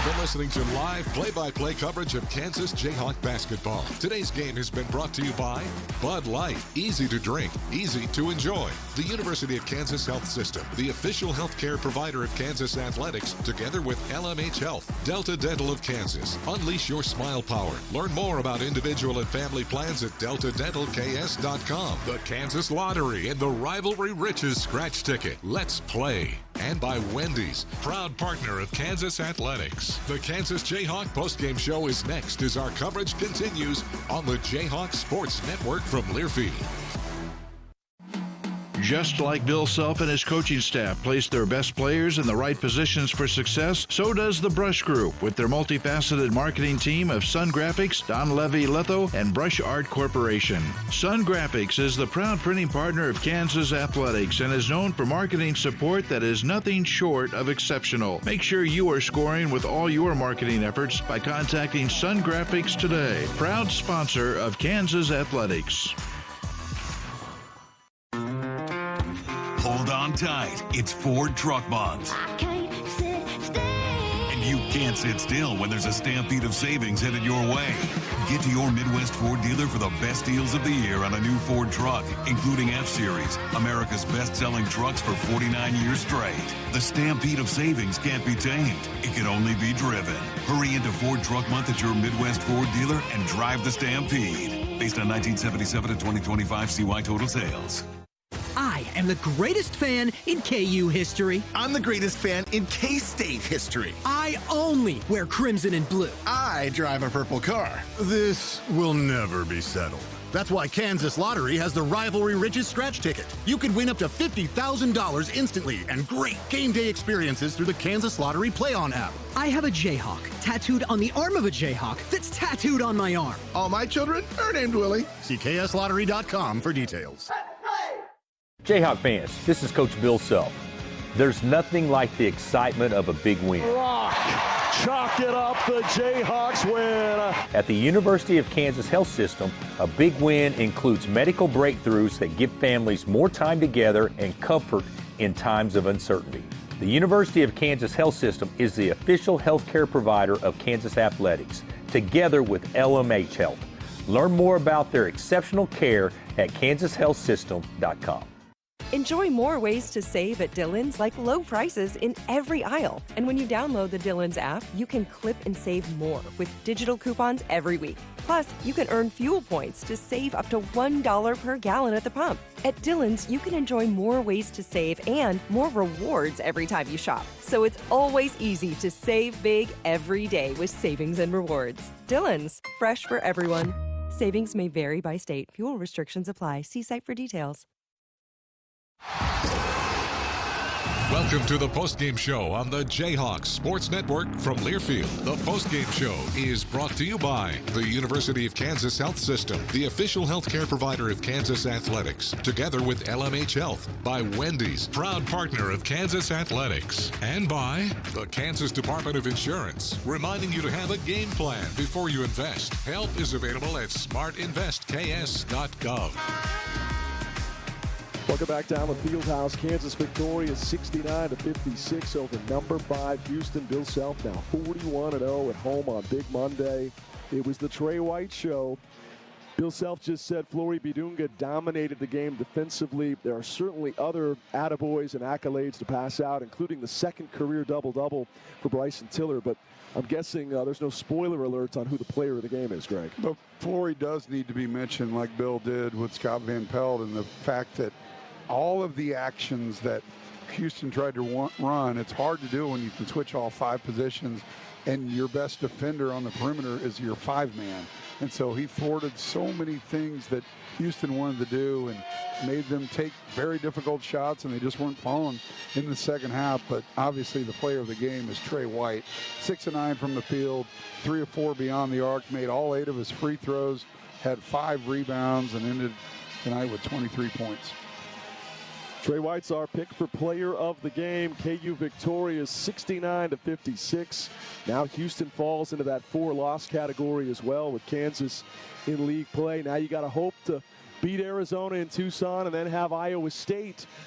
Speaker 4: You've been listening to live play-by-play coverage of Kansas Jayhawk basketball. Today's game has been brought to you by Bud Light. Easy to drink, easy to enjoy. The University of Kansas Health System, the official healthcare provider of Kansas Athletics, together with LMH Health. Delta Dental of Kansas. Unleash your smile power. Learn more about individual and family plans at deltadentalks.com. The Kansas Lottery and the Rivalry Riches Scratch Ticket. Let's play. And by Wendy's, proud partner of Kansas Athletics. The Kansas Jayhawk postgame show is next as our coverage continues on the Jayhawk Sports Network from Learfield.
Speaker 9: Just like Bill Self and his coaching staff place their best players in the right positions for success, so does the Brush Group with their multifaceted marketing team of Sun Graphics, Don Levy Litho, and Brush Art Corporation. Sun Graphics is the proud printing partner of Kansas Athletics and is known for marketing support that is nothing short of exceptional. Make sure you are scoring with all your marketing efforts by contacting Sun Graphics today. Proud sponsor of Kansas Athletics.
Speaker 5: Hold on tight. It's Ford Truck Month. And you can't sit still when there's a stampede of savings headed your way. Get to your Midwest Ford dealer for the best deals of the year on a new Ford truck, including F-Series, America's best-selling trucks for 49 years straight. The stampede of savings can't be tamed. It can only be driven. Hurry into Ford Truck Month at your Midwest Ford dealer and drive the stampede. Based on 1977 to 2025 CY total sales.
Speaker 14: I am the greatest fan in KU history.
Speaker 10: I'm the greatest fan in K-State history.
Speaker 14: I only wear crimson and blue.
Speaker 10: I drive a purple car.
Speaker 6: This will never be settled. That's why Kansas Lottery has the Rivalry Riches Scratch Ticket. You could win up to $50,000 instantly and great game day experiences through the Kansas Lottery Play-On app.
Speaker 14: I have a Jayhawk tattooed on the arm of a Jayhawk that's tattooed on my arm.
Speaker 10: All my children are named Willie.
Speaker 6: See KSLottery.com for details.
Speaker 2: Jayhawk fans, this is Coach Bill Self. There's nothing like the excitement of a big win.
Speaker 18: Rock, chalk it up, the Jayhawks win.
Speaker 2: At the University of Kansas Health System, a big win includes medical breakthroughs that give families more time together and comfort in times of uncertainty. The University of Kansas Health System is the official healthcare provider of Kansas Athletics, together with LMH Health. Learn more about their exceptional care at kansashealthsystem.com.
Speaker 11: Enjoy more ways to save at Dillon's, like low prices in every aisle. And when you download the Dillon's app, you can clip and save more with digital coupons every week. Plus, you can earn fuel points to save up to $1 per gallon at the pump. At Dillon's, you can enjoy more ways to save and more rewards every time you shop. So it's always easy to save big every day with savings and rewards. Dillon's, fresh for everyone. Savings may vary by state. Fuel restrictions apply. See site for details.
Speaker 4: Welcome to the postgame show on the Jayhawks Sports Network from Learfield. The postgame show is brought to you by the University of Kansas Health System, the official healthcare provider of Kansas Athletics, together with LMH Health, by Wendy's, proud partner of Kansas Athletics, and by the Kansas Department of Insurance, reminding you to have a game plan before you invest. Help is available at smartinvestks.gov.
Speaker 18: Welcome back down the Fieldhouse. Kansas victorious 69-56 over number 5 Houston. Bill Self now 41-0 at home on Big Monday. It was the Trey White show. Bill Self just said Flory Bidunga dominated the game defensively. There are certainly other attaboys and accolades to pass out, including the second career double-double for Bryson Tiller. But I'm guessing there's no spoiler alerts on who the player of the game is, Greg.
Speaker 19: But Flory does need to be mentioned, like Bill did with Scott Van Pelt, and the fact that all of the actions that Houston tried to run, it's hard to do when you can switch all 5 positions and your best defender on the perimeter is your 5-man. And so he thwarted so many things that Houston wanted to do and made them take very difficult shots, and they just weren't falling in the second half. But obviously the player of the game is Trey White. 6 of 9 from the field, 3 of 4 beyond the arc, made all 8 of his free throws, had 5 rebounds, and ended tonight with 23 points.
Speaker 18: Trey White's our pick for player of the game. KU victorious 69-56. Now Houston falls into that 4-loss category as well with Kansas in league play. Now you got to hope to beat Arizona in Tucson and then have Iowa State